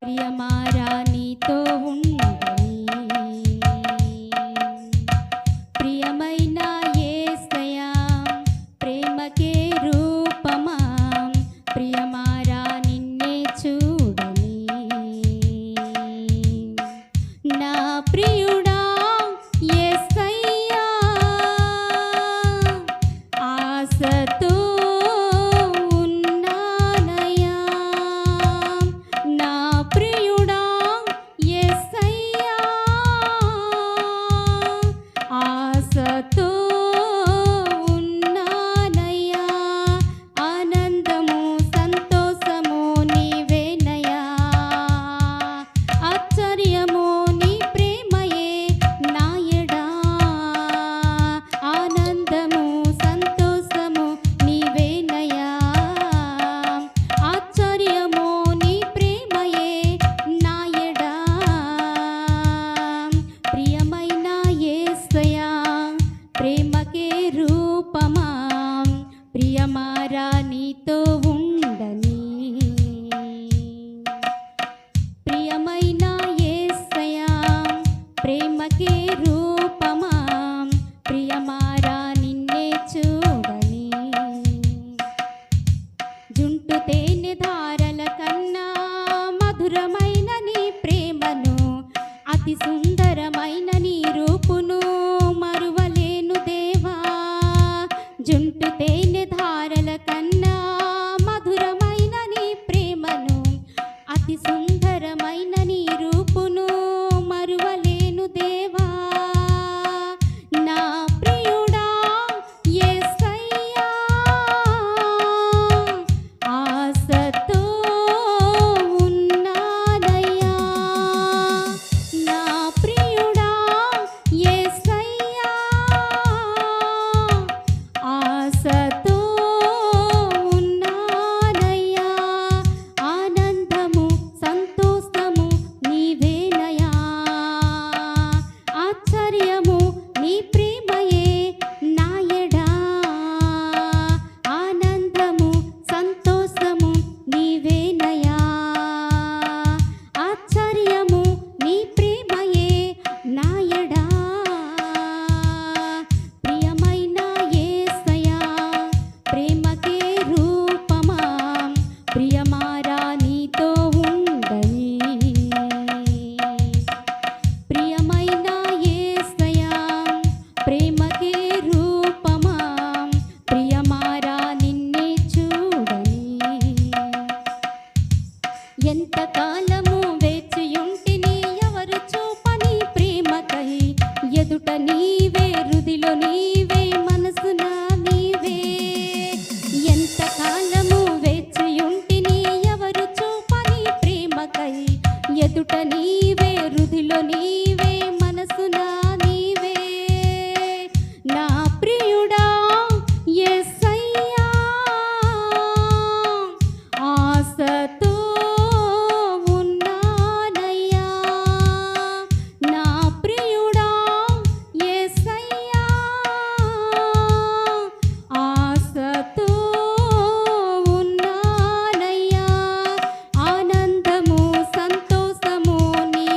ప్రియమారా నీతో ఉండని ప్రియమైన యేసయ్యా ప్రేమకే రూపమా ప్రియమారా నిన్నే చూడని నా ప్రియుడా యేసయ్యా ఆశతో ప్రేమకే రూపమా ప్రియమారా నీతో ఉండని ప్రియమైన యేసయ్యా ప్రేమకే రూపమా ప్రియమారా నిన్నే చూడని జుంటు తేనె ధారల కన్నా మధురమైన నీ ప్రేమను అతి సుందరమైన నీ రూపును జుంటు తేనె ధారల కన్నా మధురమైన నీ ప్రేమను అతి సుందరమైన నీ రూపును మరువలేను దేవా నా ప్రియుడా యేసయ్యా ఆశతో ఉన్నానయ్యా నా ప్రియుడా యేసయ్యా ఆశతో ఉన్నానయ్యా ఆనందము సంతోషము నీవేనయ్యా ఆశ్చర్యము నీ ప్రేమయే నాయడా ఆనందము సంతోషము నీవేనయ్యా ఆశ్చర్యము నీ ప్రేమయే నాయడా ప్రియమైన యేసయ్యా ప్రేమకే రూపమా ప్రియమారా నీతో ఉండని ప్రియమైన యేసయ్యా ప్రేమకే రూపమా ప్రియమారా నిన్నే చూడని ఎంతకాలము వేచియుంటిని ఎవరు చూపని ప్రేమకై ఎదుట నీవే హృదిలో నీవే మనసున నీవే ఎంతకాలము వేచియుంటిని ఎవరు చూపని ప్రేమకై ఎదుట నీవే హృదిలో నీవే మనసున నీవే నా ప్రియుడా యేసయ్యా ఆశతో ఉన్నానయ్యా నా ప్రియుడా యేసయ్యా ఆశతో ఉన్నానయ్యా ఆనందము సంతోషము నీ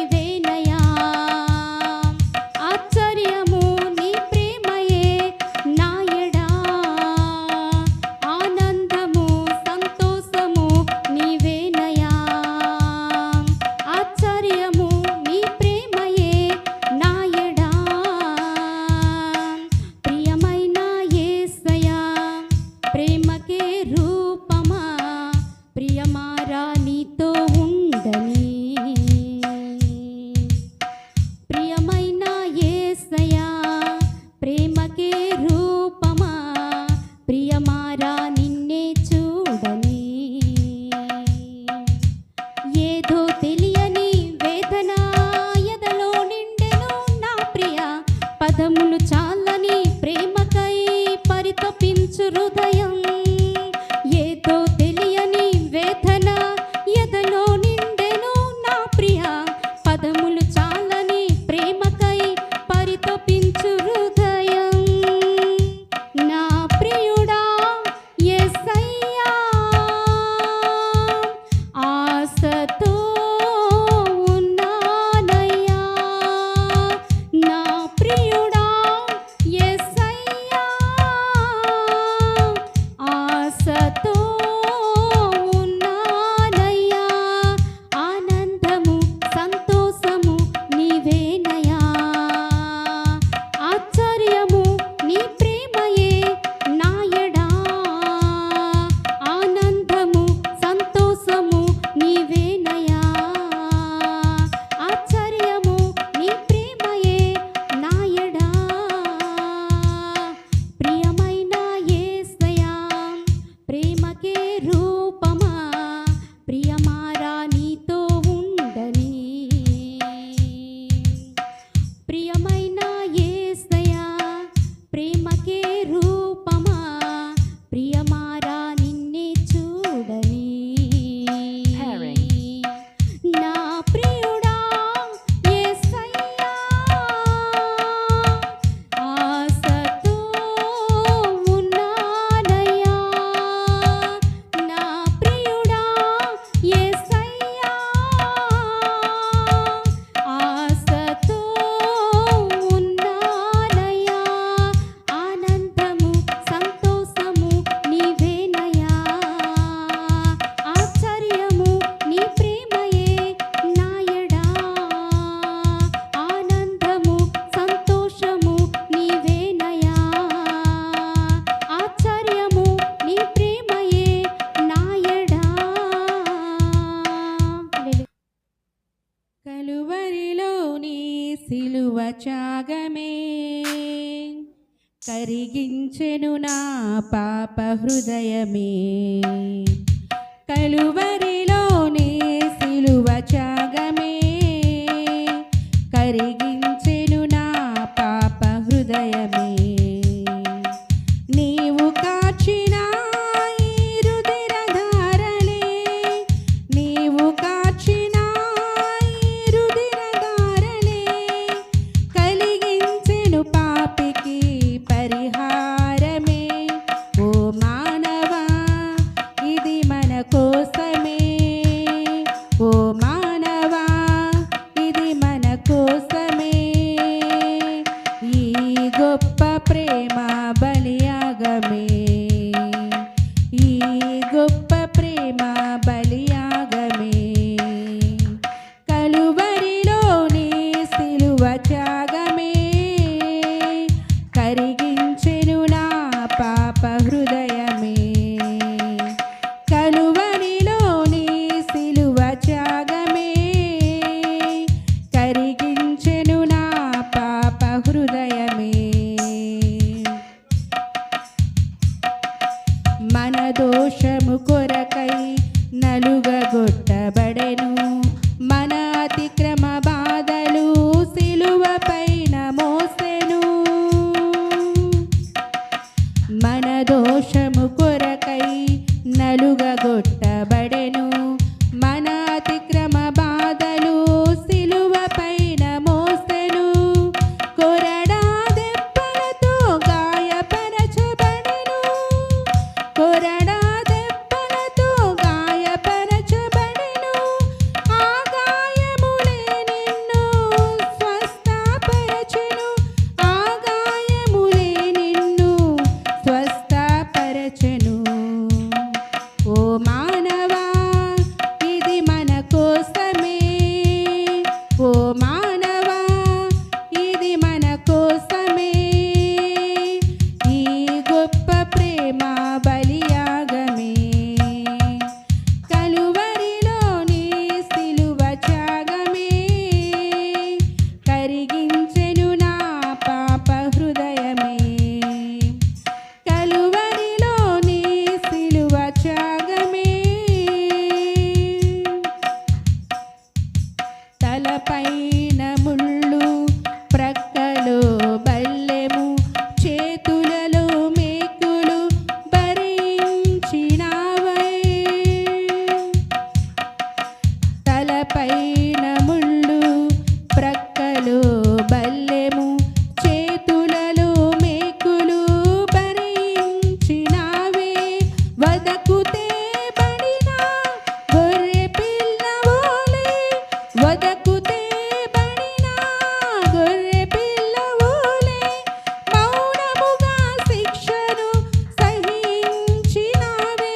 కలువరిలోని సిలువ త్యాగమే కరిగించెను నా పాప హృదయమే. కలువరిలోని సిలువ త్యాగమే కరిగించెను నా పాప హృదయమే. నీవు కాచిన ఈ రుధిరధారలే, నీవు కాచిన ఈ రుధిరధారలే కలిగించెను పాపికి పరిహారమే. ఓ మానవా ఇది మన కోసమే, ఓ మానవా ఇది మన కోసమే. ఈ గొప్ప ప్రేమ బలియాగమే, ఈ గొప్ప ప్రేమ బలియాగమే. కలువరిలోని సిలువ త్యాగమే కరిగించెను నా పాప హృదయమే. కలువరిలోని సిలువ త్యాగమే కరిగించెను నా పాప హృదయమే. మన దోషము కొరకై నలుగగొట్టబడెను, మన అతిక్రమ బాధలు సిలువ పైన మోసెను. మన దోషము కొరకై నలుగగొట్టబడెను, మన అతిక్రమ బాధలు సిలువ పైన మోసెను. కొరడా దెబ్బలతో గాయపరచబడెను, కొరడా దెబ్బలతో గాయపరచబడెను. ఆ గాయములే నిన్ను స్వస్థపరచెను, ఆ గాయములే నిన్ను స్వస్థపరచెను. ఓ మానవా ఇది మన కోసమే, ఓ మానవా ఇది మన కోసమే. ఈ గొప్ప ప్రేమ బలియాగమే కలువరిలోని సిలువ త్యాగమే కరిగించెను నా పాప హృదయమే. కలువరిలోని సిలువ త్యాగమే తలపైన ముళ్ళు, ప్రక్కలో బల్లెము, చేతులలో మేకులు భరించినావే. తలపైన ముళ్ళు, ప్రక్కలో బల్లెము, చేతులలో మేకులు భరించినావే. వదకుతే బడిన గొర్రె పిల్లవోలే, వదకుతే బడిన గొర్రె పిల్లవోలే మౌనముగా శిక్షను సహించినావే,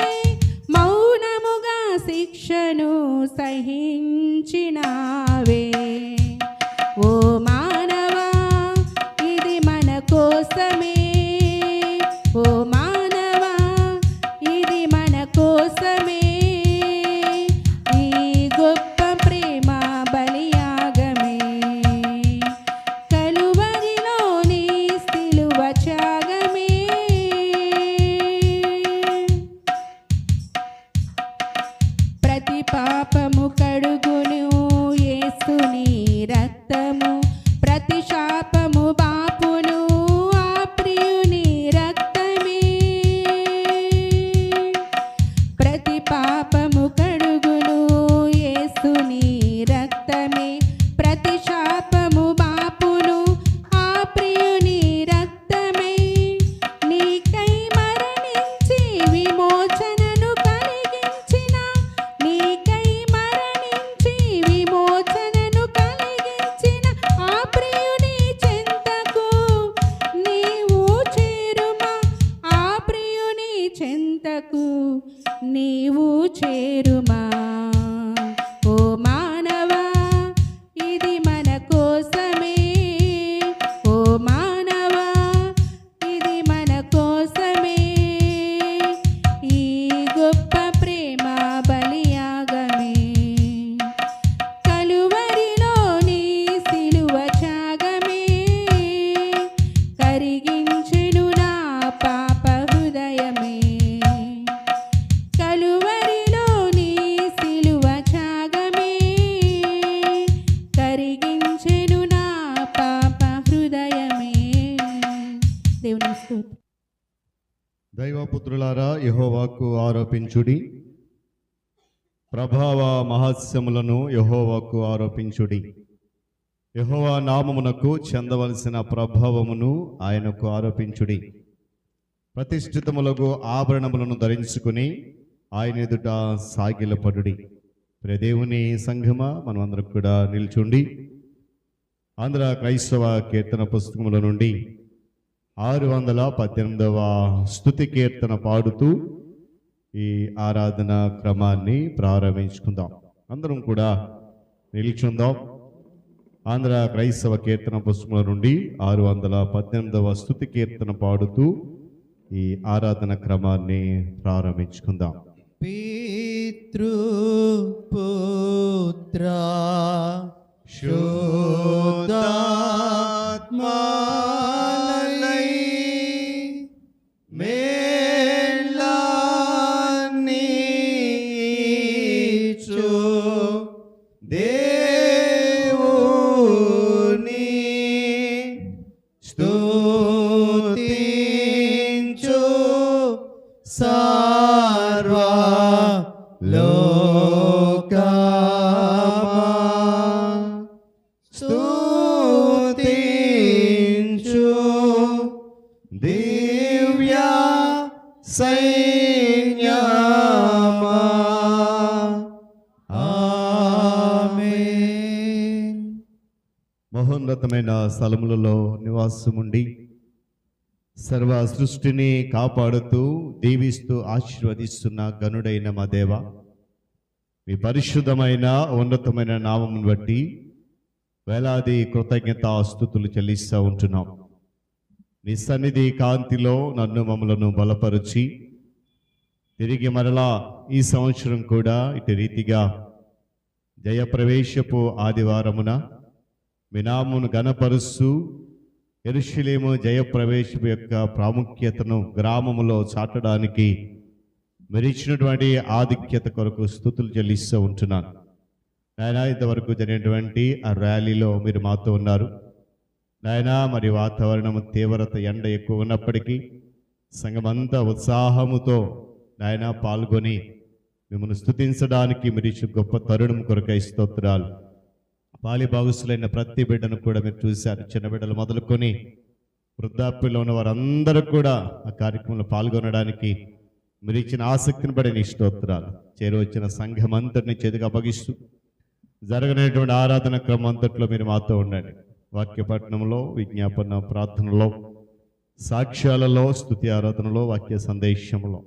మౌనముగా శిక్షను సహించినావే. ఓ మానవా ఇది మన కోసమే, ఓ మానవా ఇది మన కోసమే. ఈ గొప్ప ప్రేమ బలియాగమే కలువరిలోని సిలువ త్యాగమే. ప్రతి పాపము కడుగును యేసుని దైవపుత్రులారా, యెహోవాకు ఆరోపించుడి, ప్రభావ మహాత్స్యములను యెహోవాకు ఆరోపించుడి. యెహోవా నామమునకు చెందవలసిన ప్రభావమును ఆయనకు ఆరోపించుడి. ప్రతిష్ఠితములకు ఆభరణములను ధరించుకుని ఆయన ఎదుట సాగిలపడుడి. దేవుని సంఘమా, మనమందరం కూడా నిల్చుండి ఆంధ్ర క్రైస్తవ కీర్తన పుస్తకముల నుండి 618వ స్తుతి కీర్తన పాడుతూ ఈ ఆరాధన క్రమాన్ని ప్రారంభించుకుందాం. అందరం కూడా నిల్చుందాం. ఆంధ్ర క్రైస్తవ కీర్తన పుస్తకముల నుండి 618వ స్తుతి కీర్తన పాడుతూ ఈ ఆరాధన క్రమాన్ని ప్రారంభించుకుందాం. పితృ పుత్ర శుద్ధాత్మాలై మేళానీచు దేవుని స్తుతించు సర్వ లోకమా స్తుతించు దివ్య సైన్యమా. ఆమేన్. మహోన్నతమైన స్థలములలో నివాసముండి సర్వ సృష్టిని కాపాడుతూ దీవిస్తూ ఆశీర్వదిస్తున్న గనుడైన మా దేవ, మీ పరిశుద్ధమైన ఉన్నతమైన నామమును బట్టి వేలాది కృతజ్ఞతాస్తుతులు చెల్లిస్తూ ఉంటున్నాం. నీ సన్నిధి కాంతిలో నన్ను మమ్మలను బలపరిచి తిరిగి మరలా ఈ సంవత్సరం కూడా ఇటు రీతిగా జయప్రవేశపు ఆదివారమున మీ నామమును ఘనపరుస్తూ యెరూషలేము జయప్రవేశపు యొక్క ప్రాముఖ్యతను గ్రామములో చాటడానికి మీరు ఇచ్చినటువంటి ఆధిక్యత కొరకు స్తుతులు చెల్లిస్తూ ఉంటున్నాను. నాయన, ఇంతవరకు జరిగినటువంటి ఆ ర్యాలీలో మీరు మాతో ఉన్నారు నాయన. మరి వాతావరణం తీవ్రత, ఎండ ఎక్కువ ఉన్నప్పటికీ సంఘమంతా ఉత్సాహముతో నాయన పాల్గొని మిమ్మల్ని స్తుతించడానికి మీరు ఇచ్చిన గొప్ప తరుణం కొరకై స్తోత్రాలు. పాలి భాగస్తులైన ప్రతి బిడ్డను కూడా మీరు చూశారు. చిన్న బిడ్డలు మొదలుకొని వృద్ధాప్యంలో ఉన్న వారందరూ కూడా ఆ కార్యక్రమంలో పాల్గొనడానికి మీరు ఇచ్చిన ఆసక్తిని బట్టి నీ స్తోత్రాలు. చేరువచ్చిన సంఘం అంతటిని చేతికి అప్పగిస్తూ జరగనటువంటి ఆరాధన క్రమం అంతట్లో మీరు మాతో ఉండండి. వాక్య పఠనంలో, విజ్ఞాపన ప్రార్థనలో, సాక్ష్యాలలో, స్తుతి ఆరాధనలో, వాక్య సందేశంలో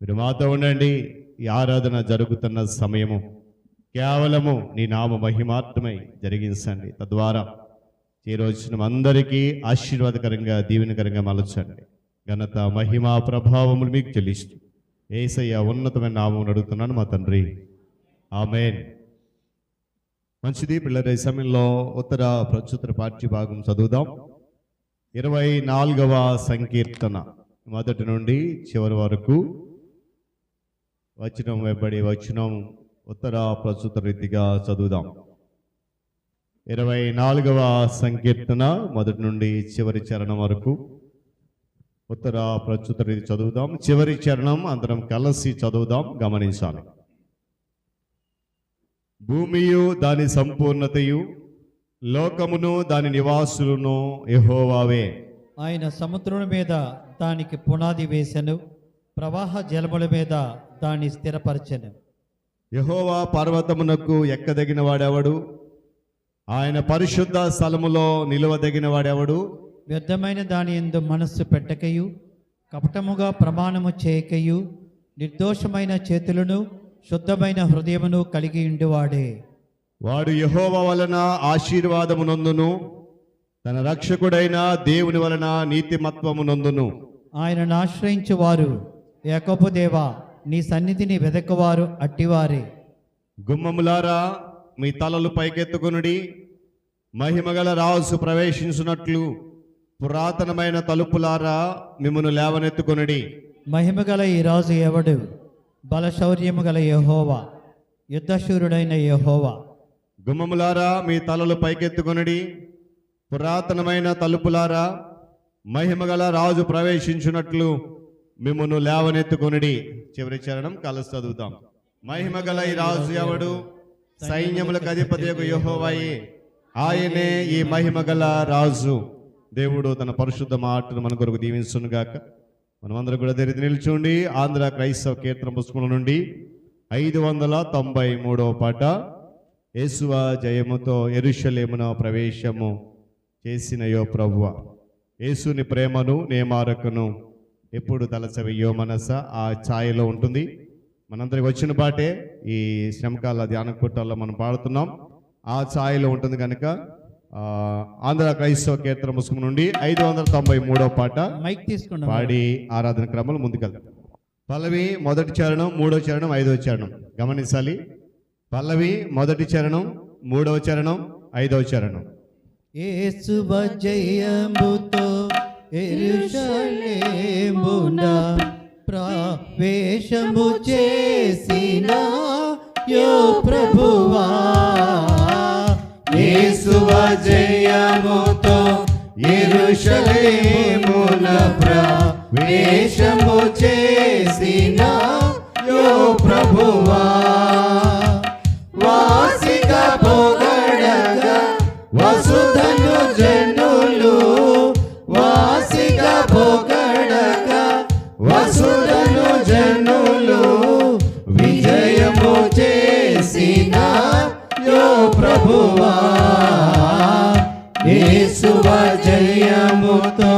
మీరు మాతో ఉండండి. ఈ ఆరాధన జరుగుతున్న సమయము కేవలము నీ నామ మహిమార్థమై జరిగించండి. తద్వారా చేరొచ్చిన అందరికీ ఆశీర్వాదకరంగా, దీవెనకరంగా మలచండి. ఘనత, మహిమ, ప్రభావములు మీకు చెల్లిస్తూ యేసయ్య ఉన్నతమైన నామం అడుగుతున్నాను మా తండ్రి, ఆమేన్. మంచిది పిల్లల, ఈ సమయంలో ఉత్తర ప్రస్తుత పాఠ్య భాగం చదువుదాం. 24వ సంకీర్తన మొదటి నుండి చివరి వరకు వచనం వెంబడి వచనం ఉత్తర ప్రస్తుత రీతిగా చదువుదాం. 24వ సంకీర్తన మొదటి నుండి చివరి చరణం వరకు ఉత్తర ప్రస్తుత రీతి చదువుదాం. చివరి చరణం అందరం కలిసి చదువుదాం, గమనించాలి. భూమియు దాని సంపూర్ణతయు, లోకమును దాని నివాసులను యెహోవావే. ఆయన సముద్రం మీద దానికి పునాది వేసెను, ప్రవాహ జలముల మీద దాన్ని స్థిరపరచెను. యెహోవా పర్వతమునకు ఎక్కదగిన వాడెవడు? ఆయన పరిశుద్ధ స్థలములో నిలువదగిన వాడెవడు? వ్యర్థమైన దాని యందు మనస్సు పెట్టకయు, కపటముగా ప్రమాణము చేయకయు, నిర్దోషమైన చేతులను శుద్ధమైన హృదయమును కలిగి ఉండివాడే. వాడు యెహోవా వలన ఆశీర్వాదమునందును, తన రక్షకుడైన దేవుని వలన నీతిమత్వమునందును. ఆయనను ఆశ్రయించు వారు, యాకోబు దేవా, నీ సన్నిధిని వెదకవారు అట్టివారే. గుమ్మములారా, మీ తలలు పైకెత్తుకొనుడి, మహిమగల రాజు ప్రవేశించున్నట్లు పురాతనమైన తలుపులారా మిమ్మును లేవనెత్తుకొనుడి. మహిమగల ఈ రాజు ఎవడు? బలశౌర్యము గల యెహోవా, యుద్ధశూరుడైన యెహోవా. గుమ్మములారా, మీ తలలు పైకెత్తుకొనుడి, పురాతనమైన తలుపులారా మహిమగల రాజు ప్రవేశించున్నట్లు మిమ్మును లేవనెత్తుకొనిడి. చివరి చరణం కలిసి చదువుతాం. మహిమ గల ఈ రాజు ఎవడు? సైన్యములకు అధిపతియగు యెహోవాయే, ఆయనే ఈ మహిమ గల రాజు. దేవుడు తన పరిశుద్ధ మాటను మన కొరకు దీవించును గాక. మనమందరం కూడా ధైర్యం నిల్చుండి ఆంధ్ర క్రైస్తవ కీర్తన పుస్తకం నుండి 593వ పాట, యేసువ జయముతో యెరూషలేమున ప్రవేశము చేసినయో ప్రభువ. యేసుని ప్రేమను నేమారకును ఎప్పుడు తలచవయ్యో మనస ఆ ఛాయలో ఉంటుంది. మనందరికి వచ్చిన పాటే ఈ శ్రమకాల ధ్యాన కూటాల్లో మనం పాడుతున్నాం. ఆ ఛాయలో ఉంటుంది కనుక ఆంధ్ర క్రైస్తవ కీర్తన పుస్తకం నుండి 593వ పాట మైక్ తీసుకున్నాం. పాడి ఆరాధన క్రమంలో ముందుకెళ్తాం. పల్లవి మొదటి చరణం, మూడవ చరణం, 5వ చరణం గమనించాలి. పల్లవి మొదటి చరణం, 3వ చరణం, 5వ చరణం. యేసువ జయముతో యెరూషలేమున ప్రవేశము చేసిన యో ప్రభువా. యేసువ జయముతో యెరూషలేమున ప్రవేశము చేసిన యో ప్రభువా. వాసిగా పొగడగా వసుధను జనులు, వాసిగా పొగడగా వసుధను జనులు, విజయము చేసిన యో ప్రభువా. యేసువ జయముతో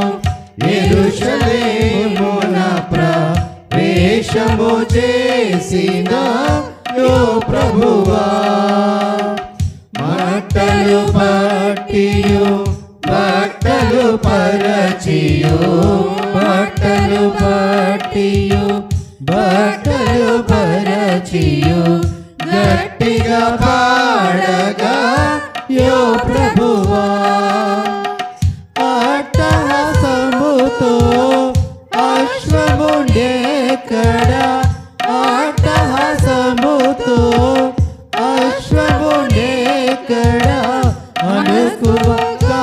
యెరూషలేమున ప్రవేశము చేసిన యో ప్రభువా. మాటలు పట్టియు బట్టలు పరచియు, బట్టలు పట్టియు బట్టలు పరచియు, గట్టిగా పాడగా యో ప్రభువా. అట్టహాసముతో అశ్వముండెక్కడ, అట్టహాసముతో అశ్వముండెక్కడ, అనుకువగాదవా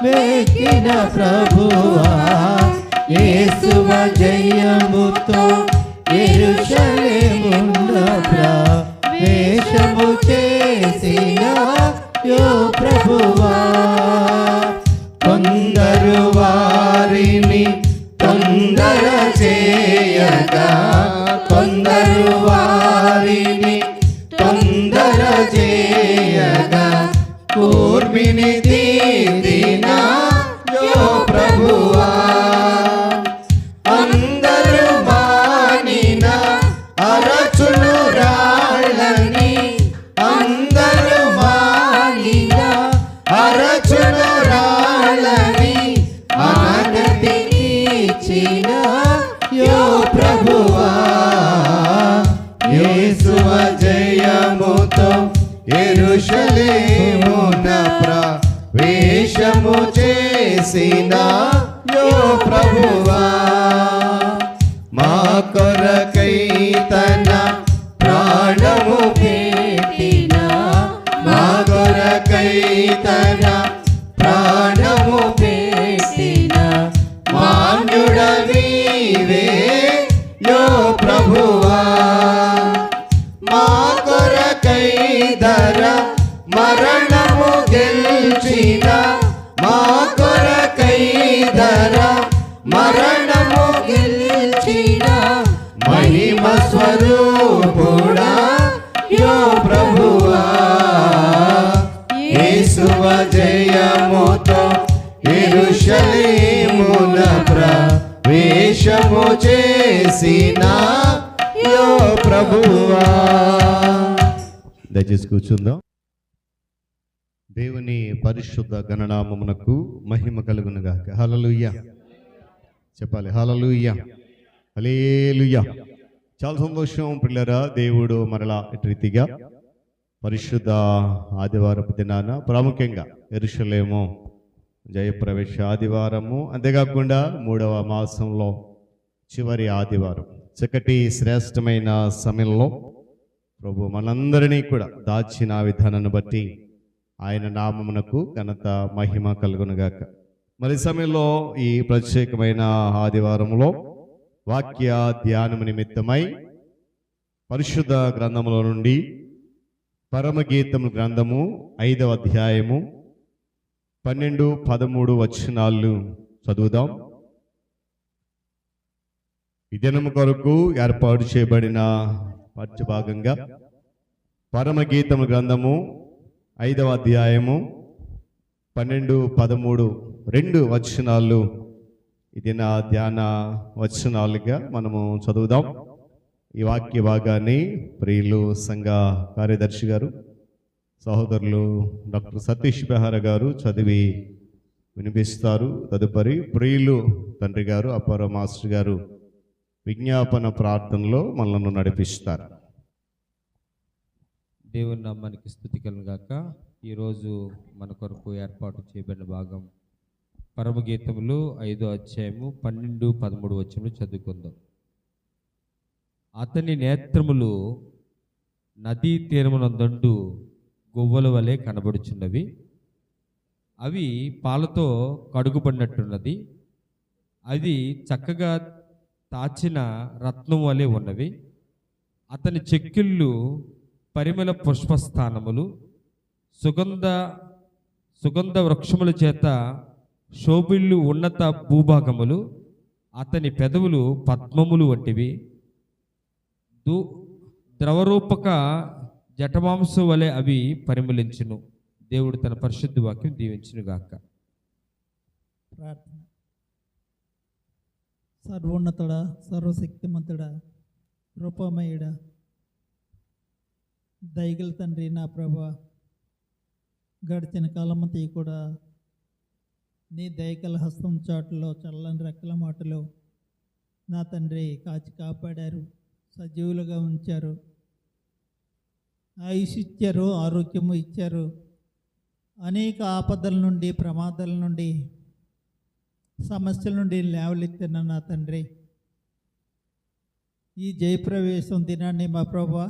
వెక్కిన ప్రభువా. యేసువ జయముతో యెరూషలేమున ప్రవేశము చేసిన యో ప్రభువా. కొందరు వారిని తొందర చేయగా, కొందరు వారిని తొందర చేయగా, కూర్మిని తీరిన యో ప్రభువా. అందరూ మానిన అరచును రాళ్ళని, అందరూ మానిన అరచును రాళ్ళని, ఆనతిని ఇచ్చిన యో ప్రభువా. యేసువ జయముతో యెరూషలేమున ప్రవేశము చేసిన యో ప్రభువా. మా కొరకై తన ప్రాణము పెట్టిన, మా కొరకై తన ప్రాణము పెట్టిన మాన్యుడవీవే యో ప్రభువా. మా కొరకై ధర మరణము గెల్చిన, మా కొరకై ధర మరణము గెల్చిన మహిమ స్వరూపుడా యో ప్రభువా. యేసువ జయముతో యెరూషలేమున ప్రవేశము చేసిన యో ప్రభువా. దయచేసి కూర్చుందాం. దేవుని పరిశుద్ధ గణనామమునకు మహిమ కలుగును గాక. హల్లెలూయా చెప్పాలి. హల్లెలూయా, హల్లెలూయా. చాలా సంతోషం పిల్లరా. దేవుడు మరలా ఇటు రీతిగా పరిశుద్ధ ఆదివారపు దినాన ప్రాముఖ్యంగా యెరూషలేము జయప్రవేశ ఆదివారము, అంతేకాకుండా 3వ మాసంలో చివరి ఆదివారం, చక్కటి శ్రేష్టమైన సమయంలో ప్రభు మనందరినీ కూడా దాచిన విధానాన్ని బట్టి ఆయన నామమునకు ఘనత మహిమ కలుగునుగాక. మరి సమయంలో ఈ ప్రత్యేకమైన ఆదివారంలో వాక్య ధ్యానము నిమిత్తమై పరిశుద్ధ గ్రంథములో నుండి పరమగీతము గ్రంథము 5వ అధ్యాయము 12, 13 వచనాలు చదువుదాం. ఈ దినము కొరకు ఏర్పాటు చేయబడిన పాఠ్యభాగంగా పరమగీతము గ్రంథము 5వ అధ్యాయము 12, 13 2 వచనాలు ఇది నా ధ్యాన వచనాలుగా మనము చదువుదాం. ఈ వాక్య భాగాన్ని ప్రియులు సంఘ కార్యదర్శి గారు సహోదరులు డాక్టర్ సతీష్ బెహార గారు చదివి వినిపిస్తారు. తదుపరి ప్రియులు తండ్రి గారు అప్పారావు మాస్టర్ గారు విజ్ఞాపన ప్రార్థనలో మనల్ని నడిపిస్తారు. దేవుని నామానికి స్తుతి కలుగాక. ఈరోజు మన కొరకు ఏర్పాటు చేయబడిన భాగం పరమగీతములు 5వ అధ్యాయము 12, 13 వచనములు చదువుకుందాం. అతని నేత్రములు నదీ తీరమునందు గువ్వల వలె కనబడుచున్నవి, అవి పాలతో కడుగుబడినట్టున్నది, అది చక్కగా తాచిన రత్నం వలె ఉన్నవి. అతని చెక్కిళ్ళు పరిమళ పుష్పస్థానములు, సుగంధ వృక్షముల చేత శోభిల్లు ఉన్నత భూభాగములు. అతని పెదవులు పద్మములు వంటివి, ద్రవరూపక జటమాంసు వలె అవి పరిమళించును. దేవుడు తన పరిశుద్ధ వాక్యం దీవించును గాక. ప్రార్థన. సర్వోన్నతుడా, సర్వశక్తిమంతుడా, కృపామయుడా, దయగల తండ్రి, నా ప్రభా, గడిచిన కాలమంతా కూడా నీ దయగల హస్తం చాటులో చల్లని రెక్కల మాటలో నా తండ్రి కాచి కాపాడారు, సజీవులుగా ఉంచారు, ఆయుష్ ఇచ్చారు, ఆరోగ్యము ఇచ్చారు. అనేక ఆపదల నుండి, ప్రమాదాల నుండి, సమస్యల నుండి లేవలెత్తిన నా తండ్రి, ఈ జయప్రవేశం దినాన్ని మా ప్రభా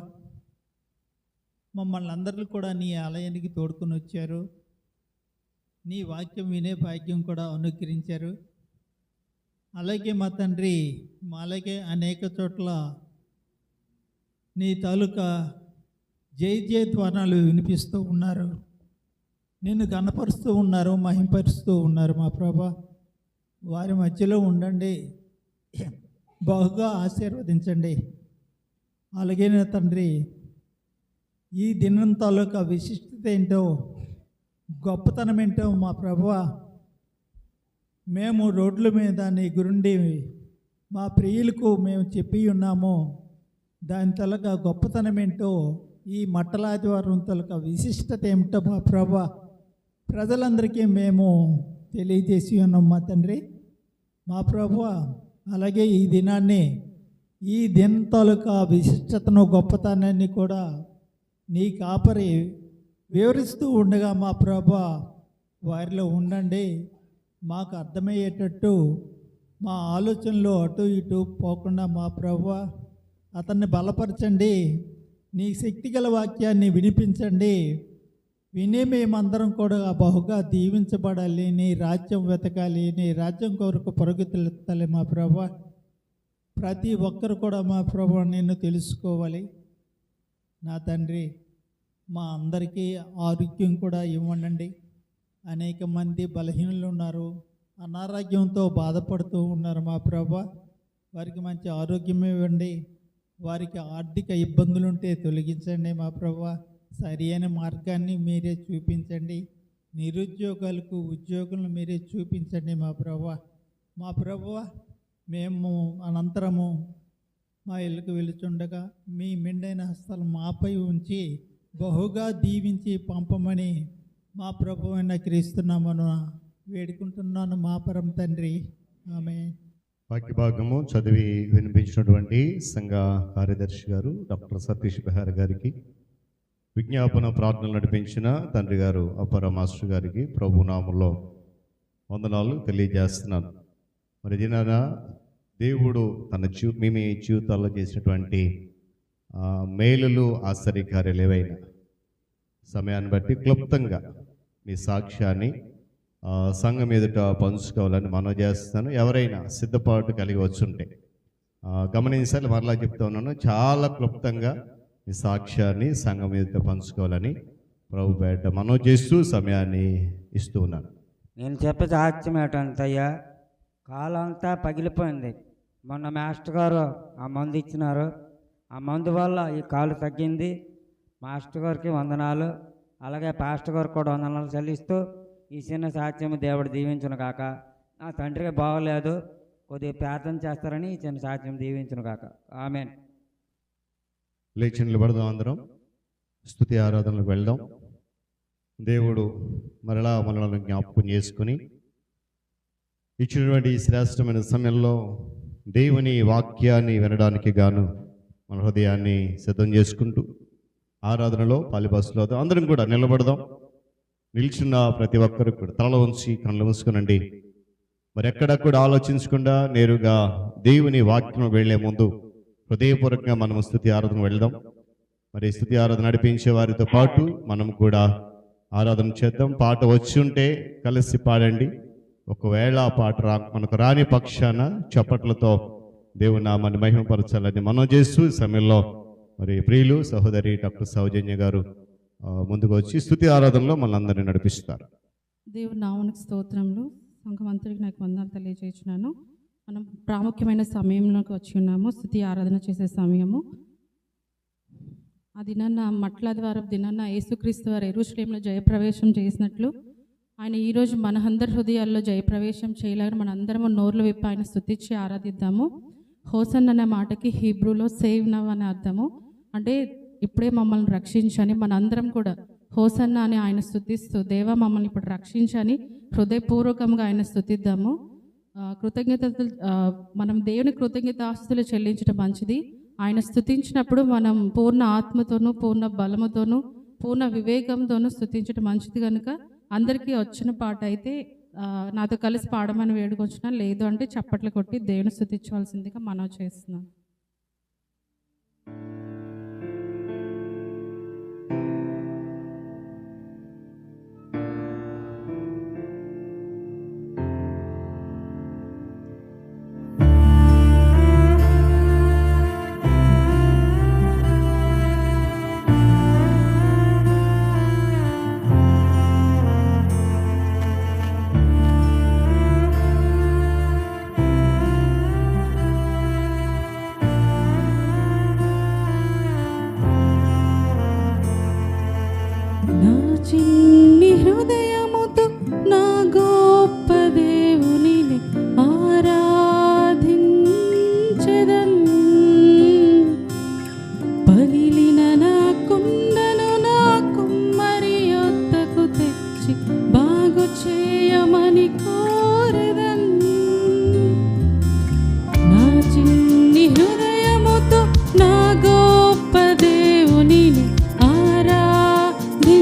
మమ్మల్ని అందరినీ కూడా నీ ఆలయానికి తోడుకొని వచ్చారు. నీ వాక్యం వినే భాగ్యం కూడా అనుగ్రహించారు. అలాగే మా తండ్రి, అలాగే అనేక చోట్ల నీ తాలూకా జయ ధ్వానాలు వినిపిస్తూ ఉన్నారు, నిన్ను గణపరుస్తూ ఉన్నారు, మహింపరుస్తూ ఉన్నారు. మా ప్రభా, వారి మధ్యలో ఉండండి, బహుగా ఆశీర్వదించండి. అలాగే నా తండ్రి, ఈ దినం తాలూకా విశిష్టత ఏంటో, గొప్పతనం ఏంటో మా ప్రభువా మేము రోడ్ల మీద నీ గురుండి మా ప్రియులకు మేము చెప్పి ఉన్నాము. దాని తాలూకా గొప్పతనం ఏంటో, ఈ మట్టలాదివారం తాలూకా విశిష్టత ఏమిటో మా ప్రభువా ప్రజలందరికీ మేము తెలియజేసి ఉన్నాం మా తండ్రి, మా ప్రభువా. అలాగే ఈ దినాన్ని, ఈ దినం తాలూకా విశిష్టతను, గొప్పతనాన్ని కూడా నీ కాపరి వివరిస్తూ ఉండగా మా ప్రభా వారిలో ఉండండి. మాకు అర్థమయ్యేటట్టు మా ఆలోచనలు అటు ఇటు పోకుండా మా ప్రభువా అతన్ని బలపరచండి. నీ శక్తిగల వాక్యాన్ని వినిపించండి. విని మేమందరం కూడా బహుగా దీవించబడాలి, నీ రాజ్యం వెతకాలి, నీ రాజ్యం కొరకు పరుగుతెత్తాలి మా ప్రభువా. ప్రతి ఒక్కరు కూడా మా ప్రభువా నిన్ను తెలుసుకోవాలి నా తండ్రి. మా అందరికీ ఆరోగ్యం కూడా ఇవ్వండి. అనేక మంది బలహీనులు ఉన్నారు, అనారోగ్యంతో బాధపడుతూ ఉన్నారు మా ప్రభా. వారికి మంచి ఆరోగ్యం ఇవ్వండి. వారికి ఆర్థిక ఇబ్బందులు ఉంటే తొలగించండి మా ప్రభా. సరి అయిన మార్గాన్ని మీరే చూపించండి. నిరుద్యోగాలకు ఉద్యోగులను మీరే చూపించండి మా ప్రభా. మా ప్రభువా, మేము అనంతరము మా ఇళ్ళకు వెళుచుండగా మీ మెండైన హస్తాలు మాపై ఉంచి బహుగా దీవించి పంపమని మా ప్రభు అయిన క్రీస్తునామమున వేడుకుంటున్నాను మా పరమ తండ్రి, ఆమేన్. వాక్య భాగము చదివి వినిపించినటువంటి సంఘ కార్యదర్శి గారు డాక్టర్ సతీష్ బెహార గారికి, విజ్ఞాపన ప్రార్థనలు నడిపించిన తండ్రి గారు అప్పారావు మాస్టర్ గారికి ప్రభునామంలో వందనాలు తెలియజేస్తున్నాను. మరి దినాన దేవుడు తన మీ జీవితాల్లో చేసినటువంటి మేలులు, ఆశ్చర్యకార్యాలు ఏవైనా సమయాన్ని బట్టి క్లుప్తంగా మీ సాక్ష్యాన్ని సంఘం ఎదుట పంచుకోవాలని మనవి చేస్తాను. ఎవరైనా సిద్ధపాటు కలిగి వచ్చుంటే గమనించాలి, మరలా చెప్తా ఉన్నాను, చాలా క్లుప్తంగా ఈ సాక్ష్యాన్ని సంఘం ఎదుట పంచుకోవాలని ప్రభు పేట మనవి చేస్తూ సమయాన్ని ఇస్తూ ఉన్నాను. నేను చెప్పే సాక్ష్యం ఏంటంతయ్యా, కాలం అంతా పగిలిపోయింది. మొన్న మాస్టర్ గారు ఆ మందు ఇచ్చినారు. ఆ మందు వల్ల ఈ కాలు తగ్గింది. మాస్టర్ గారికి వందనాలు, అలాగే పాస్టర్ గారికి కూడా వందనాలు చెల్లిస్తూ ఈ చిన్న సాక్ష్యం దేవుడు దీవించును కాక. నా తండ్రికి బాగోలేదు, కొద్దిగా ప్రార్థన చేస్తారని ఈ చిన్న సాక్ష్యం దీవించును కాక. ఆమేన్. లేచి నిలబడదాం, అందరం స్తుతి ఆరాధనలకు వెళ్దాం. దేవుడు మరలా మనలను జ్ఞాపకం చేసుకుని ఇచ్చినటువంటి ఈ శ్రేష్టమైన సమయంలో దేవుని వాక్యాన్ని వినడానికి గాను మన హృదయాన్ని సిద్ధం చేసుకుంటూ ఆరాధనలో పాలిపాసులో అందరం కూడా నిలబడదాం. నిల్చున్న ప్రతి ఒక్కరు కూడా తల ఉంచి కళ్ళు మూసుకునండి. మరి ఎక్కడ కూడా ఆలోచించకుండా నేరుగా దేవుని వాక్యం వెళ్లే ముందు హృదయపూర్వకంగా మనం స్తుతి ఆరాధన వెళ్దాం. మరి స్తుతి ఆరాధన నడిపించే వారితో పాటు మనం కూడా ఆరాధన చేద్దాం. పాట వచ్చి ఉంటే కలిసి పాడండి. ఒకవేళ ఆ పాట మనకు రాని పక్షాన చప్పట్లతో దేవుని నామాన్ని మహిమపరచాలని మనం చేస్తూ ఈ సమయంలో మరి ప్రియులు సహోదరి డాక్టర్ సౌజన్య గారు ముందుకు వచ్చి స్తుతి ఆరాధనలో మనందరినీ నడిపిస్తారు. దేవుని నామమునకు స్తోత్రములు. సంఘమంతటికి నాకు వందనాలు తెలియజేస్తున్నాను. మనం ప్రాముఖ్యమైన సమయంలోకి వచ్చి ఉన్నాము. స్తుతి ఆరాధన చేసే సమయము. ఆ దినాన్న మట్ల ద్వారా దినాన్న యేసుక్రీస్తు వారు యెరూషలేములో జయప్రవేశం చేసినట్లు ఆయన ఈరోజు మన అందరి హృదయాల్లో జయప్రవేశం చేయలేని మన అందరము నోర్లు విప్పి ఆయన స్తుతించి ఆరాధిద్దాము. హోసన్ అనే మాటకి హీబ్రూలో సేవ్ నవ్ అనే అర్థము. అంటే ఇప్పుడే మమ్మల్ని రక్షించని మనందరం కూడా హోసన్న అని ఆయన స్తుతిస్తూ దేవా మమ్మల్ని ఇప్పుడు రక్షించని హృదయపూర్వకంగా ఆయన స్తుతిద్దాము. కృతజ్ఞతలు మనం దేవుని కృతజ్ఞతాస్తులు చెల్లించడం మంచిది. ఆయన స్తుతించినప్పుడు మనం పూర్ణ ఆత్మతోనూ పూర్ణ బలముతోనూ పూర్ణ వివేకంతోనూ స్తుతించడం మంచిది. కనుక అందరికీ వచ్చిన పాట అయితే నాతో కలిసి పాడమని వేడుకొచ్చినా, లేదు అంటే చప్పట్లు కొట్టి దేవుని స్తుతించవలసిందిగా మనం చేస్తున్నాం. చిన్ని హృదయముతో నా గొప్ప దేవుని ఆరాధించెదన్. పగిలిన నా కుండను నా కుమ్మరి యొద్దకు తెచ్చి బాగు చేయమని కోరెదన్. నా చిన్ని హృదయముతో నా గొప్ప దేవుని ఆరాధించెదన్.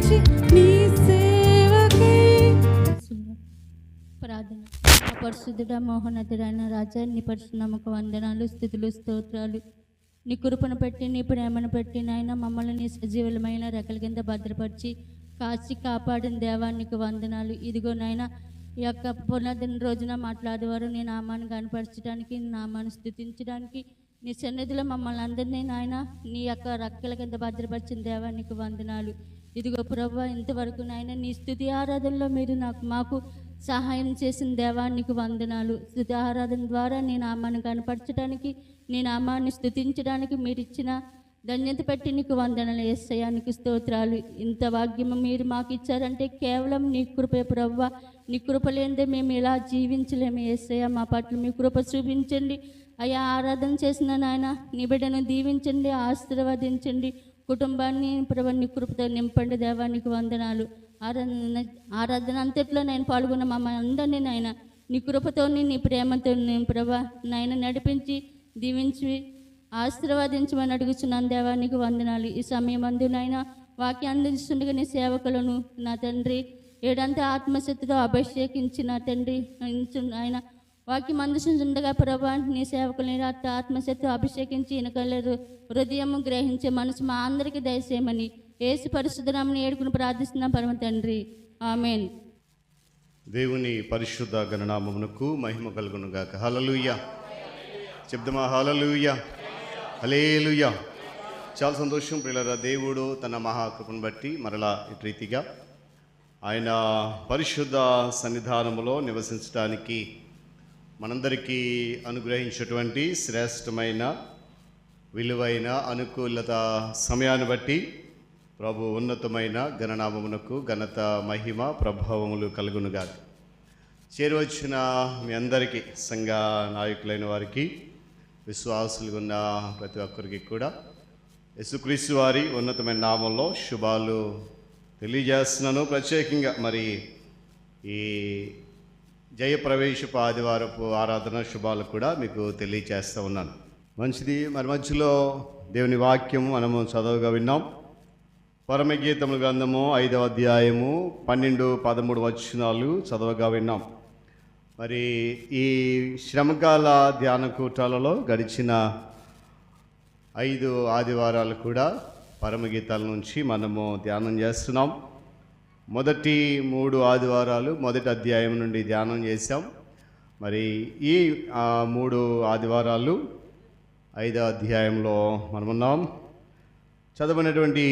సమర్పించి నీ సేవకై. ప్రార్థన. పరిశుద్ధుడ మోహనతుడైన రాజా, నీ పరిశుద్ధముకు వందనాలు, స్తుతులు, స్తోత్రాలు. నీ కృపను పెట్టి, నీ ప్రేమను పెట్టి నాయన మమ్మల్ని నీ సజీవులమైన రెక్కల కింద భద్రపరిచి కాచి కాపాడిన దేవానికి వందనాలు. ఇదిగో నాయన ఈ యొక్క పునర్దిన రోజున మాట్లాడేవారు నీ నామాన్ని కనపరచడానికి, నీ నామాన్ని స్తుతించడానికి నీ సన్నిధిలో మమ్మల్ని అందరినీ నాయన నీ యొక్క రెక్కల కింద భద్రపరిచిన దేవానికి వందనాలు. ఇదిగో ప్రభువా, ఇంతవరకు నాయన నీ స్తుతి ఆరాధనలో మీరు మాకు సహాయం చేసిన దేవానికి వందనాలు. స్తుతి ఆరాధన ద్వారా నీ నామాన్ని కనపరచడానికి, నీ నామాన్ని స్తుతించడానికి మీరు ఇచ్చిన ధన్యత పెట్టి నీకు వందనాలు యేసయ్యా, నీకు స్తోత్రాలు. ఇంత భాగ్యం మీరు మాకు ఇచ్చారంటే కేవలం నీ కృపే ప్రభువా. నీ కృప లేనిదే మేము ఇలా జీవించలేము యేసయ్యా. మా పట్ల మీ కృప చూపించండి అయ్యా. ఆరాధన చేసిన నాయన నీ బిడ్డను దీవించండి, ఆశీర్వదించండి. కుటుంబాన్ని ప్రభు నీ కృపతో నింపండి దేవానికి వందనాలు. ఆరాధన అంతట్లో నేను పాల్గొన్న మమ్మల్ని అందరినీ నాయన నీ కృపతో నీ ప్రేమతో ప్రభా నాయన నడిపించి దీవించి ఆశీర్వదించమని అడుగుచున్నాను దేవానికి వందనాలు. ఈ సమయం అందునైనా వాక్యం అందిస్తుండగా నీ సేవకులను నా తండ్రి ఏడంతా ఆత్మశక్తితో అభిషేకించి నా తండ్రి ఆయన వాక్యం అందిస్తుండగా ప్రభా నీ సేవకులని ఆత్మశక్తితో అభిషేకించి ఎనకల హృదయం గ్రహించే మనసు మా అందరికీ దయచేయమని యేసు పరిశుద్ధ నామమున ఏడుకుని ప్రార్థిస్తున్నాం పరమ తండ్రి, ఆమేన్. దేవుని పరిశుద్ధ గణనామమునకు మహిమ కలుగునుగాక. హల్లెలూయా చెప్దామా? హల్లెలూయా, హల్లెలూయా. చాలా సంతోషం ప్రియులారా. దేవుడు తన మహాకృపను బట్టి మరలా ఇటు రీతిగా ఆయన పరిశుద్ధ సన్నిధానములో నివసించడానికి మనందరికీ అనుగ్రహించేటువంటి శ్రేష్టమైన విలువైన అనుకూలత సమయాన్ని బట్టి ప్రభు ఉన్నతమైన గణనామమునకు ఘనత మహిమ ప్రభావములు కలుగునుగా. చేరువచ్చిన మీ అందరికీ, సంఘ నాయకులైన వారికి, విశ్వాసులుగా ఉన్న ప్రతి ఒక్కరికి కూడా యేసుక్రీస్తు వారి ఉన్నతమైన నామంలో శుభాలు తెలియజేస్తున్నాను. ప్రత్యేకంగా మరి ఈ జయప్రవేశపు ఆదివారపు ఆరాధన శుభాలు కూడా మీకు తెలియజేస్తూ ఉన్నాను. మంచిది. మరి మధ్యలో దేవుని వాక్యం మనము చదవగా విన్నాం. పరమగీతముల గ్రంథము 5వ అధ్యాయము 12-13 వచనాలు చదవగా విన్నాం. మరి ఈ శ్రమకాల ధ్యాన కూటాలలో గడిచిన 5 ఆదివారాలు కూడా పరమగీతాల నుంచి మనము ధ్యానం చేస్తున్నాం. మొదటి 3 ఆదివారాలు మొదటి అధ్యాయం నుండి ధ్యానం చేశాం. మరి ఈ 3 ఆదివారాలు 5వ అధ్యాయంలో మనమున్నాం. చదవనటువంటి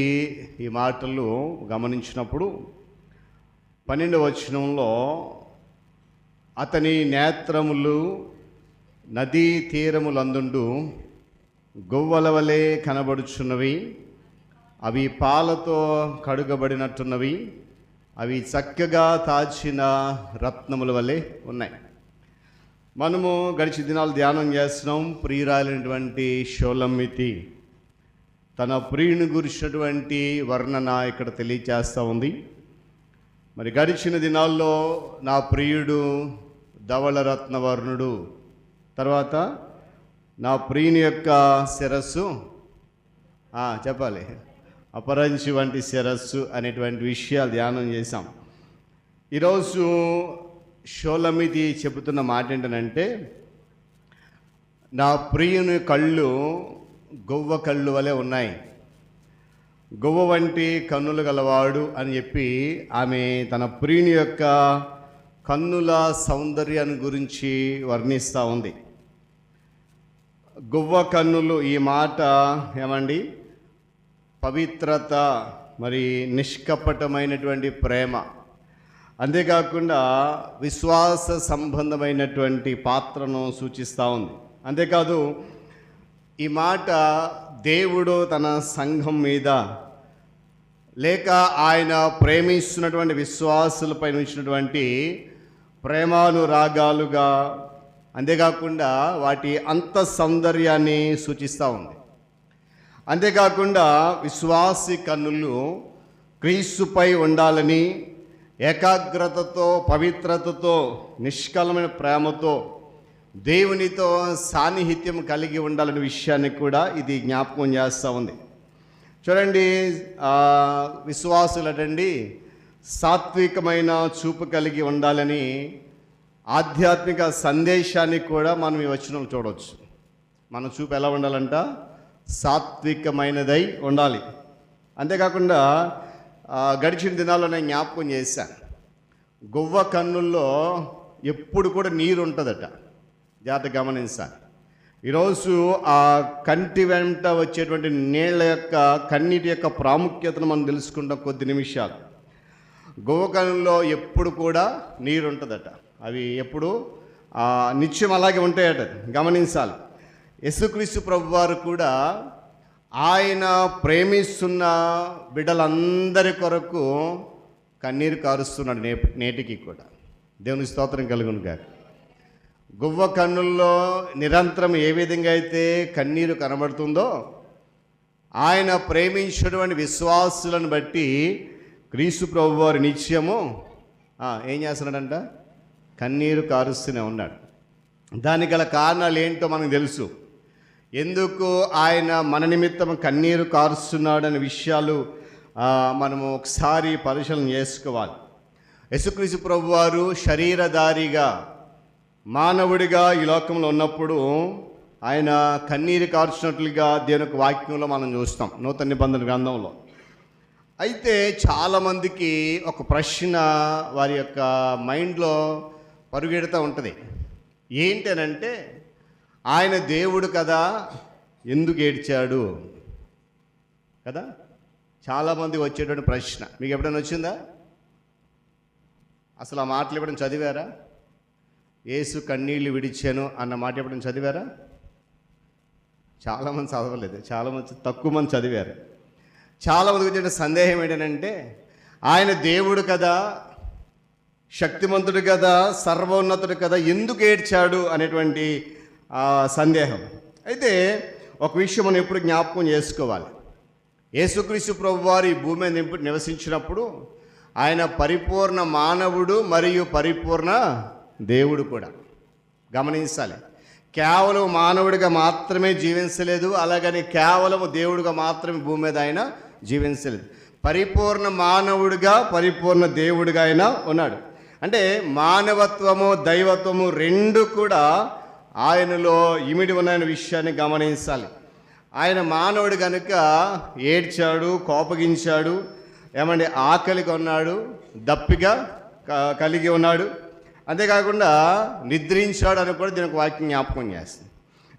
ఈ మాటలు గమనించినప్పుడు 12వ వచనంలో అతని నేత్రములు నదీ తీరములందుండు గొవ్వల వలె కనబడుచున్నవి, అవి పాలతో కడుగబడినట్టున్నవి, అవి చక్కగా తాచిన రత్నముల వలె ఉన్నాయి. మనము గడిచి దినాలు ధ్యానం చేస్తున్నాం. ప్రియురాలైనటువంటి షోలమ్మితి తన ప్రియుని గురించినటువంటి వర్ణన ఇక్కడ తెలియచేస్తూ ఉంది. మరి గడిచిన దినాల్లో నా ప్రియుడు ధవళరత్న వర్ణుడు, తర్వాత నా ప్రియుని యొక్క శిరస్సు చెప్పాలి అపరంచి వంటి శిరస్సు అనేటువంటి విషయాలు ధ్యానం చేశాం. ఈరోజు షోలమితి చెబుతున్న మాట ఏంటంటే, నా ప్రియుని కళ్ళు గొవ్వ కళ్ళు వలె ఉన్నాయి, గొవ్వ వంటి కన్నులు గలవాడు అని చెప్పి ఆమె తన ప్రియుని యొక్క కన్నుల సౌందర్యాన్ని గురించి వర్ణిస్తూ ఉంది. గొవ్వ కన్నులు, ఈ మాట ఏమండి పవిత్రత, మరి నిష్కపటమైనటువంటి ప్రేమ, అంతేకాకుండా విశ్వాస సంబంధమైనటువంటి పాత్రను సూచిస్తూ ఉంది. అంతేకాదు ఈ మాట దేవుడు తన సంఘం మీద లేక ఆయన ప్రేమిస్తున్నటువంటి విశ్వాసులపై ఉంచినటువంటి ప్రేమానురాగాలుగా, అంతేకాకుండా వాటి అంత సౌందర్యాన్ని సూచిస్తూ ఉంది. అంతేకాకుండా విశ్వాసి కన్నులు క్రీస్తుపై ఉండాలని, ఏకాగ్రతతో, పవిత్రతతో, నిష్కలమైన ప్రేమతో దేవునితో సాన్నిహిత్యం కలిగి ఉండాలనే విషయాన్ని కూడా ఇది జ్ఞాపకం చేస్తూ ఉంది. చూడండి, విశ్వాసులటండి సాత్వికమైన చూపు కలిగి ఉండాలని ఆధ్యాత్మిక సందేశాన్ని కూడా మనం ఈ వచనం చూడవచ్చు. మన చూపు ఎలా ఉండాలంట? సాత్వికమైనదై ఉండాలి. అంతేకాకుండా గడిచిన దినాల్లో నేను జ్ఞాపకం చేశాను, గువ్వ కన్నుల్లో ఎప్పుడు కూడా నీరు ఉంటుందట. జాగ్రత్త గమనించాలి. ఈరోజు ఆ కంటి వెంట వచ్చేటువంటి నీళ్ళ యొక్క కన్నీటి యొక్క ప్రాముఖ్యతను మనం తెలుసుకుంటాం కొద్ది నిమిషాలు. గువ్వ కన్నుల్లో ఎప్పుడు కూడా నీరు ఉంటుందట. అవి ఎప్పుడు నిత్యం అలాగే ఉంటాయట. గమనించాలి. యేసుక్రీస్తు ప్రభువారు కూడా ఆయన ప్రేమిస్తున్న బిడ్డలందరి కొరకు కన్నీరు కారుస్తున్నాడు నేటికి కూడా. దేవుని స్తోత్రం కలుగును గాక. గువ్వ కన్నుల్లో నిరంతరం ఏ విధంగా అయితే కన్నీరు కనబడుతుందో, ఆయన ప్రేమించినటువంటి విశ్వాసులను బట్టి క్రీస్తు ప్రభువారు నిత్యము ఏం చేస్తున్నాడంట? కన్నీరు కారుస్తూనే ఉన్నాడు. దానికి గల కారణాలు ఏంటో మనకు తెలుసు. ఎందుకు ఆయన మన నిమిత్తం కన్నీరు కారుస్తున్నాడు అనే విషయాలు మనము ఒకసారి పరిశీలన చేసుకోవాలి. యేసుక్రీస్తు ప్రభువారు శరీరధారిగా మానవుడిగా ఈ లోకంలో ఉన్నప్పుడు ఆయన కన్నీరు కార్చినట్లుగా దేవుని యొక్క వాక్యంలో మనం చూస్తాం నూతన నిబంధన గ్రంథంలో. అయితే చాలామందికి ఒక ప్రశ్న వారి యొక్క మైండ్లో పరుగెడుతూ ఉంటుంది. ఏంటనంటే, ఆయన దేవుడు కదా, ఎందుకు ఏడ్చాడు కదా? చాలామంది వచ్చేటువంటి ప్రశ్న మీకు ఎప్పుడైనా వచ్చిందా? అసలు ఆ మాటలు ఎప్పుడైనా చదివారా? యేసు కన్నీళ్ళు విడిచాను అన్న మాట ఎప్పుడైనా చదివారా? చాలామంది చదవలేదు, చాలామంది తక్కువ మంది చదివారు. చాలామందికి వచ్చిన సందేహం ఏంటంటే, ఆయన దేవుడు కదా, శక్తిమంతుడు కదా, సర్వోన్నతుడు కదా, ఎందుకు ఏడ్చాడు అనేటువంటి సందేహం. అయితే ఒక విషయం మనం ఎప్పుడు జ్ఞాపకం చేసుకోవాలి. యేసుక్రీస్తు ప్రభువారు ఈ భూమి మీద నివసించినప్పుడు ఆయన పరిపూర్ణ మానవుడు మరియు పరిపూర్ణ దేవుడు కూడా. గమనించాలి. కేవలం మానవుడిగా మాత్రమే జీవించలేదు, అలాగని కేవలం దేవుడిగా మాత్రమే భూమి మీద ఆయన జీవించలేదు. పరిపూర్ణ మానవుడిగా పరిపూర్ణ దేవుడిగా ఆయన ఉన్నాడు. అంటే మానవత్వము దైవత్వము రెండు కూడా ఆయనలో ఇమిడి ఉన్న విషయాన్ని గమనించాలి. ఆయన మానవుడు కనుక ఏడ్చాడు, కోపగించాడు, ఏమంటే ఆకలిగా ఉన్నాడు, దప్పిగా కలిగి ఉన్నాడు, అంతేకాకుండా నిద్రించాడు అని కూడా దీనికి వాక్యం జ్ఞాపకం చేస్తుంది.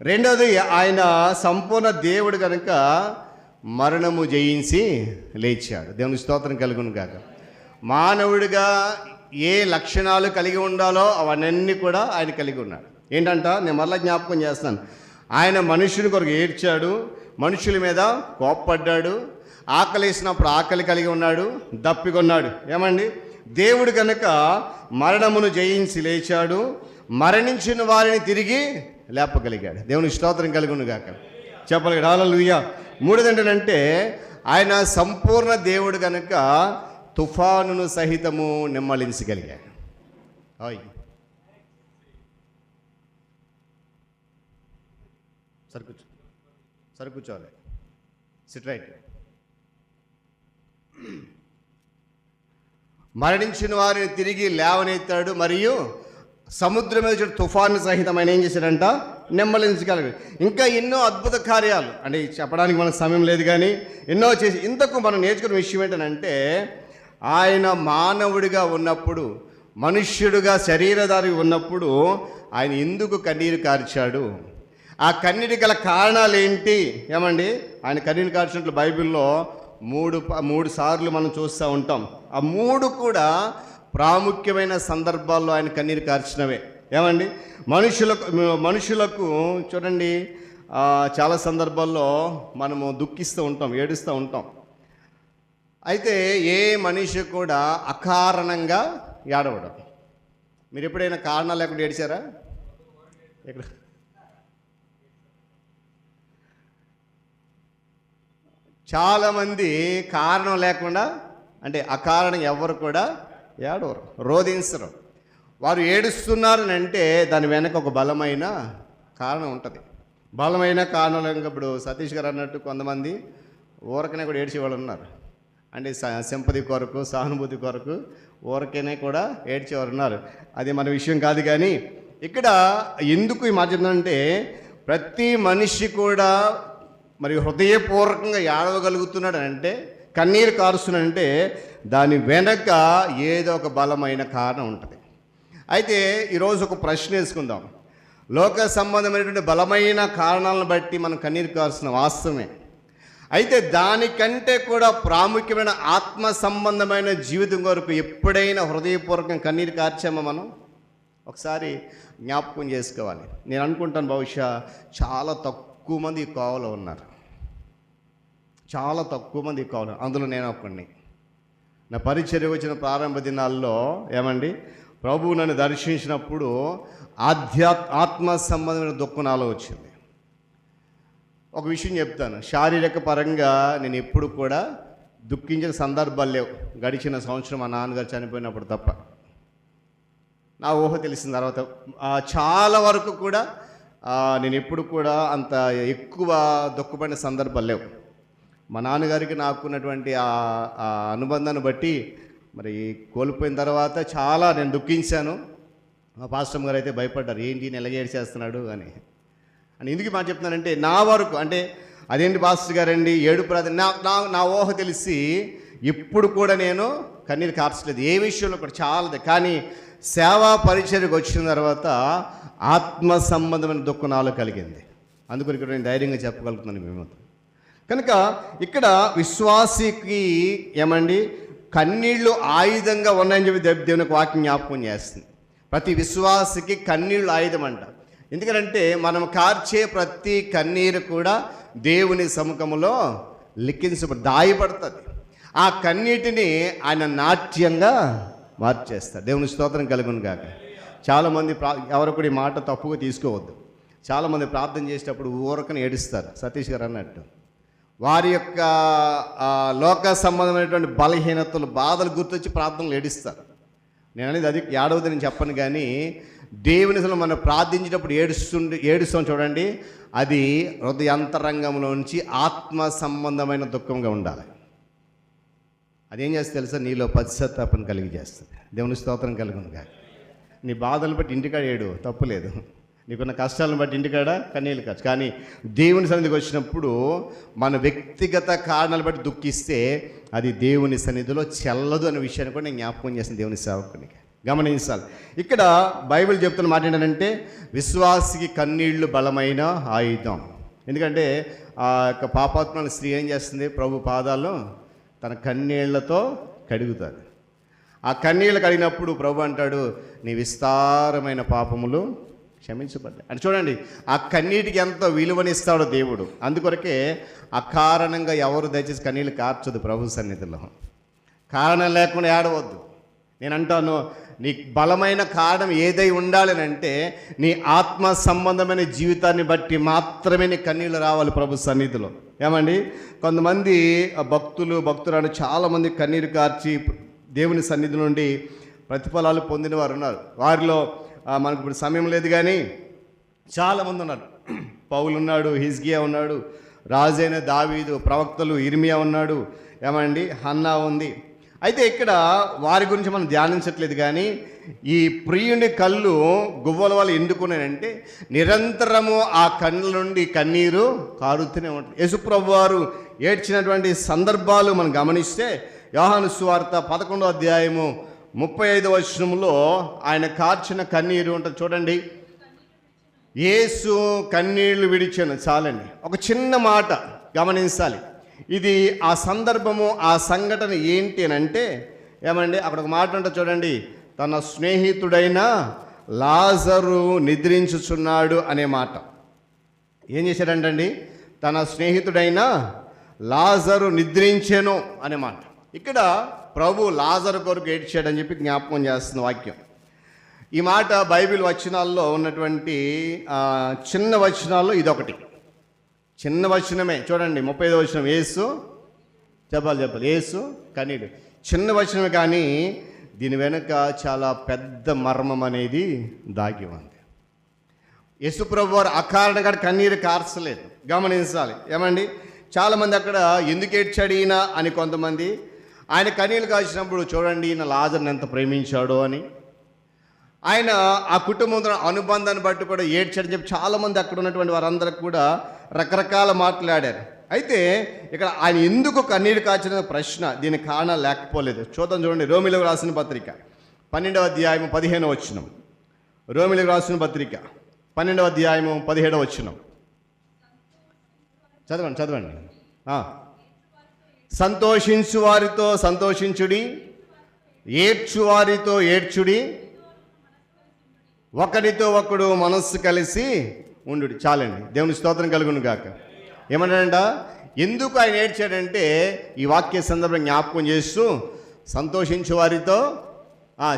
రెండవది, ఆయన సంపూర్ణ దేవుడు కనుక మరణము జయించి లేచాడు. దేవుని స్తోత్రం కలుగును గాక. మానవుడిగా ఏ లక్షణాలు కలిగి ఉండాలో అవన్నీ కూడా ఆయన కలిగి ఉన్నాడు. ఏంటంట, నేను మరలా జ్ఞాపకం చేస్తాను. ఆయన మనుషుని కొరకు ఏడ్చాడు, మనుషుల మీద కోప్పడ్డాడు, ఆకలేసినప్పుడు ఆకలి కలిగి ఉన్నాడు, దప్పికొన్నాడు. ఏమండి, దేవుడు కనుక మరణమును జయించి లేచాడు, మరణించిన వారిని తిరిగి లేపగలిగాడు. దేవుని స్తోత్రం కలుగును గాక. చెప్పగలిగాడు. హల్లెలూయా. మూడోది ఏంటంటే, ఆయన సంపూర్ణ దేవుడు కనుక తుఫానును సహితము నెమ్మలించగలిగాడు. సరికూర్చోవాలి. SIT right. మరణించిన వారిని తిరిగి లేవనెత్తాడు, మరియు సముద్రం మీద తుఫాను సహితమైన ఏం చేశాడంట? నెమ్మలించగలిగాడు. ఇంకా ఎన్నో అద్భుత కార్యాలు, అంటే చెప్పడానికి మనకు సమయం లేదు కానీ ఎన్నో చేసి. ఇంతకు మనం నేర్చుకున్న విషయం ఏంటంటే, ఆయన మానవుడిగా ఉన్నప్పుడు, మనుష్యుడిగా శరీరధారి ఉన్నప్పుడు ఆయన ఎందుకు కన్నీరు కార్చాడు? ఆ కన్నీటి గల కారణాలు ఏంటి? ఏమండి, ఆయన కన్నీరు కార్చినట్లు బైబిల్లో మూడు సార్లు మనం చూస్తూ ఉంటాం. ఆ మూడు కూడా ప్రాముఖ్యమైన సందర్భాల్లో ఆయన కన్నీరు కార్చినవే. ఏమండి, మనుషులకు చూడండి, చాలా సందర్భాల్లో మనము దుఃఖిస్తూ ఉంటాం, ఏడుస్తూ ఉంటాం. అయితే ఏ మనిషి కూడా అకారణంగా ఏడవడం. మీరు ఎప్పుడైనా కారణాలు లేకుండా ఏడిచారా? ఎక్కడ? చాలామంది కారణం లేకుండా, అంటే అకారణం ఎవరు కూడా ఏడవరు, రోధించరు. వారు ఏడుస్తున్నారని అంటే దాని వెనక ఒక బలమైన కారణం ఉంటుంది. బలమైన కారణం. ఇప్పుడు సతీష్ గారు అన్నట్టు కొంతమంది ఊరకనే కూడా ఏడ్చేవాళ్ళు ఉన్నారు. అంటే సింపతి కొరకు, సానుభూతి కొరకు ఊరకనే కూడా ఏడ్చేవారు ఉన్నారు. అది మన విషయం కాదు. కానీ ఇక్కడ ఎందుకు ఈ మాట చెప్తున్నానంటే, ప్రతి మనిషి కూడా మరి హృదయపూర్వకంగా ఏడవగలుగుతున్నాడు అంటే, కన్నీరు కారుస్తున్నాడంటే దాని వెనక ఏదో ఒక బలమైన కారణం ఉంటుంది. అయితే ఈరోజు ఒక ప్రశ్న వేసుకుందాం. లోక సంబంధమైనటువంటి బలమైన కారణాలను బట్టి మనం కన్నీరు కారుస్తున్న వాస్తవమే. అయితే దానికంటే కూడా ప్రాముఖ్యమైన ఆత్మ సంబంధమైన జీవితం కొరకు ఎప్పుడైనా హృదయపూర్వకంగా కన్నీరు కార్చామా మనం? ఒకసారి జ్ఞాపకం చేసుకోవాలి. నేను అనుకుంటాను బహుశా చాలా తక్కువ మంది ఈ కోవలో ఉన్నారు. చాలా తక్కువ మంది ఈ కోవలో, అందులో నేను ఒకడిని. నా పరిచర్య వచ్చిన ప్రారంభ దినాల్లో ఏమండి, ప్రభువు నన్ను దర్శించినప్పుడు ఆత్మ సంబంధమైన దుఃఖం నాలో వచ్చింది. ఒక విషయం చెప్తాను, శారీరక పరంగా నేను ఎప్పుడు కూడా దుఃఖించిన సందర్భాలు లేవు, గడిచిన సంవత్సరం మా నాన్నగారు చనిపోయినప్పుడు తప్ప. నా ఊహ తెలిసిన తర్వాత చాలా వరకు కూడా నేను ఎప్పుడు కూడా అంత ఎక్కువ దుఃఖపడిన సందర్భాలు లేవు. మా నాన్నగారికి నాకున్నటువంటి ఆ అనుబంధాన్ని బట్టి మరి కోల్పోయిన తర్వాత చాలా నేను దుఃఖించాను. మా పాస్టర్ గారు అయితే భయపడ్డారు, ఏంటి నేను ఎలాగ ఏడ్చేస్తున్నాడు అని. ఎందుకు మాట చెప్తున్నానంటే, నా వరకు అంటే అదేంటి పాస్టర్ గారండి ఏడుపు రాదు, నా ఊహ తెలిసి ఇప్పుడు కూడా నేను కన్నీరు కార్చలేదు ఏ విషయంలో కూడా. చాలా కానీ సేవా పరిచర్యకు వచ్చిన తర్వాత ఆత్మ సంబంధమైన దుఃఖం నాలో కలిగింది. అందుకని ఇక్కడ నేను ధైర్యంగా చెప్పగలుగుతున్నాను మేమంతా. కనుక ఇక్కడ విశ్వాసికి ఏమండి కన్నీళ్లు ఆయుధంగా ఉన్నాయని చెప్పి దేవునికి వాక్యం జ్ఞాపకం చేస్తుంది. ప్రతి విశ్వాసికి కన్నీళ్ళు ఆయుధం అంట. ఎందుకంటే మనం కార్చే ప్రతి కన్నీరు కూడా దేవుని సముఖంలో దాయబడుతుంది. ఆ కన్నీటిని ఆయన నాట్యంగా మార్చేస్తారు. దేవుని స్తోత్రం కలుగును గాక. చాలామంది ఎవరు కూడా ఈ మాట తప్పుగా తీసుకోవద్దు. చాలామంది ప్రార్థన చేసేటప్పుడు ఊరకని ఏడుస్తారు. సతీష్ గారు అన్నట్టు వారి యొక్క లోక సంబంధమైనటువంటి బలహీనతలు, బాధలు గుర్తొచ్చి ప్రార్థనలు ఏడుస్తారు. నేను అనేది అది ఏడవద్దు నేను చెప్పను, కానీ దేవుని అసలు మనం ప్రార్థించేటప్పుడు ఏడుస్తాం చూడండి, అది హృదయాంతరంగంలోంచి ఆత్మ సంబంధమైన దుఃఖంగా ఉండాలి. అదేం చేస్తే తెలుసా, నీలో పశ్చాత్తాపం కలిగి చేస్తుంది. దేవుని స్తోత్రం కలుగునుగా. నీ బాధలు బట్టి ఇంటికాడ ఏడు తప్పులేదు, నీకున్న కష్టాలను బట్టి ఇంటికాడ కన్నీళ్ళు కాదు. కానీ దేవుని సన్నిధికి వచ్చినప్పుడు మన వ్యక్తిగత కారణాలు బట్టి దుఃఖిస్తే అది దేవుని సన్నిధిలో చెల్లదు అనే విషయాన్ని కూడా నేను జ్ఞాపకం చేసిన దేవుని సేవకునికి గమనించాలి. ఇక్కడ బైబిల్ చెప్తున్న మాట ఏంటంటే, విశ్వాసికి కన్నీళ్లు బలమైన ఆయుధం. ఎందుకంటే ఆ యొక్క పాపాత్మల స్త్రీ ఏం చేస్తుంది, ప్రభు పాదాలను తన కన్నీళ్లతో కడుగుతాడు. ఆ కన్నీళ్ళు కడిగినప్పుడు ప్రభు అంటాడు, నీ విస్తారమైన పాపములు క్షమించబడ్డాయి అని. చూడండి, ఆ కన్నీటికి ఎంతో విలువనిస్తాడో దేవుడు. అందుకొరకే అకారణంగా ఎవరు దయచేసి కన్నీళ్ళు కార్చదు ప్రభు సన్నిధిలో. కారణం లేకుండా ఏడవద్దు. నేను అంటాను, నీ బలమైన కారణం ఏదై ఉండాలని అంటే నీ ఆత్మ సంబంధమైన జీవితాన్ని బట్టి మాత్రమే నీ కన్నీళ్ళు రావాలి ప్రభు సన్నిధిలో. ఏమండి, కొంతమంది భక్తురాలు చాలామంది కన్నీరు కార్చి దేవుని సన్నిధి నుండి ప్రతిఫలాలు పొందిన వారు ఉన్నారు. వారిలో మనకు ఇప్పుడు సమయం లేదు, కానీ చాలామంది ఉన్నారు. పౌలు ఉన్నాడు, హిజ్కియా ఉన్నాడు, రాజైన దావీదు, ప్రవక్తలు ఇర్మియా ఉన్నాడు, ఏమండి హన్నా ఉంది. అయితే ఇక్కడ వారి గురించి మనం ధ్యానించట్లేదు. కానీ ఈ ప్రియుని కళ్ళు గువ్వల వల్ల ఎందుకున్నాయంటే, నిరంతరము ఆ కళ్ళ నుండి కన్నీరు కారుతూనే ఉంటుంది. యేసుప్రభు వారు ఏడ్చినటువంటి సందర్భాలు మనం గమనిస్తే, యోహాను సువార్త 11వ అధ్యాయము 35వ వచనంలో ఆయన కార్చిన కన్నీరు ఉంటుంది చూడండి. యేసు కన్నీళ్లు విడిచాను. చాలండి, ఒక చిన్న మాట గమనించాలి. ఇది ఆ సందర్భము, ఆ సంఘటన ఏంటి అని అంటే, ఏమండి అక్కడ ఒక మాట ఉంటుంది చూడండి, తన స్నేహితుడైన లాజరు నిద్రించుచున్నాడు అనే మాట. ఏం చేశాడంటండి, తన స్నేహితుడైన లాజరు నిద్రించెను అనే మాట. ఇక్కడ ప్రభు లాజరు కొరకు ఏడ్చాడని చెప్పి జ్ఞాపకం చేస్తున్న వాక్యం. ఈ మాట బైబిల్ వచనాల్లో ఉన్నటువంటి చిన్న వచనాల్లో ఇదొకటి. చిన్న వచనమే చూడండి, 35వ వచనం. యేసు చెప్పాలి యేసు కన్నీడు. చిన్న వచనమే, కానీ దీని వెనుక చాలా పెద్ద మర్మం అనేది దాగి ఉంది. యేసు ప్రభు వారు అకారణంగా కన్నీరు కార్చలేదు. గమనించాలి. ఏమండి, చాలామంది అక్కడ ఎందుకు ఏడ్చాడు ఈయన అని కొంతమంది, ఆయన కన్నీళ్ళు కాల్చినప్పుడు చూడండి ఈయన లాజర్ని ఎంత ప్రేమించాడో అని, ఆయన ఆ కుటుంబంతో అనుబంధాన్ని బట్టి కూడా ఏడ్చాడని చెప్పి చాలామంది అక్కడ ఉన్నటువంటి వారందరికి కూడా రకరకాల మాట్లాడారు. అయితే ఇక్కడ ఆయన ఎందుకు కన్నీరు కాచిన ప్రశ్న, దీనికి కారణాలు లేకపోలేదు. చూద్దాం చూడండి, రోమిలకు రాసిన పత్రిక 12వ అధ్యాయము 15వ వచనం. రోమిలకు రాసిన పత్రిక 12వ అధ్యాయము 17వ వచనం. చదవండి. సంతోషించు వారితో సంతోషించుడి, ఏడ్చు వారితో ఏడ్చుడి, ఒకరితో ఒకడు మనస్సు కలిసి ఉండు. చాలండి, దేవుని స్తోత్రం కలుగును గాక. ఏమన్నాడంట, ఎందుకు ఆయన ఏడ్చాడంటే ఈ వాక్య సందర్భం జ్ఞాపకం చేస్తూ, సంతోషించు వారితో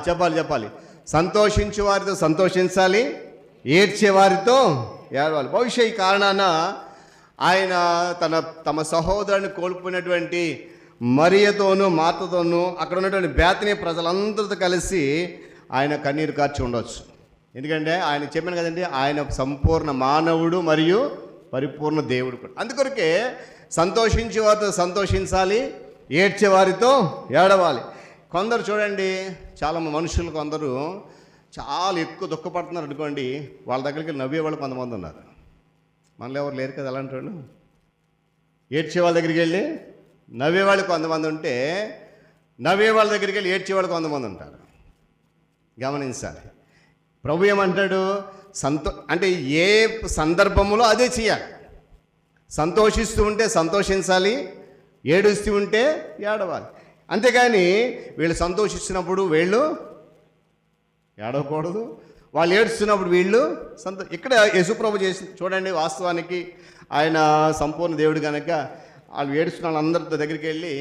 చెప్పాలి, సంతోషించు వారితో సంతోషించాలి, ఏడ్చే వారితో ఏడవాలి. బహుశా ఈ కారణాన ఆయన తమ సహోదరుని కోల్పోయినటువంటి మరియతోనూ మార్తతోనూ అక్కడ ఉన్నటువంటి బేతనీ ప్రజలందరితో కలిసి ఆయన కన్నీరు కార్చి ఉండవచ్చు. ఎందుకంటే ఆయన చెప్పాను కదండి, ఆయన సంపూర్ణ మానవుడు మరియు పరిపూర్ణ దేవుడు కూడా. అందుకొరకే సంతోషించే వారితో సంతోషించాలి, ఏడ్చే వారితో ఏడవాలి. కొందరు చూడండి, చాలా మనుషులు కొందరు చాలా ఎక్కువ దుఃఖపడుతున్నారు అనుకోండి, వాళ్ళ దగ్గరికి నవ్వేవాళ్ళు కొంతమంది ఉన్నారు. మనలో ఎవరు లేరు కదా అలాంటి వాళ్ళు. ఏడ్చే వాళ్ళ దగ్గరికి వెళ్ళి నవ్వేవాళ్ళు కొంతమంది ఉంటే, నవ్వే వాళ్ళ దగ్గరికి వెళ్ళి ఏడ్చేవాళ్ళు కొంతమంది ఉంటారు. గమనించాలి. ప్రభు ఏమంటాడు, అంటే ఏ సందర్భంలో అదే చేయాలి. సంతోషిస్తూ ఉంటే సంతోషించాలి, ఏడుస్తూ ఉంటే ఏడవాలి. అంతేగాని వీళ్ళు సంతోషిస్తున్నప్పుడు వీళ్ళు ఏడవకూడదు, వాళ్ళు ఏడుస్తున్నప్పుడు వీళ్ళు ఇక్కడ యేసుప్రభు చేసి చూడండి, వాస్తవానికి ఆయన సంపూర్ణ దేవుడు కనుక వాళ్ళు ఏడుస్తున్న వాళ్ళందరితో దగ్గరికి వెళ్ళి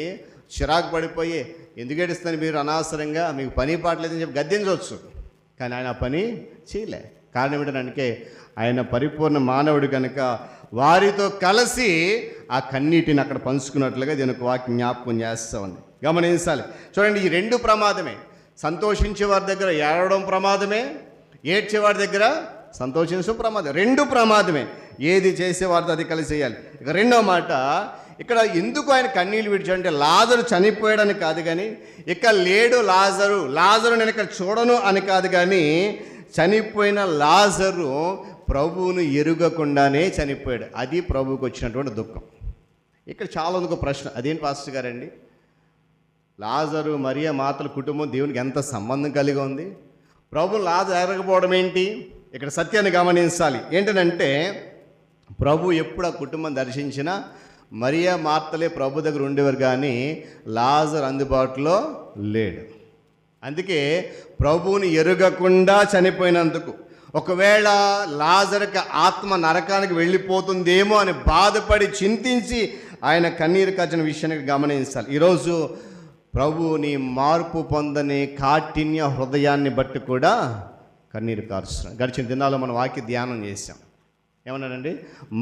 చిరాకు పడిపోయి, ఎందుకు ఏడుస్తాను మీరు అనవసరంగా, మీకు పని పాటలేదని చెప్పి గద్దించవచ్చు. కానీ ఆయన ఆ పని చేయలే. కారణం ఏంటంటే ఆయన పరిపూర్ణ మానవుడు కనుక వారితో కలిసి ఆ కన్నీటిని అక్కడ పంచుకున్నట్లుగా దీనికి వాక్యం జ్ఞాపకం చేస్తూ ఉంది. గమనించాలి. చూడండి, ఈ రెండు ప్రమాదమే. సంతోషించే వారి దగ్గర ఏడవడం ప్రమాదమే, ఏడ్చేవాడి దగ్గర సంతోషించడం ప్రమాదం. రెండు ప్రమాదమే. ఏది చేసేవారితో అది కలిసి చేయాలి. ఇక రెండో మాట, ఇక్కడ ఎందుకు ఆయన కన్నీళ్ళు విడిచాడంటే లాజరు చనిపోయాడని కాదు, కానీ ఇక లేడు లాజరు నేను ఇక్కడ చూడను అని కాదు, కానీ చనిపోయిన లాజరు ప్రభువును ఎరుగకుండానే చనిపోయాడు. అది ప్రభువుకు వచ్చినటువంటి దుఃఖం. ఇక్కడ చాలా ఒక ప్రశ్న, అదేంటి పాస్టర్ గారండి, లాజరు మరియ మాతల కుటుంబం దేవునికి ఎంత సంబంధం కలిగి ఉంది, ప్రభు లాజరు ఎరగకపోవడం ఏంటి? ఇక్కడ సత్యాన్ని గమనించాలి. ఏంటంటే ప్రభు ఎప్పుడు ఆ కుటుంబం దర్శించినా మరియ మార్తలే ప్రభు దగ్గర ఉండేవారు, కానీ లాజరు అందుబాటులో లేడు. అందుకే ప్రభువుని ఎరుగకుండా చనిపోయినందుకు, ఒకవేళ లాజరుకి ఆత్మ నరకానికి వెళ్ళిపోతుందేమో అని బాధపడి చింతించి ఆయన కన్నీరు కార్చిన విషయాన్ని గమనించాలి. ఈరోజు ప్రభువుని మార్పు పొందని కాఠిన్య హృదయాన్ని బట్టి కూడా కన్నీరు కారుస్తున్నాం. గడిచిన దినాల్లో మనం వాక్య ధ్యానం చేశాం. ఏమన్నాడండి,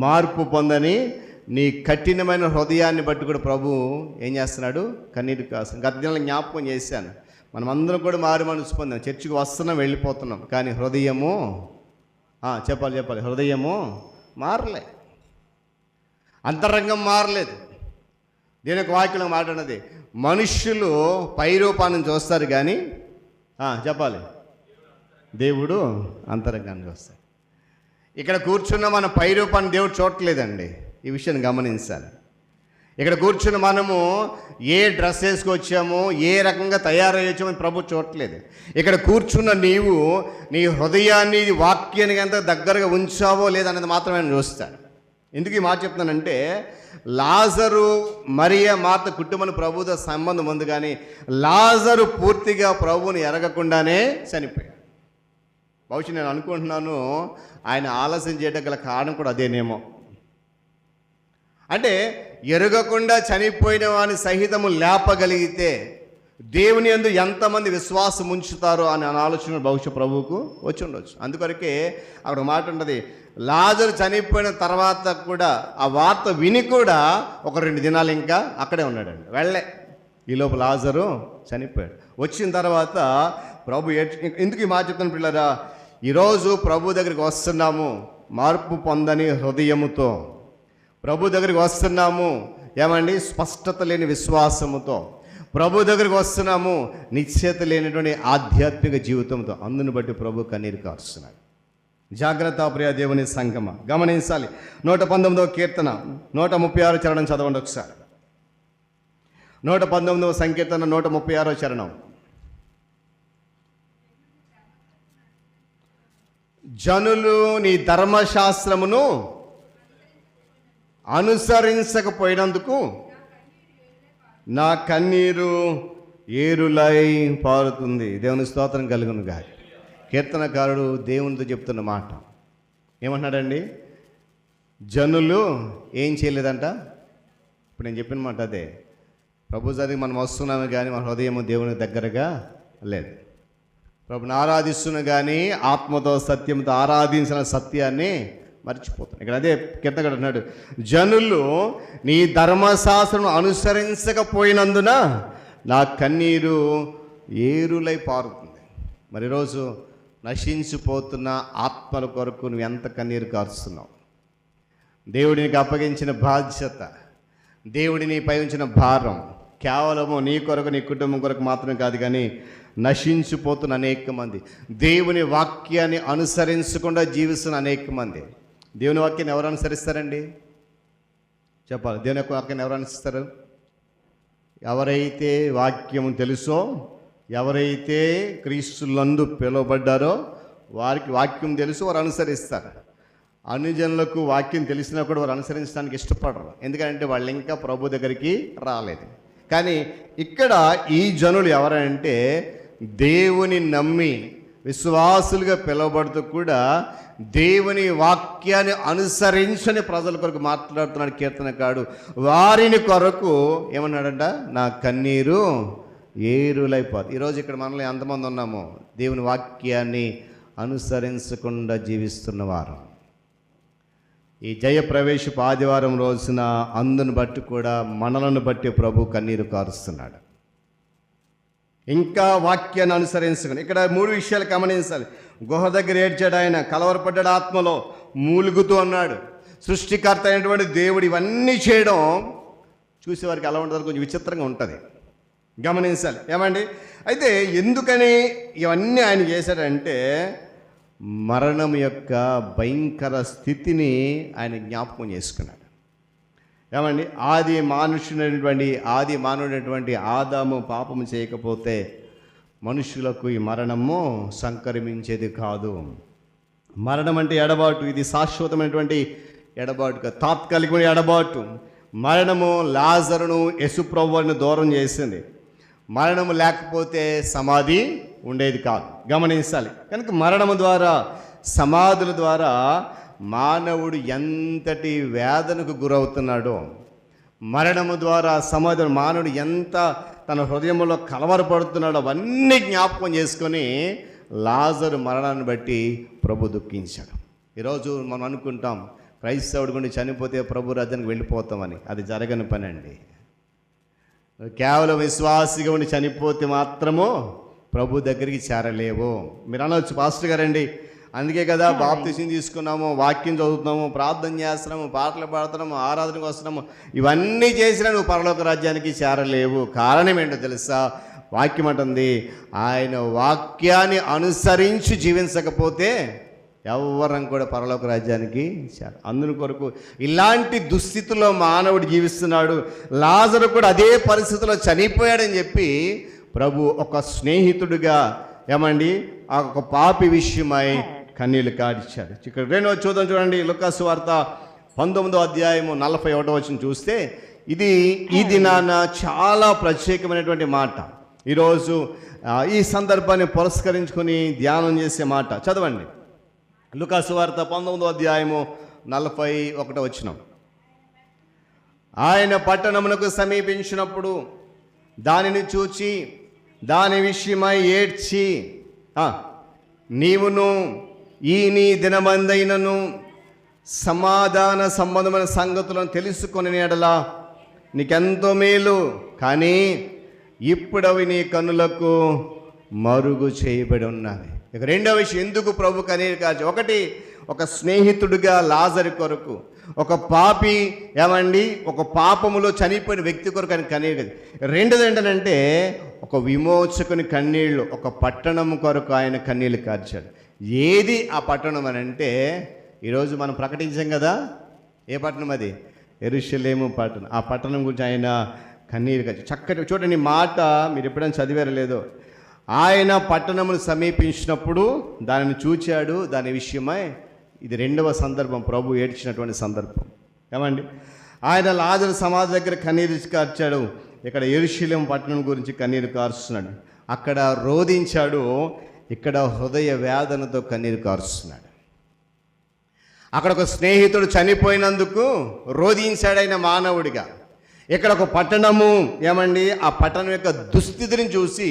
మార్పు పొందని నీ కఠినమైన హృదయాన్ని బట్టి కూడా ప్రభు ఏం చేస్తున్నాడు, కన్నీరు కారుస్తున్నాడు. గత దినాల్లో జ్ఞాపకం చేశాను, మనం అందరం కూడా మారు మనసు పొందాం, చర్చికి వస్తున్నాం, వెళ్ళిపోతున్నాం, కానీ హృదయము చెప్పాలి హృదయము మారలే, అంతరంగం మారలేదు. దీనికి వాక్యంలో మాట్లాడినది, మనుష్యులు పైరూపాన్ని చూస్తారు కానీ చెప్పాలి దేవుడు అంతరంగాన్ని చూస్తారు. ఇక్కడ కూర్చున్న మన పైరూపాన్ని దేవుడు చూడట్లేదండి. ఈ విషయాన్ని గమనించాలి. ఇక్కడ కూర్చున్న మనము ఏ డ్రెస్ వేసుకొచ్చామో, ఏ రకంగా తయారయ్యొచ్చామో ప్రభు చూడట్లేదు. ఇక్కడ కూర్చున్న నీవు నీ హృదయాన్ని వాక్యానికి ఎంత దగ్గరగా ఉంచావో లేదనేది మాత్రమే నేను చూస్తాను. ఎందుకు ఈ మాట చెప్తున్నానంటే, లాజరు మరియ మార్త కుటుంబం ప్రభుతో సంబంధం ఉంది, కానీ లాజరు పూర్తిగా ప్రభువుని ఎరగకుండానే చనిపోయాడు. బహుశా నేను అనుకుంటున్నాను ఆయన ఆలస్యం చేయడం గల కారణం కూడా అదేనేమో. అంటే ఎరగకుండా చనిపోయిన వాని సహితము లేపగలిగితే దేవుని యందు ఎంతమంది విశ్వాసం ఉంచుతారో అనే ఆలోచన బహుశా ప్రభువుకు వచ్చి ఉండొచ్చు. అందుకొరకే అక్కడ మాట ఉంటుంది, లాజరు చనిపోయిన తర్వాత కూడా ఆ వార్త విని కూడా ఒక 2 దినాలు ఇంకా అక్కడే ఉన్నాడండి, వెళ్ళే. ఈలోపు లాజరు చనిపోయాడు. వచ్చిన తర్వాత ప్రభు ఎందుకు ఈ మాట చెప్తాను పిల్లరా, ఈరోజు ప్రభు దగ్గరికి వస్తున్నాము మార్పు పొందని హృదయముతో. ప్రభు దగ్గరికి వస్తున్నాము ఏమండి స్పష్టత లేని విశ్వాసముతో, ప్రభు దగ్గరికి వస్తున్నాము నిశ్చయత లేనటువంటి ఆధ్యాత్మిక జీవితంతో. అందుని బట్టి ప్రభు కన్నీరు కారుస్తున్నాడు. జాగ్రత్త ప్రియ దేవుని సంగమ, గమనించాలి. 119వ కీర్తన 136 చరణం చదవండి ఒకసారి. 119వ సంకీర్తన 136 చరణం. జనులు నీ ధర్మశాస్త్రమును అనుసరించకపోయినందుకు నా కన్నీరు ఏరులై పారుతుంది. దేవుని స్తోత్రం కలుగును గాక. కీర్తనకారుడు దేవునితో చెప్తున్న మాట ఏమంటున్నాడండి? జనులు ఏం చేయలేదంట. ఇప్పుడు నేను చెప్పిన మాట అదే. ప్రభు సన్నిధికి మనం వస్తున్నాము కానీ మన హృదయం దేవునికి దగ్గరగా లేదు. ప్రభుని ఆరాధిస్తున్న కానీ ఆత్మతో సత్యంతో ఆరాధించిన సత్యాన్ని మర్చిపోతాను. ఇక్కడ అదే కీర్తనకారుడు అన్నాడు, జనులు నీ ధర్మశాస్త్రం అనుసరించకపోయినందున నా కన్నీరు ఏరులై పారుతుంది. మరి ఈరోజు నశించిపోతున్న ఆత్మల కొరకు నువ్వు ఎంత కన్నీరు కారుస్తున్నావు? దేవుడికి అప్పగించిన బాధ్యత, దేవుడిని పై ఉంచిన భారం కేవలము నీ కొరకు నీ కుటుంబం కొరకు మాత్రమే కాదు, కానీ నశించిపోతున్న అనేక మంది, దేవుని వాక్యాన్ని అనుసరించకుండా జీవిస్తున్న అనేక మంది. దేవుని వాక్యాన్ని ఎవరు అనుసరిస్తారండి? చెప్పాలి. దేవుని యొక్క వాక్యాన్ని ఎవరు అనుసరిస్తారు? ఎవరైతే వాక్యం తెలుసో, ఎవరైతే క్రీస్తులందు పిలువబడ్డారో వారికి వాక్యం తెలుసు, వారు అనుసరిస్తారు. అనుజనులకు వాక్యం తెలిసినా కూడా వారు అనుసరించడానికి ఇష్టపడరు. ఎందుకంటే వాళ్ళు ఇంకా ప్రభు దగ్గరికి రాలేదు. కానీ ఇక్కడ ఈ జనులు ఎవరంటే దేవుని నమ్మి విశ్వాసులుగా పిలువబడుతూ కూడా దేవుని వాక్యాన్ని అనుసరించని ప్రజల కొరకు మాట్లాడుతున్నాడు కీర్తనకారుడు. వారిని కొరకు ఏమన్నాడంట? నా కన్నీరు ఏరులైపోతుంది. ఈరోజు ఇక్కడ మనలో ఎంతమంది ఉన్నామో దేవుని వాక్యాన్ని అనుసరించకుండా జీవిస్తున్నవారు. ఈ జయప్రవేశపు ఆదివారం రోజున అందును బట్టి కూడా మనలను బట్టి ప్రభు కన్నీరు కారుస్తున్నాడు. ఇంకా వాక్యాన్ని అనుసరించుకుని ఇక్కడ 3 విషయాలు గమనించాలి. గుహ దగ్గర ఏడ్చాడు ఆయన, కలవరపడ్డాడు, ఆత్మలో మూలుగుతూ అన్నాడు. సృష్టికర్త అయినటువంటి దేవుడు ఇవన్నీ చేయడం చూసేవారికి ఎలా ఉంటుందో కొంచెం విచిత్రంగా ఉంటుంది. గమనించాలి. ఏమండి? అయితే ఎందుకని ఇవన్నీ ఆయన చేశాడంటే మరణం యొక్క భయంకర స్థితిని ఆయన జ్ఞాపకం చేసుకున్నాడు. ఏమండి? ఆది మానవుడైనటువంటి ఆదాము పాపము చేయకపోతే మనుషులకు ఈ మరణము సంక్రమించేది కాదు. మరణం అంటే ఎడబాటు. ఇది శాశ్వతమైనటువంటి ఎడబాటు కాదు, తాత్కాలికమైన ఎడబాటు. మరణము లాజరును యేసుప్రభువును దూరం చేసింది. మరణము లేకపోతే సమాధి ఉండేది కాదు. గమనించాలి. కనుక మరణము ద్వారా, సమాధుల ద్వారా మానవుడు ఎంతటి వేదనకు గురవుతున్నాడో, మరణము ద్వారా సమాధి మానవుడు ఎంత తన హృదయంలో కలవరపడుతున్నాడో అవన్నీ జ్ఞాపకం చేసుకొని లాజరు మరణాన్ని బట్టి ప్రభు దుఃఖించాడు. ఈరోజు మనం అనుకుంటాం క్రైస్తవుడు గుండి చనిపోతే ప్రభు రాజ్యానికి వెళ్ళిపోతామని. అది జరగని పని అండి. కేవలం విశ్వాసిగా ఉండి చనిపోతే మాత్రము ప్రభు దగ్గరికి చేరలేవు. మీరు అనవచ్చు, పాస్టర్ గారండి అందుకే కదా బాప్తిసం తీసుకున్నాము, వాక్యం చదువుతున్నాము, ప్రార్థన చేస్తున్నాము, పాటలు పాడుతున్నాము, ఆరాధనకు వస్తున్నాము, ఇవన్నీ చేసినా నువ్వు పరలోక రాజ్యానికి చేరలేవు. కారణం ఏంటో తెలుసా? వాక్యం అంటుంది, ఆయన వాక్యాన్ని అనుసరించి జీవించకపోతే ఎవరం కూడా పరలోక రాజ్యానికి చేరు. అందుని కొరకు ఇలాంటి దుస్థితిలో మానవుడు జీవిస్తున్నాడు. లాజరు కూడా అదే పరిస్థితిలో చనిపోయాడని చెప్పి ప్రభు ఒక స్నేహితుడిగా ఏమండి ఆ ఒక పాపి విషయమై కన్నీళ్లు కాడిచ్చాడు. ఇక్కడ 2వ చూడండి, లూకా సువార్త 19వ అధ్యాయము 41వ వచనం చూస్తే ఈ దినాన చాలా ప్రత్యేకమైనటువంటి మాట. ఈరోజు ఈ సందర్భాన్ని పురస్కరించుకొని ధ్యానం చేసే మాట చదవండి. లూకా సువార్త 19వ అధ్యాయము 41వ వచనం. ఆయన పట్టణమునకు సమీపించినప్పుడు దానిని చూచి దాని విషయమై ఏడ్చి, నీవును ఈ నీ దినమందైనను సమాధాన సంబంధమైన సంగతులను తెలుసుకొని ఎడలా నీకెంతో మేలు, కానీ ఇప్పుడు అవి నీ కన్నులకు మరుగు చేయబడి ఉన్నవి. ఇక 2వ విషయం, ఎందుకు ప్రభు కన్నీరు కార్చి? ఒకటి, ఒక స్నేహితుడిగా లాజరు కొరకు, ఒక పాపి ఏమండి ఒక పాపములో చనిపోయిన వ్యక్తి కొరకు ఆయన కన్నీరు. రెండోది ఏంటంటే ఒక విమోచకుని కన్నీళ్ళు, ఒక పట్టణం కొరకు ఆయన కన్నీళ్ళు కార్చాడు. ఏది ఆ పట్టణం అని అంటే ఈరోజు మనం ప్రకటించాం కదా, ఏ పట్టణం అది? యెరూషలేము పట్టణం. ఆ పట్టణం గురించి ఆయన కన్నీరు కార్చాడు. చక్కటి చూడండి మాట, మీరు ఎప్పుడైనా చదివారో లేదో, ఆయన పట్టణమును సమీపించినప్పుడు దానిని చూచాడు, దాని విషయమై ఇది రెండవ సందర్భం ప్రభు ఏడ్చినటువంటి సందర్భం. ఏమండి, ఆయన లాజరు సమాధి దగ్గర కన్నీరు కార్చాడు, ఇక్కడ యెరూషలేము పట్టణం గురించి కన్నీరు కారుస్తున్నాడు. అక్కడ రోధించాడు, ఇక్కడ హృదయ వేదనతో కన్నీరు కారుస్తున్నాడు. అక్కడ ఒక స్నేహితుడు చనిపోయినందుకు రోధించాడు ఆయన మానవుడిగా. ఇక్కడ ఒక పట్టణము ఏమండి, ఆ పట్టణం యొక్క దుస్థితిని చూసి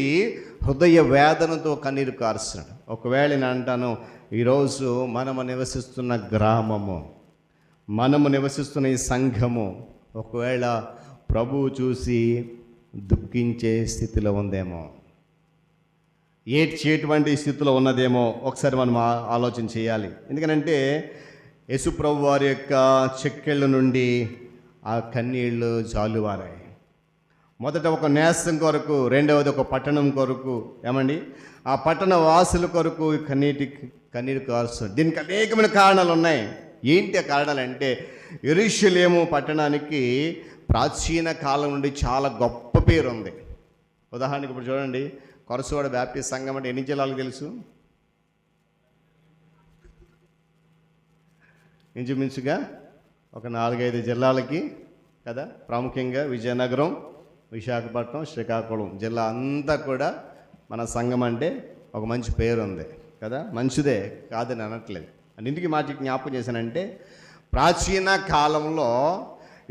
హృదయ వేదనతో కన్నీరు కారుస్తున్నాడు. ఒకవేళ నేను అంటాను, ఈరోజు మనము నివసిస్తున్న గ్రామము, మనము నివసిస్తున్న ఈ సంఘము ఒకవేళ ప్రభువు చూసి దుఃఖించే స్థితిలో ఉందేమో, ఏడ్చేటువంటి స్థితిలో ఉన్నదేమో ఒకసారి మనం ఆలోచన చేయాలి. ఎందుకనంటే యేసు ప్రభు వారి యొక్క చెక్కెళ్ళ నుండి ఆ కన్నీళ్ళు జాలువారాయి. మొదట ఒక నేస్తం కొరకు, రెండవది ఒక పట్టణం కొరకు, ఏమండి ఆ పట్టణ వాసుల కొరకు కన్నీరు కారుస్తుంది. దీనికి అనేకమైన కారణాలు ఉన్నాయి. ఏంటి ఆ కారణాలు అంటే, యెరూషలేము పట్టణానికి ప్రాచీన కాలం నుండి చాలా గొప్ప పేరు ఉంది. ఉదాహరణకి ఇప్పుడు చూడండి, కొరసవాడ బ్యాప్టిస్ట్ సంఘం అంటే ఎన్ని జిల్లాలకు తెలుసు? ఇంచుమించుగా ఒక 4-5 జిల్లాలకి కదా. ప్రాముఖ్యంగా విజయనగరం, విశాఖపట్నం, శ్రీకాకుళం జిల్లా అంతా కూడా మన సంఘం అంటే ఒక మంచి పేరు ఉంది కదా. మంచిదే, కాదని అనట్లేదు. అన్నింటికి మాట జ్ఞాపకం చేశానంటే, ప్రాచీన కాలంలో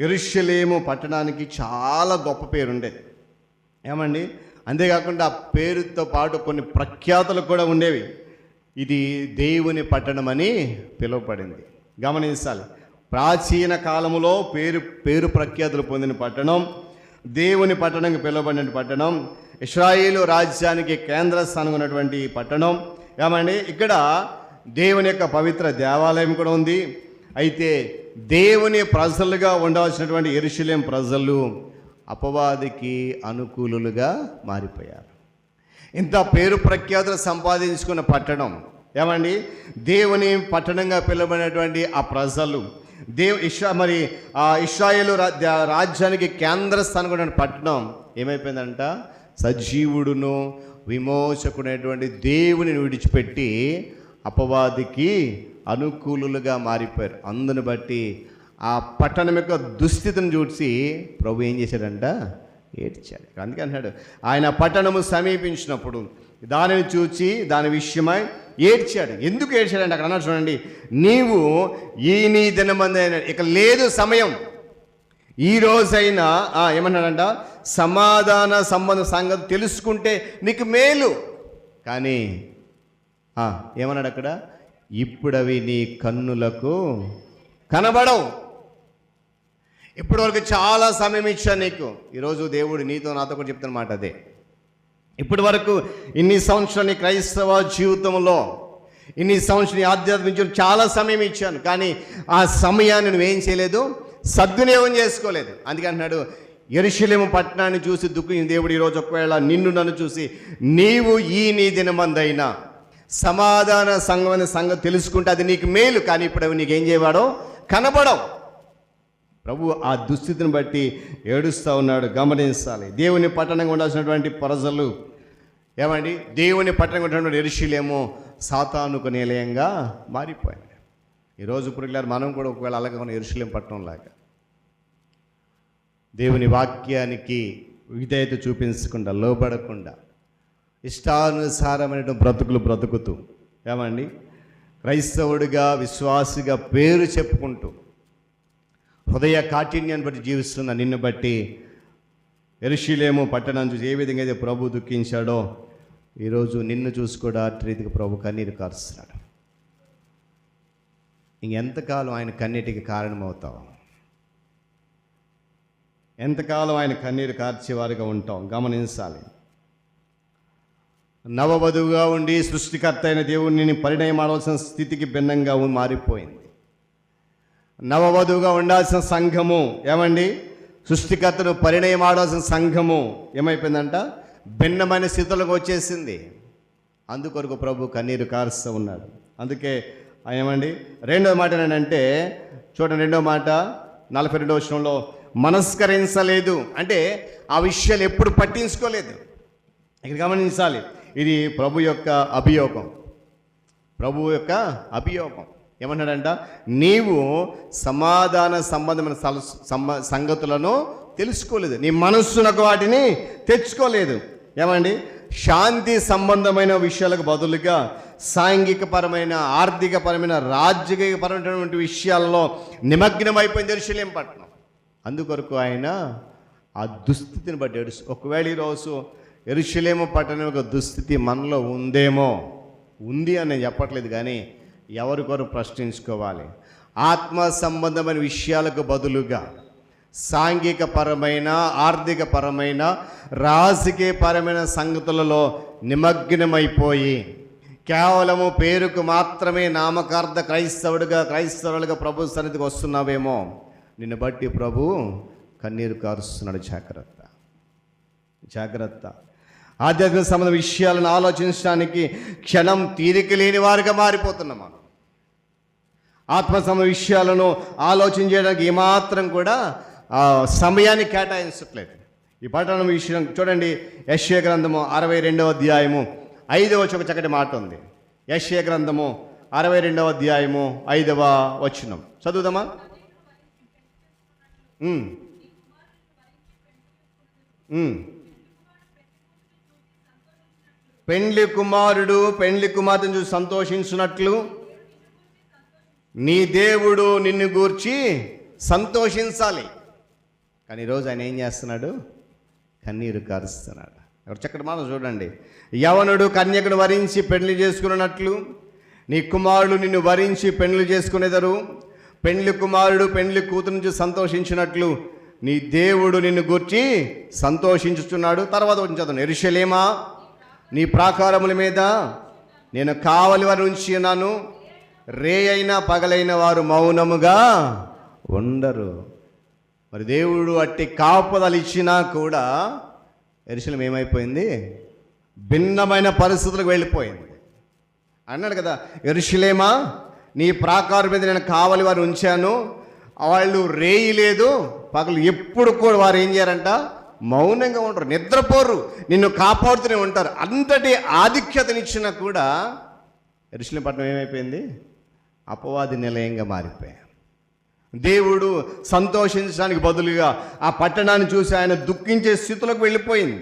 యెరూషలేము పట్టణానికి చాలా గొప్ప పేరు ఉండేది. ఏమండి, అంతేకాకుండా ఆ పేరుతో పాటు కొన్ని ప్రఖ్యాతులు కూడా ఉండేవి. ఇది దేవుని పట్టణం అని పిలువబడింది. గమనించాలి, ప్రాచీన కాలంలో పేరు ప్రఖ్యాతులు పొందిన పట్టణం, దేవుని పట్టణంకి పిలువబడిన పట్టణం, ఇశ్రాయేలు రాజ్యానికి కేంద్ర స్థానం ఉన్నటువంటి పట్టణం. ఏమండి, ఇక్కడ దేవుని యొక్క పవిత్ర దేవాలయం కూడా ఉంది. అయితే దేవుని ప్రజలుగా ఉండవలసినటువంటి యెరూషలేము ప్రజలు అపవాదికి అనుకూలులుగా మారిపోయారు. ఇంత పేరు ప్రఖ్యాతులు సంపాదించుకున్న పట్టణం, ఏమండి దేవుని పట్టణంగా పిలువబడినటువంటి ఆ ప్రజలు ఇశ్రాయేలు రాజ్యానికి కేంద్ర స్థానం పట్టణం ఏమైపోయిందంట, సజీవుడును విమోచకుడైనటువంటి దేవుని విడిచిపెట్టి అపవాదికి అనుకూలులుగా మారిపోయారు. అందుని బట్టి ఆ పట్టణం యొక్క దుస్థితిని చూసి ప్రభు ఏం చేశాడంట, ఏడ్చాడు. అందుకే అన్నాడు, ఆయన పట్టణము సమీపించినప్పుడు దానిని చూచి దాని విషయమై ఏడ్చాడు. ఎందుకు ఏడ్చాడంటే అక్కడ అన్నాడు చూడండి, నీవు నీ దినమంది అయినా ఇక లేదు సమయం, ఈ రోజైనా ఏమన్నాడంట, సమాధాన సంబంధ సంగతి తెలుసుకుంటే నీకు మేలు. కానీ ఏమన్నాడు అక్కడ, ఇప్పుడు అవి నీ కన్నులకు కనబడవు. ఇప్పటి వరకు చాలా సమయం ఇచ్చా నీకు. ఈరోజు దేవుడు నీతో నాతో కూడా చెప్తున్నమాట అదే. ఇప్పటి వరకు ఇన్ని సంవత్సరాలు నీ క్రైస్తవ జీవితంలో, ఇన్ని సంవత్సరాలు నీ ఆధ్యాత్మిక జీవితం చాలా సమయం ఇచ్చాను, కానీ ఆ సమయాన్ని నువ్వేం చేయలేదు, సద్వినియోగం చేసుకోలేదు. అందుకే అంటున్నాడు, యెరూషలేము పట్టణాన్ని చూసి దుఃఖించిన దేవుడు ఈరోజు ఒకవేళ నిన్ను నన్ను చూసి నీవు నీ దినమందైనా సమాధాన సంగతి తెలుసుకుంటే అది నీకు మేలు, కానీ ఇప్పుడు అవి నీకేం చేయవాడో కనబడవు. ప్రభు ఆ దుస్థితిని బట్టి ఏడుస్తూ ఉన్నాడు. గమనించాలి, దేవుని పట్టణంగా ఉండాల్సినటువంటి ప్రజలు, ఏమండి దేవుని పట్టణంగా ఉన్నటువంటి యెరూషలేము సాతానుకు నిలయంగా మారిపోయింది. ఈరోజు ఇప్పుడు మనం కూడా ఒకవేళ అలాగే ఉన్న యెరూషలేము పట్టణం లాగా దేవుని వాక్యానికి విధేయత చూపించకుండా, లోబడకుండా, ఇష్టానుసారమైన బ్రతుకుతూ, ఏమండి క్రైస్తవుడిగా విశ్వాసిగా పేరు చెప్పుకుంటూ హృదయ కాఠిన్యాన్ని బట్టి జీవిస్తున్న నిన్ను బట్టి యెరూషలేము పట్టణాన్ని చూసి ఏ విధంగా అయితే ప్రభు దుఃఖించాడో ఈరోజు నిన్ను చూసి కూడా అటు రీతికి ప్రభు కన్నీరు కారుస్తున్నాడు. ఇంకెంతకాలం ఆయన కన్నీటికి కారణమవుతావు? ఎంతకాలం ఆయన కన్నీరు కార్చేవారుగా ఉంటాం? గమనించాలి, నవవధువుగా ఉండి సృష్టికర్త అయిన దేవుడిని పరిణయమాడవలసిన స్థితికి భిన్నంగా మారిపోయింది. నవవధువుగా ఉండాల్సిన సంఘము ఏమండి, సృష్టికర్తను పరిణయం ఆడాల్సిన సంఘము ఏమైపోయిందంట, భిన్నమైన స్థితులకు వచ్చేసింది. అందుకొరకు ప్రభు కన్నీరు కారుస్తూ ఉన్నాడు. అందుకే ఏమండి రెండో మాట ఏంటంటే చూడండి, రెండో మాట 42వ వచనంలో మనస్కరించలేదు అంటే ఆ విషయాలు ఎప్పుడు పట్టించుకోలేదు. ఇక్కడ గమనించాలి, ఇది ప్రభు యొక్క అభియోగం. ప్రభు యొక్క అభియోగం ఏమన్నాడంట, నీవు సమాధాన సంబంధమైన సంగతులను తెలుసుకోలేదు, నీ మనస్సునకు వాటిని తెచ్చుకోలేదు. ఏమండి, శాంతి సంబంధమైన విషయాలకు బదులుగా సాంఘికపరమైన, ఆర్థికపరమైన, రాజకీయపరమైనటువంటి విషయాల్లో నిమగ్నమైపోయింది యెరూషలేము పట్టణం. అందుకొరకు ఆయన ఆ దుస్థితిని బట్టి ఒకవేళ ఈరోజు యెరూషలేము పట్టణం యొక్క దుస్థితి మనలో ఉందేమో, ఉంది అని నేను చెప్పట్లేదు, కానీ ఎవరికొరు ప్రశ్నించుకోవాలి. ఆత్మ సంబంధమైన విషయాలకు బదులుగా సాంఘికపరమైన, ఆర్థికపరమైన, రాజకీయపరమైన సంగతులలో నిమగ్నమైపోయి కేవలము పేరుకు మాత్రమే నామకార్థ క్రైస్తవులుగా ప్రభు సన్నిధికి వస్తున్నావేమో, నిన్ను బట్టి ప్రభు కన్నీరు కారుస్తున్నాడు. జాగ్రత్త, జాగ్రత్త. ఆధ్యాత్మిక సంబంధ విషయాలను ఆలోచించడానికి క్షణం తీరిక లేని వారిగా మారిపోతున్నాం మనం. ఆత్మ సంబంధ విషయాలను ఆలోచన చేయడానికి ఏమాత్రం కూడా సమయాన్ని కేటాయించట్లేదు. ఈ పట్టణం విషయం చూడండి, యెషయా గ్రంథము 62వ అధ్యాయము 5వ ఒక చక్కటి మాట ఉంది. యెషయా గ్రంథము 62వ అధ్యాయము 5వ వచనం చదువుదామా? పెండ్లి కుమారుడు పెండ్లి కుమార్తెను చూసి సంతోషించినట్లు నీ దేవుడు నిన్ను గూర్చి సంతోషించాలి. కానీ ఈరోజు ఆయన ఏం చేస్తున్నాడు? కన్నీరు కారుస్తున్నాడు. ఇక్కడ చక్కటి మాట చూడండి, యవనుడు కన్యకుడు వరించి పెండ్లి చేసుకున్నట్లు నీ కుమారుడు నిన్ను వరించి పెండ్లి చేసుకునేదరు. పెండ్లి కుమారుడు పెండ్లి కూతురు నుంచి సంతోషించినట్లు నీ దేవుడు నిన్ను గూర్చి సంతోషించుచున్నాడు. తర్వాత చదువు, యెరూషలేమా నీ ప్రాకారముల మీద నేను కావలి వారి ఉంచి ఉన్నాను, రే అయినా పగలైన వారు మౌనముగా ఉండరు. మరి దేవుడు అట్టి కాపుదలు ఇచ్చినా కూడా యెరూషలేము ఏమైపోయింది? భిన్నమైన పరిస్థితులకు వెళ్ళిపోయింది. అన్నాడు కదా, యెరూషలేమా నీ ప్రాకారం మీద నేను కావలి వారు ఉంచాను, వాళ్ళు రేయి లేదు పగలు ఎప్పుడు కూడా వారు ఏం చేయారంట? మౌనంగా ఉంటారు, నిద్రపోరు, నిన్ను కాపాడుతూనే ఉంటారు. అంతటి ఆధిక్యతనిచ్చినా కూడా యెరూషలేము పట్టణం ఏమైపోయింది? అపవాది నిలయంగా మారిపోయాయి. దేవుడు సంతోషించడానికి బదులుగా ఆ పట్టణాన్ని చూసి ఆయన దుఃఖించే స్థితిలోకి వెళ్ళిపోయింది.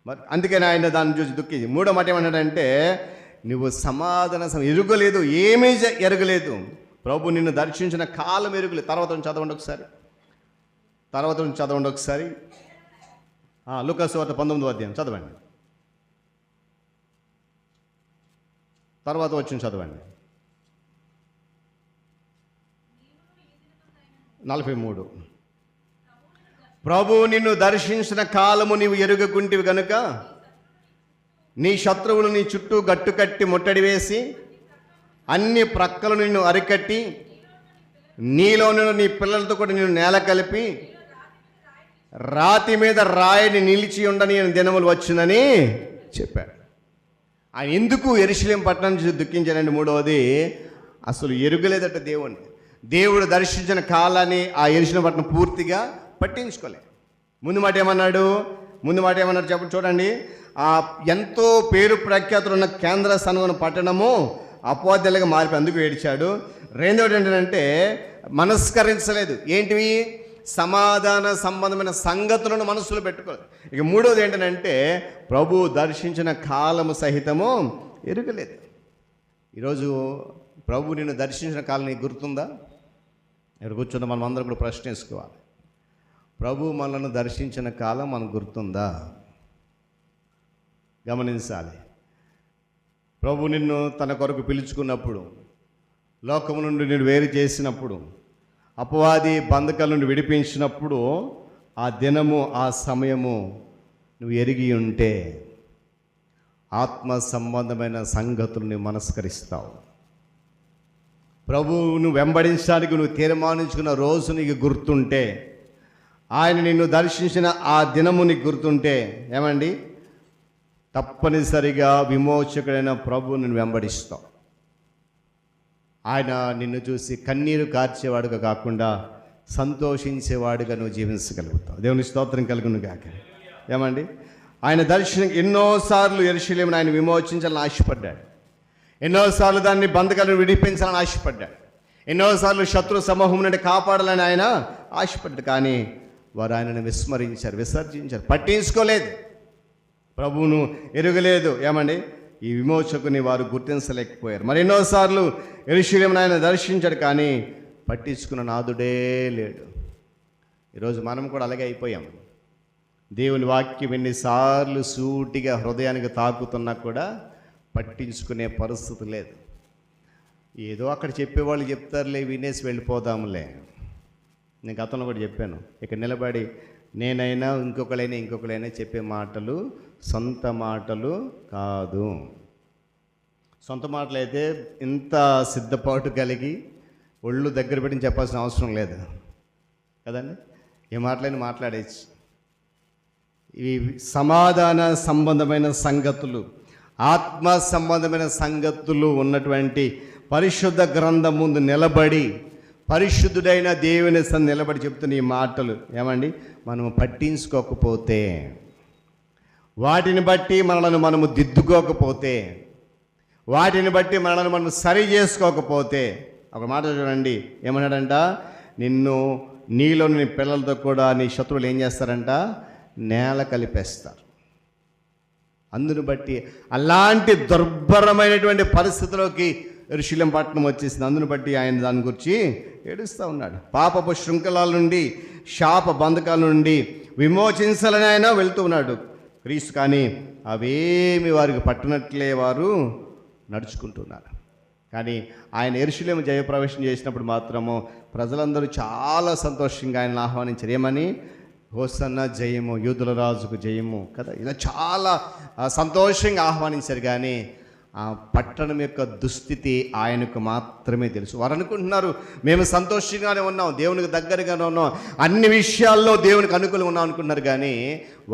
మరి అందుకని ఆయన దాన్ని చూసి దుఃఖించి మూడో మాట ఏమన్నాడంటే, నువ్వు సమాధాన ఎరుగలేదు, ఏమీ ఎరగలేదు, ప్రభు నిన్ను దర్శించిన కాలం ఎరుగలేదు. తర్వాత చదవండి ఒకసారి లూకాసు వార్త 19వ అధ్యాయం చదవండి. తర్వాత వచ్చిన చదవండి 43. ప్రభు నిన్ను దర్శించిన కాలము నీవు ఎరుగకుంటివి గనుక నీ శత్రువులు నీ చుట్టూ గట్టు కట్టి ముట్టడి వేసి అన్ని ప్రక్కలు నిన్ను అరికట్టి నీలోని నీ పిల్లలతో కూడా నిన్ను నేల కలిపి రాతి మీద రాయిని నిలిచి ఉండని దినములు వచ్చిందని చెప్పాడు. ఆయన ఎందుకు యెరూషలేము పట్టణం చూసి దుఃఖించాడండి? మూడవది, అసలు ఎరుగలేదట దేవుణ్ణి. దేవుడు దర్శించిన కాలాన్ని ఆ యెరూషలేము పట్టణం పూర్తిగా పట్టించుకోలేదు. ముందు మాట ఏమన్నాడు చెప్పండి, చూడండి. ఎంతో పేరు ప్రఖ్యాతులు ఉన్న కేంద్ర స్థానం పట్టణము అపవాద్యాలుగా మారిపోయి అందుకు ఏడ్చాడు. రెండవది ఏంటంటే మనస్కరించలేదు. ఏంటివి? సమాధాన సంబంధమైన సంగతులను మనసులో పెట్టుకోలేదు. ఇక మూడవది ఏంటంటే ప్రభు దర్శించిన కాలము సహితము ఎరుగలేదు. ఈరోజు ప్రభు నిన్ను దర్శించిన కాలం నీకు గుర్తుందా? ఇక్కడ కూర్చున్న మనం అందరం కూడా ప్రశ్నించుకోవాలి. ప్రభు మనల్ని దర్శించిన కాలం మనకు గుర్తుందా? గమనించాలి. ప్రభు నిన్ను తన కొరకు పిలుచుకున్నప్పుడు, లోకము నుండి నిన్ను వేరు చేసినప్పుడు, అపవాది బంధకాల నుండి విడిపించినప్పుడు, ఆ దినము ఆ సమయము నువ్వు ఎరిగి ఉంటే ఆత్మ సంబంధమైన సంగతుల్ని మనస్కరిస్తావు. ప్రభువును వెంబడించడానికి నువ్వు తీర్మానించుకున్న రోజు నీకు గుర్తుంటే, ఆయన నిన్ను దర్శించిన ఆ దినము నీకు గుర్తుంటే ఏమండి, తప్పనిసరిగా విమోచకుడైన ప్రభువు నిన్ను వెంబడిస్తావు. ఆయన నిన్ను చూసి కన్నీరు కార్చేవాడుగా కాకుండా సంతోషించేవాడుగా నువ్వు జీవించగలుగుతావు. దేవుని స్తోత్రం కలుగును గాక. ఏమండి, ఆయన దర్శనం ఎన్నోసార్లు యెరూషలేమును ఆయన విమోచించాలని ఆశపడ్డాడు. ఎన్నోసార్లు దాన్ని బంధకాలను విడిపించాలని ఆశపడ్డాడు. ఎన్నోసార్లు శత్రు సమూహం నుండి కాపాడాలని ఆయన ఆశపడ్డాడు. కానీ వారు ఆయనను విస్మరించారు, విసర్జించారు, పట్టించుకోలేదు, ప్రభువును ఎరుగలేదు. ఏమండి, ఈ విమోచకుని వారు గుర్తించలేకపోయారు. మరి ఎన్నోసార్లు యెరూషలేమును ఆయన దర్శించాడు, కానీ పట్టించుకున్న నాదుడే లేడు. ఈరోజు మనం కూడా అలాగే అయిపోయాం. దేవుని వాక్యం ఎన్నిసార్లు సూటిగా హృదయానికి తాకుతున్నా కూడా పట్టించుకునే పరిస్థితి లేదు. ఏదో అక్కడ చెప్పేవాళ్ళు చెప్తారులే, వినేసి వెళ్ళిపోదాంలే. నేను గతంలో కూడా చెప్పాను, ఇక్కడ నిలబడి నేనైనా ఇంకొకరైనా చెప్పే మాటలు సొంత మాటలు కాదు. సొంత మాటలు అయితే ఇంత సిద్ధపాటు కలిగి ఒళ్ళు దగ్గర పెట్టి చెప్పాల్సిన అవసరం లేదు కదండి. ఏ మాటలైనా మాట్లాడేచ్చు. ఈ సమాధాన సంబంధమైన సంగతులు, ఆత్మ సంబంధమైన సంగతులు ఉన్నటువంటి పరిశుద్ధ గ్రంథం ముందు నిలబడి, పరిశుద్ధుడైన దేవుని సన్నిధిలో నిలబడి చెప్తున్న ఈ మాటలు ఏమండి, మనము పట్టించుకోకపోతే, వాటిని బట్టి మనలను మనము దిద్దుకోకపోతే, వాటిని బట్టి మనలను మనం సరి చేసుకోకపోతే, ఒక మాట చూడండి, ఏమన్నాడంట, నీలో నీ పిల్లలతో కూడా నీ శత్రువులు ఏం చేస్తారంట, నేల కలిపేస్తారు. అందును బట్టి అలాంటి దుర్భరమైనటువంటి పరిస్థితిలోకి యెరూషలేం పట్టణం వచ్చేసింది. అందును బట్టి ఆయన దాని గురించి ఏడుస్తూ ఉన్నాడు. పాపపు శృంఖలాల నుండి, శాప బంధకాల నుండి విమోచించాలని ఆయన వెళ్తూ ఉన్నాడు క్రీస్తు. కానీ అవేమి వారికి పట్టనట్లే వారు నడుచుకుంటున్నారు. కానీ ఆయన యెరూషలేం జయప్రవేశం చేసినప్పుడు మాత్రము ప్రజలందరూ చాలా సంతోషంగా ఆయనను ఆహ్వానించారు. ఏమని? హోసన్న జయము, యూదుల రాజుకు జయము కదా, ఇలా చాలా సంతోషంగా ఆహ్వానించారు. కానీ ఆ పట్టణం యొక్క దుస్థితి ఆయనకు మాత్రమే తెలుసు. వారు అనుకుంటున్నారు మేము సంతోషంగానే ఉన్నాం, దేవునికి దగ్గరగానే ఉన్నాం, అన్ని విషయాల్లో దేవునికి అనుకూలంగా ఉన్నాం అనుకుంటున్నారు. కానీ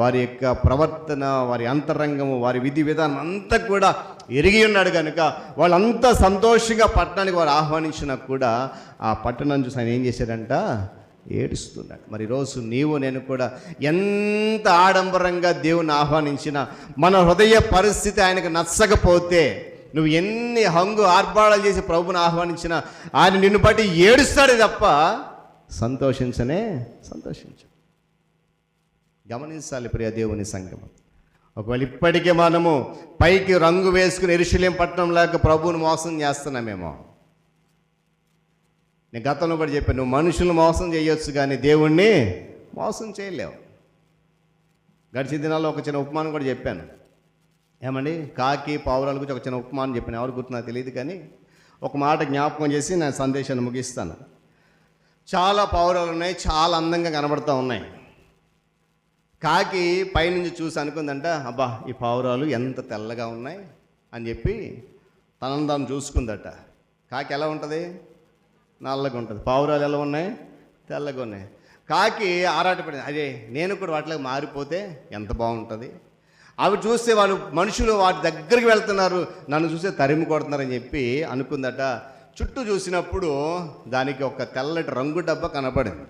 వారి యొక్క ప్రవర్తన, వారి అంతరంగము, వారి విధి విధానం అంతా కూడా ఎరిగి ఉన్నాడు కనుక వాళ్ళంతా సంతోషంగా పట్టణానికి వారు ఆహ్వానించినా కూడా ఆ పట్టణం చూసి ఆయన ఏం చేశాడంట, ఏడుస్తున్నాడు. మరి ఈరోజు నీవు నేను కూడా ఎంత ఆడంబరంగా దేవుని ఆహ్వానించినా మన హృదయ పరిస్థితి ఆయనకు నచ్చకపోతే, నువ్వు ఎన్ని హంగు ఆర్భాడాలు చేసి ప్రభువుని ఆహ్వానించినా ఆయన నిన్ను బట్టి ఏడుస్తాడే తప్ప సంతోషించు. గమనించాలి ప్రియ దేవుని సంగమం. ఒకవేళ ఇప్పటికే మనము పైకి రంగు వేసుకుని యెరూషలేం పట్టణం లేక ప్రభువుని మోసం చేస్తున్నామేమో. నేను గతంలో కూడా చెప్పాను, నువ్వు మనుషులను మోసం చేయొచ్చు కానీ దేవుణ్ణి మోసం చేయలేవు. గడిచిన దినాల్లో ఒక చిన్న ఉపమానం కూడా చెప్పాను. ఏమండి, కాకి పావురాల గురించి ఒక చిన్న ఉపమానం చెప్పాను. ఎవరు గుర్తు నాకు తెలియదు, కానీ ఒక మాట జ్ఞాపకం చేసి నా సందేశాన్ని ముగిస్తాను. చాలా పావురాలు ఉన్నాయి, చాలా అందంగా కనబడుతూ ఉన్నాయి. కాకి పైనుంచి చూసి అనుకుందంట, అబ్బా ఈ పావురాలు ఎంత తెల్లగా ఉన్నాయి అని చెప్పి తనను తాను చూసుకుందట. కాకి ఎలా ఉంటుంది? నల్లగా ఉంటుంది. పావురాలు ఎలా ఉన్నాయి? తెల్లగా ఉన్నాయి. కాకి ఆరాటపడింది, అదే నేను కూడా వాటిలోకి మారిపోతే ఎంత బాగుంటుంది. అవి చూస్తే వాళ్ళు మనుషులు వాటి దగ్గరికి వెళ్తున్నారు, నన్ను చూస్తే తరిమి కొడుతున్నారని చెప్పి అనుకుందట. చుట్టూ చూసినప్పుడు దానికి ఒక తెల్లటి రంగు డబ్బా కనపడింది.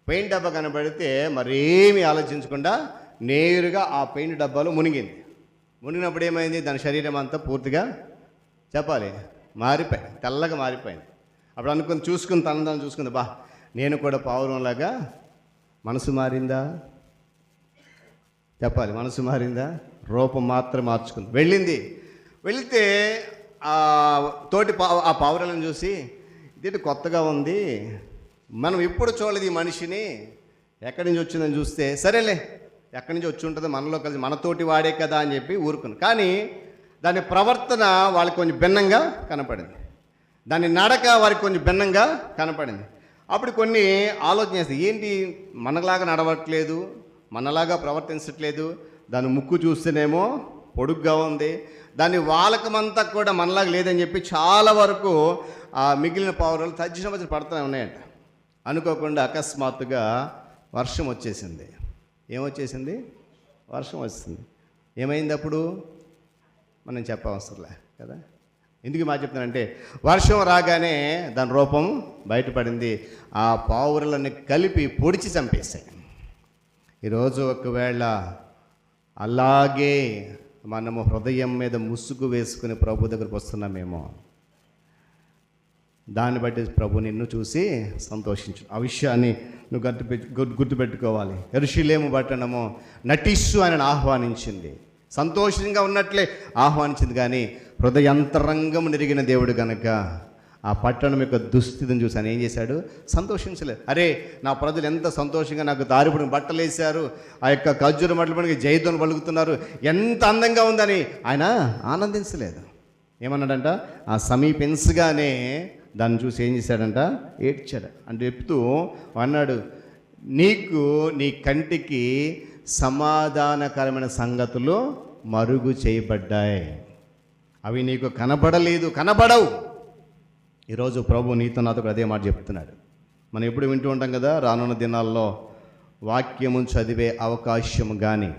పెయింట్ డబ్బా కనపడితే మరేమీ ఆలోచించకుండా నేరుగా ఆ పెయింట్ డబ్బాలో మునిగింది. మునిగినప్పుడు ఏమైంది? దాని శరీరం అంతా పూర్తిగా తెల్లగా మారిపోయింది. అప్పుడు అనుకుని చూసుకుని తనదాన్ని చూసుకుంది, బా నేను కూడా పావురంలాగా. మనసు మారిందా? మనసు మారిందా? రూపం మాత్రం మార్చుకుంది. వెళితే ఆ పావురాలను చూసి, ఇది కొత్తగా ఉంది, మనం ఎప్పుడు చూడలేదు ఈ మనిషిని, ఎక్కడి నుంచి వచ్చిందని చూస్తే, సరేలే ఎక్కడి నుంచి వచ్చి ఉంటుందో, మనలో కలిసి మనతోటి వాడే కదా అని చెప్పి ఊరుకుని. కానీ దాని ప్రవర్తన వాళ్ళకి కొంచెం భిన్నంగా కనపడింది, దాని నడక వారికి కొంచెం భిన్నంగా కనపడింది. అప్పుడు కొన్ని ఆలోచన చేస్తాయి, ఏంటి మనలాగా నడవట్లేదు, మనలాగా ప్రవర్తించట్లేదు, దాని ముక్కు చూస్తేనేమో పొడుగ్గా ఉంది, దాని వాలకమంతా కూడా మనలాగా లేదని చెప్పి చాలా వరకు ఆ మిగిలిన పావురాలు తజ్జిన మధ్య పడుతూనే ఉన్నాయంట. అనుకోకుండా అకస్మాత్తుగా వర్షం వచ్చేసింది. ఏమొచ్చేసింది? వర్షం వచ్చింది. ఏమైంది అప్పుడు మనం చెప్పవసరంలే కదా. ఎందుకు మా చెప్తున్నానంటే, వర్షం రాగానే దాని రూపం బయటపడింది. ఆ పావురాలన్నీ కలిపి పొడిచి చంపేశాయి. ఈరోజు ఒకవేళ అలాగే మనము హృదయం మీద ముసుగు వేసుకుని ప్రభు దగ్గరకు వస్తున్నామేమో, దాన్ని బట్టి ప్రభు నిన్ను చూసి సంతోషించు. ఆ విషయాన్ని నువ్వు గుర్తుపెట్టుకోవాలి. యెరూషలేము పట్టణము నటిస్తూ ఆయనను ఆహ్వానించింది, సంతోషంగా ఉన్నట్లే ఆహ్వానించింది. కానీ హృదయంతరంగం నెరిగిన దేవుడు కనుక ఆ పట్టణం యొక్క దుస్థితిని చూసి ఆయన ఏం చేశాడు? సంతోషించలేదు. అరే, నా ప్రజలు ఎంత సంతోషంగా నాకు దారిపడిన బట్టలు వేశారు, ఆ యొక్క ఖర్జూర మట్టలు పడికి జైతుని పలుకుతున్నారు, ఎంత అందంగా ఉందని ఆయన ఆనందించలేదు. ఏమన్నాడంట? ఆ సమీపించగానే దాన్ని చూసి ఏం చేశాడంట? ఏడ్చాడు. అంటే చెప్తూ అన్నాడు, నీకు నీ కంటికి సమాధానకరమైన సంగతులు మరుగు చేయబడ్డాయి, అవి నీకు కనబడలేదు, కనబడవు. ఈరోజు ప్రభు నీతో నాతో అదే మాట చెప్తున్నాడు. మనం ఎప్పుడు వింటూ ఉంటాం కదా, రానున్న దినాల్లో వాక్యము చదివే అవకాశం కానీ,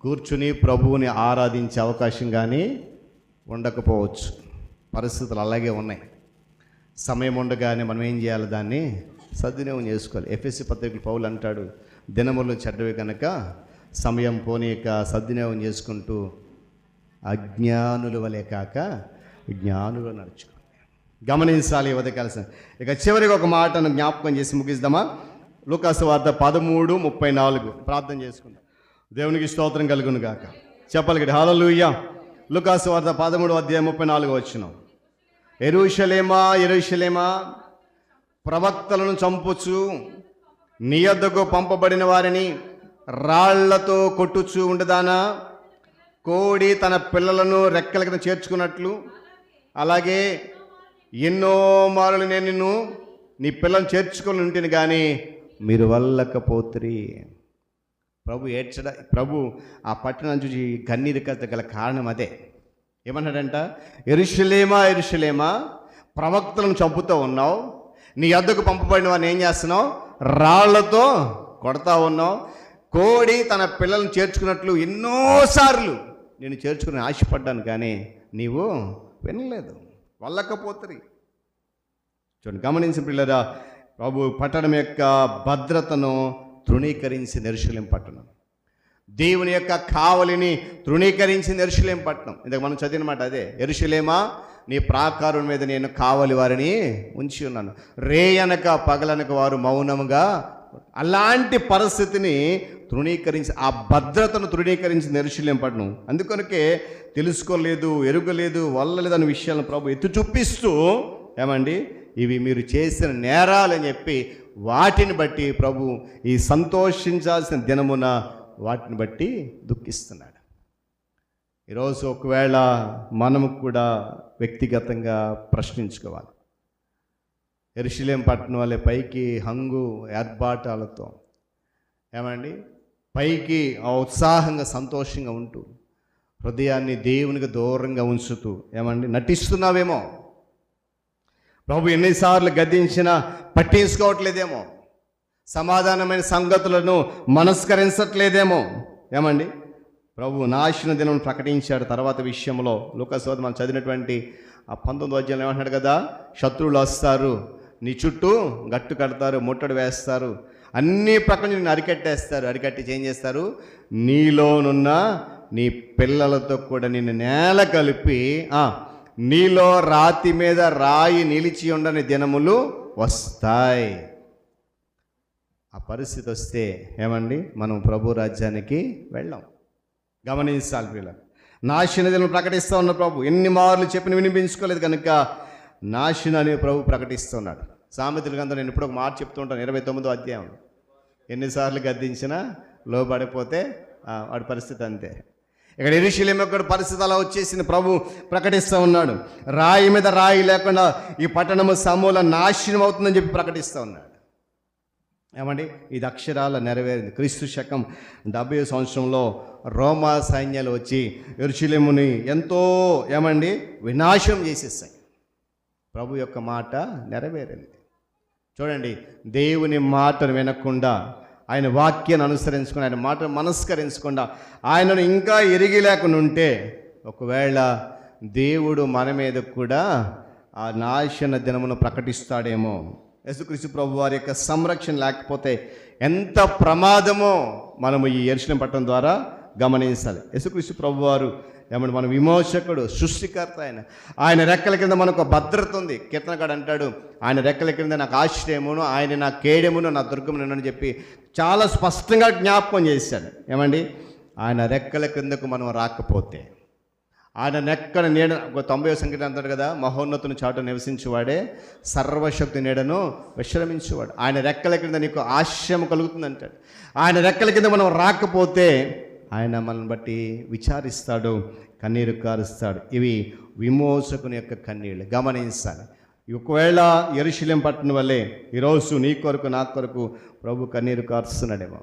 కూర్చుని ప్రభువుని ఆరాధించే అవకాశం కానీ ఉండకపోవచ్చు. పరిస్థితులు అలాగే ఉన్నాయి. సమయం ఉండగానే మనం ఏం చేయాలి? దాన్ని సద్వినియోగం చేసుకోవాలి. ఎఫెసీ పత్రికలు పౌలు అంటాడు, దినములు చెడ్డవి కనుక సమయం పోనీక సద్వినియోగం చేసుకుంటూ అజ్ఞానుల వలె కాక జ్ఞానులు నడుచుకోవాలి. గమనించాలి ఉదయకాల్సిన. ఇక చివరికి ఒక మాటను జ్ఞాపకం చేసి ముగిద్దామా? లూకాసు వార్త 13:34 ప్రార్థన చేసుకుందాం. దేవునికి స్తోత్రం కలుగును గాక. చెప్పగలిగాడు హల్లెలూయా. లూకాసు వార్త 13:34 యెరూషలేమా, యెరూషలేమా, ప్రవక్తలను చంపుచు నీ యొద్దకు పంపబడిన వారిని రాళ్లతో కొట్టుచూ ఉండదానా? కోడి తన పిల్లలను రెక్కల కింద చేర్చుకున్నట్లు అలాగే ఎన్నో మారులు నేను నిన్ను నీ పిల్లలను చేర్చుకొని ఉంటుంది, కానీ మీరు వల్లకపోతురి. ప్రభు ఆ పట్టణం చూసి కన్నీరు గల కారణం అదే. ఏమన్నాడంట? యెరూషలేమా, యెరూషలేమా, ప్రవక్తలను చంపుతూ ఉన్నావు, నీ యొద్దకు పంపబడిన వారిని ఏం చేస్తున్నావు? రాళ్లతో కొడతా ఉన్నావు. కోడి తన పిల్లలను చేర్చుకున్నట్లు ఎన్నోసార్లు నేను చేర్చుకుని ఆశపడ్డాను, కానీ నీవు వినలేదు, వల్లకపోతురి. చూడండి, గమనించిన పిల్లరా, ప్రభు పట్టణం యొక్క భద్రతను తృణీకరించింది యెరూషలేము పట్టణం. దేవుని యొక్క కావలిని తృణీకరించింది యెరూషలేము పట్టణం. ఇందాక మనం చదివిన మాట అదే. యెరూషలేమా, నీ ప్రాకారం మీద నేను కావలి వారిని ఉంచి ఉన్నాను, రేయనక పగలనక వారు మౌనముగా. అలాంటి పరిస్థితిని తృణీకరించి, ఆ భద్రతను తృణీకరించింది యెరూషలేము పట్టణం. అందుకనికే తెలుసుకోలేదు, ఎరుగలేదు, వల్లలేదు అనే విషయాలను ప్రభు ఎత్తు చూపిస్తూ, ఏమండి, ఇవి మీరు చేసిన నేరాలని చెప్పి వాటిని బట్టి ప్రభు ఈ సంతోషించాల్సిన దినమున వాటిని బట్టి దుఃఖిస్తున్నాడు. ఈరోజు ఒకవేళ మనము కూడా వ్యక్తిగతంగా ప్రశ్నించుకోవాలి. యెరూషలేము పట్టణం వల్లే పైకి హంగు ఏర్పాటాలతో, ఏమండి, పైకి ఉత్సాహంగా సంతోషంగా ఉంటూ హృదయాన్ని దేవునికి దూరంగా ఉంచుతూ, ఏమండి, నటిస్తున్నావేమో. ప్రభు ఎన్నిసార్లు గద్దించినా పట్టించుకోవట్లేదేమో, సమాధానమైన సంగతులను మనస్కరించట్లేదేమో. ఏమండి, ప్రభు నాశన దినం ప్రకటించాడు. తర్వాత విషయంలో లూకాసు వార్త మనం చదివినటువంటి ఆ 19వ అధ్యాయంలో ఏమంటున్నాడు కదా, శత్రువులు వస్తారు, నీ చుట్టూ గట్టు కడతారు, ముట్టడి వేస్తారు, అన్ని ప్రక్కల నిన్ను అరికట్టేస్తారు, అరికట్టి ఏం చేస్తారు? నీలోనున్న నీ పిల్లలతో కూడా నిన్ను నేల కలిపి నీలో రాతి మీద రాయి నిలిచి ఉండని దినములు వస్తాయి. ఆ పరిస్థితి వస్తే ఏమండి, మనం ప్రభు రాజ్యానికి వెళ్ళాం. గమనించాలి పిల్లలు. నాశన దినం ప్రకటిస్తూ ఉన్న ప్రభు ఎన్ని మార్లు చెప్పిన వినిపించుకోలేదు కనుక నాశనాన్ని ప్రభు ప్రకటిస్తున్నాడు. సామెతల గ్రంథం నేను ఇప్పుడు ఒక మాట చెప్తూ ఉంటాను, 29వ అధ్యాయం. ఎన్నిసార్లు గద్దించినా లోబడిపోతే వాడి పరిస్థితి అంతే. ఇక్కడ యెరూషలేము యొక్క పరిస్థితి అలా వచ్చేసింది. ప్రభు ప్రకటిస్తూ ఉన్నాడు, రాయి మీద రాయి లేకుండా ఈ పట్టణము సమూల నాశనం అవుతుందని చెప్పి ప్రకటిస్తూ ఉన్నాడు. ఏమండి, ఇది అక్షరాల నెరవేరింది. క్రీస్తు శకం 70 సంవత్సరంలో రోమా సైన్యాలు వచ్చి యెరూషలేముని ఎంతో వినాశనం చేసేసాయి. ప్రభు యొక్క మాట నెరవేరింది. చూడండి, దేవుని మాటను వినకుండా, ఆయన వాక్యాన్ని అనుసరించకుండా, ఆయన మాటను మనస్కరించకుండా, ఆయనను ఇంకా ఎరిగిలేకుండా ఉంటే ఒకవేళ దేవుడు మన మీద కూడా ఆ నాశన దినమును ప్రకటిస్తాడేమో. యేసుక్రీస్తు ప్రభు వారి యొక్క సంరక్షణ లేకపోతే ఎంత ప్రమాదమో మనము ఈ యెరూషలేము పట్టణం ద్వారా గమనించాలి. యేసుక్రీస్తు ప్రభు వారు మన విమోచకుడు, సృష్టికర్త. ఆయన రెక్కల కింద మనకు భద్రత ఉంది. కీర్తనకాడు అంటాడు, ఆయన రెక్కల కింద నాకు ఆశ్రయమును, ఆయన నా కేడెమును, నా దుర్గమును అని చెప్పి చాలా స్పష్టంగా జ్ఞాపకం చేశాడు. ఆయన రెక్కల కిందకు మనం రాకపోతే, ఆయన నెక్కన నీడ 90వ సంఖ్య అంటాడు కదా, మహోన్నతుని చాటు నివసించేవాడే సర్వశక్తి నీడను విశ్రమించేవాడు. ఆయన రెక్కల కింద నీకు ఆశ్రయం కలుగుతుంది అంటాడు. ఆయన రెక్కల కింద మనం రాకపోతే ఆయన మనల్ని బట్టి విచారిస్తాడు, కన్నీరు కారుస్తాడు. ఇవి విమోచకుని యొక్క కన్నీళ్ళు గమనించాలి. ఒకవేళ యెరూషలేము పట్టణం వల్లే ఈరోజు నీ కొరకు నా కొరకు ప్రభు కన్నీరు కారుస్తున్నాడేమో.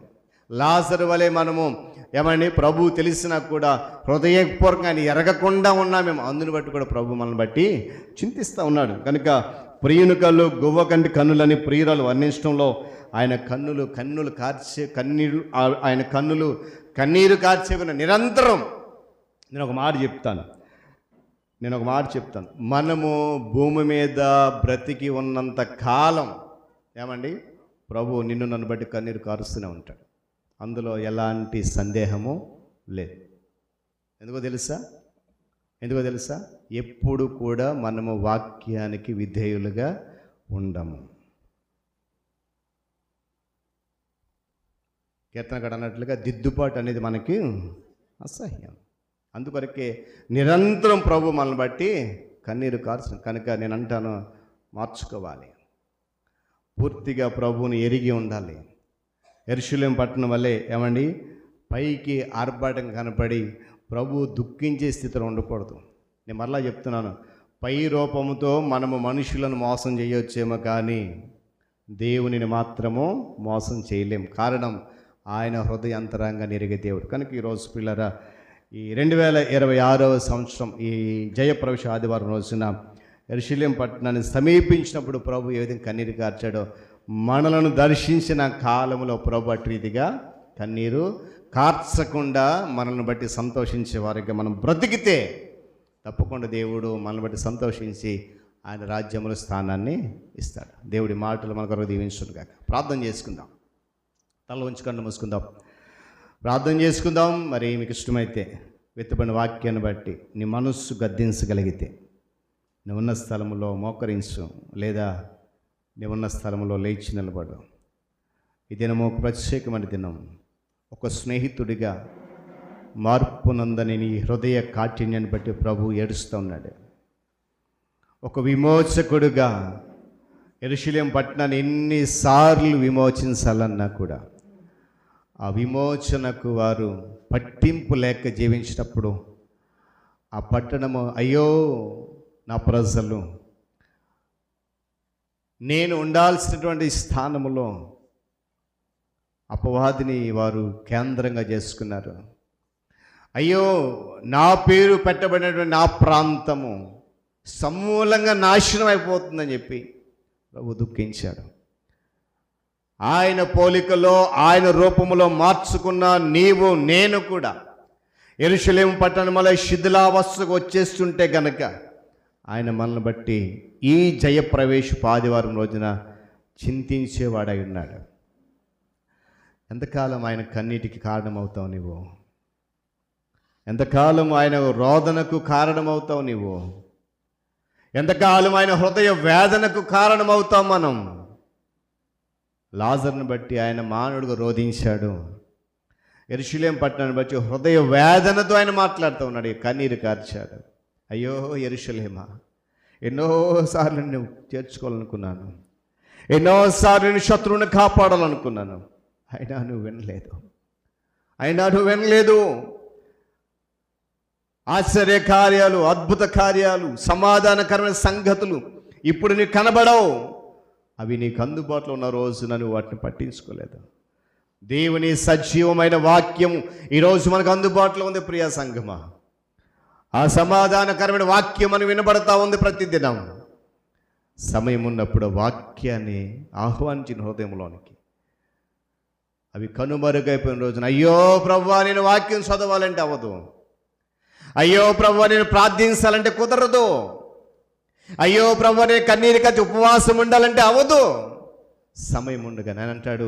లాజరు వలె మనము ప్రభు తెలిసినా కూడా హృదయపూర్వకంగా ఆయన ఎరగకుండా ఉన్నామేమో. అందుని బట్టి కూడా ప్రభు మనల్ని బట్టి చింతిస్తూ ఉన్నాడు. కనుక ప్రియుని కళ్ళు గువ్వ కంటి కన్నులని ప్రియురాలు వర్ణించడంలో ఆయన కన్నులు కార్చే కన్నీరు, ఆయన కన్నీరు కార్చేకున్న నిరంతరం. నేను ఒక మాట చెప్తాను. మనము భూమి మీద బ్రతికి ఉన్నంత కాలం ప్రభు నిన్ను నన్ను బట్టి కన్నీరు కారుస్తూనే ఉంటాడు. అందులో ఎలాంటి సందేహము లేదు. ఎందుకో తెలుసా? ఎప్పుడు కూడా మనము వాక్యానికి విధేయులుగా ఉండము. కీర్తనకాడు అన్నట్లుగా దిద్దుబాటు అనేది మనకి అసహ్యం. అందుకొరకే నిరంతరం ప్రభు మనల్ని బట్టి కన్నీరు కారుస్తుంది. కనుక నేను అంటాను, మార్చుకోవాలి. పూర్తిగా ప్రభువుని ఎరిగి ఉండాలి. యెరూషలేము పట్టణం వల్లే పైకి ఆర్భాటం కనపడి ప్రభు దుఃఖించే స్థితిలో ఉండకూడదు. నేను మరలా చెప్తున్నాను, పై రూపంతో మనము మనుషులను మోసం చేయొచ్చేమో కానీ దేవునిని మాత్రము మోసం చేయలేం. కారణం ఆయన హృదయాంతరంగాన్ని ఎరిగే దేవుడు. కనుక ఈరోజు పిల్లరా, ఈ 2026వ సంవత్సరం ఈ జయప్రవేశ ఆదివారం రోజున యెరూషలేము పట్టణాన్ని సమీపించినప్పుడు ప్రభు ఏ విధంగా కన్నీరు కార్చాడో, మనలను దర్శించిన కాలంలో ప్రభు అటు రీతిగా కన్నీరు కార్చకుండా మనల్ని బట్టి సంతోషించే వారికి మనం బ్రతికితే తప్పకుండా దేవుడు మనల్ని బట్టి సంతోషించి ఆయన రాజ్యంలో స్థానాన్ని ఇస్తాడు. దేవుడి మాటలు మన కొరకు దీవించును గాక. ప్రార్థన చేసుకుందాం. తల ఉంచి కళ్ళు మూసుకుందాం, ప్రార్థన చేసుకుందాం. మరి మీకు ఇష్టమైతే వెతుబడిన వాక్యాన్ని బట్టి నీ మనస్సు గద్దించగలిగితే నువ్వు ఉన్న స్థలంలో మోకరించు, లేదా నీవున్న స్థలంలో లేచి నిలబడు. ఈ దినము ఒక ప్రత్యేకమైన దినం. ఒక స్నేహితుడిగా మార్పు నందని నీ హృదయ కాఠిన్యాన్ని బట్టి ప్రభు ఏడుస్తూ ఉన్నాడు. ఒక విమోచకుడుగా యెరూషలేము పట్టణాన్ని ఎన్నిసార్లు విమోచించాలన్నా కూడా ఆ విమోచనకు వారు పట్టింపు లేక జీవించినప్పుడు ఆ పట్టణము, అయ్యో నా ప్రజలు నేను ఉండాల్సినటువంటి స్థానంలో అపవాదిని వారు కేంద్రంగా చేసుకున్నారు. అయ్యో నా పేరు పెట్టబడినటువంటి నా ప్రాంతము సమూలంగా నాశనం అయిపోతుందని చెప్పి ప్రభు దుఃఖించాడు. ఆయన పోలికలో ఆయన రూపంలో మార్చుకున్న నీవు నేను కూడా యెరూషలేము పట్టణంలో శిథిలావస్థకు వచ్చేస్తుంటే గనక ఆయన మనల్ని బట్టి ఈ జయప్రవేశపు ఆదివారం రోజున చింతించేవాడై ఉన్నాడు. ఎంతకాలం ఆయన కన్నీటికి కారణమవుతావు నీవు? ఎంతకాలం ఆయన రోదనకు కారణమవుతావు నీవు? ఎంతకాలం ఆయన హృదయ వేదనకు కారణమవుతాం మనం? లాజరుని బట్టి ఆయన మానవుడిగా రోధించాడు. యెరూషలేము పట్టణాన్ని బట్టి హృదయ వేదనతో ఆయన మాట్లాడుతూ ఉన్నాడు, కన్నీరు కార్చాడు. అయ్యో యెరూషలేమా, ఎన్నోసార్లు నేను చేర్చుకోవాలనుకున్నాను, ఎన్నోసార్లు నేను శత్రువుని కాపాడాలనుకున్నాను, అయినా నువ్వు వినలేదు. ఆశ్చర్య కార్యాలు, అద్భుత కార్యాలు, సమాధానకరమైన సంగతులు ఇప్పుడు నీకు కనబడవు. అవి నీకు అందుబాటులో ఉన్న రోజున నువ్వు వాటిని పట్టించుకోలేదు. దేవుని సజీవమైన వాక్యం ఈరోజు మనకు అందుబాటులో ఉంది ప్రియ సంఘమా. ఆ సమాధానకరమైన వాక్యం మనం వినబడతా ఉంది ప్రతిదినం. సమయం ఉన్నప్పుడు వాక్యాన్ని ఆహ్వానించిన హృదయంలోనికి. అవి కనుమరుగైపోయిన రోజున అయ్యో ప్రభువా నేను వాక్యం చదవాలంటే అవ్వదు, అయ్యో ప్రభువా నేను ప్రార్థించాలంటే కుదరదు, అయ్యో ప్రభువా నేను కన్నీరు కట్టి ఉపవాసం ఉండాలంటే అవ్వదు. సమయం ఉండగా నేను అంటాడు,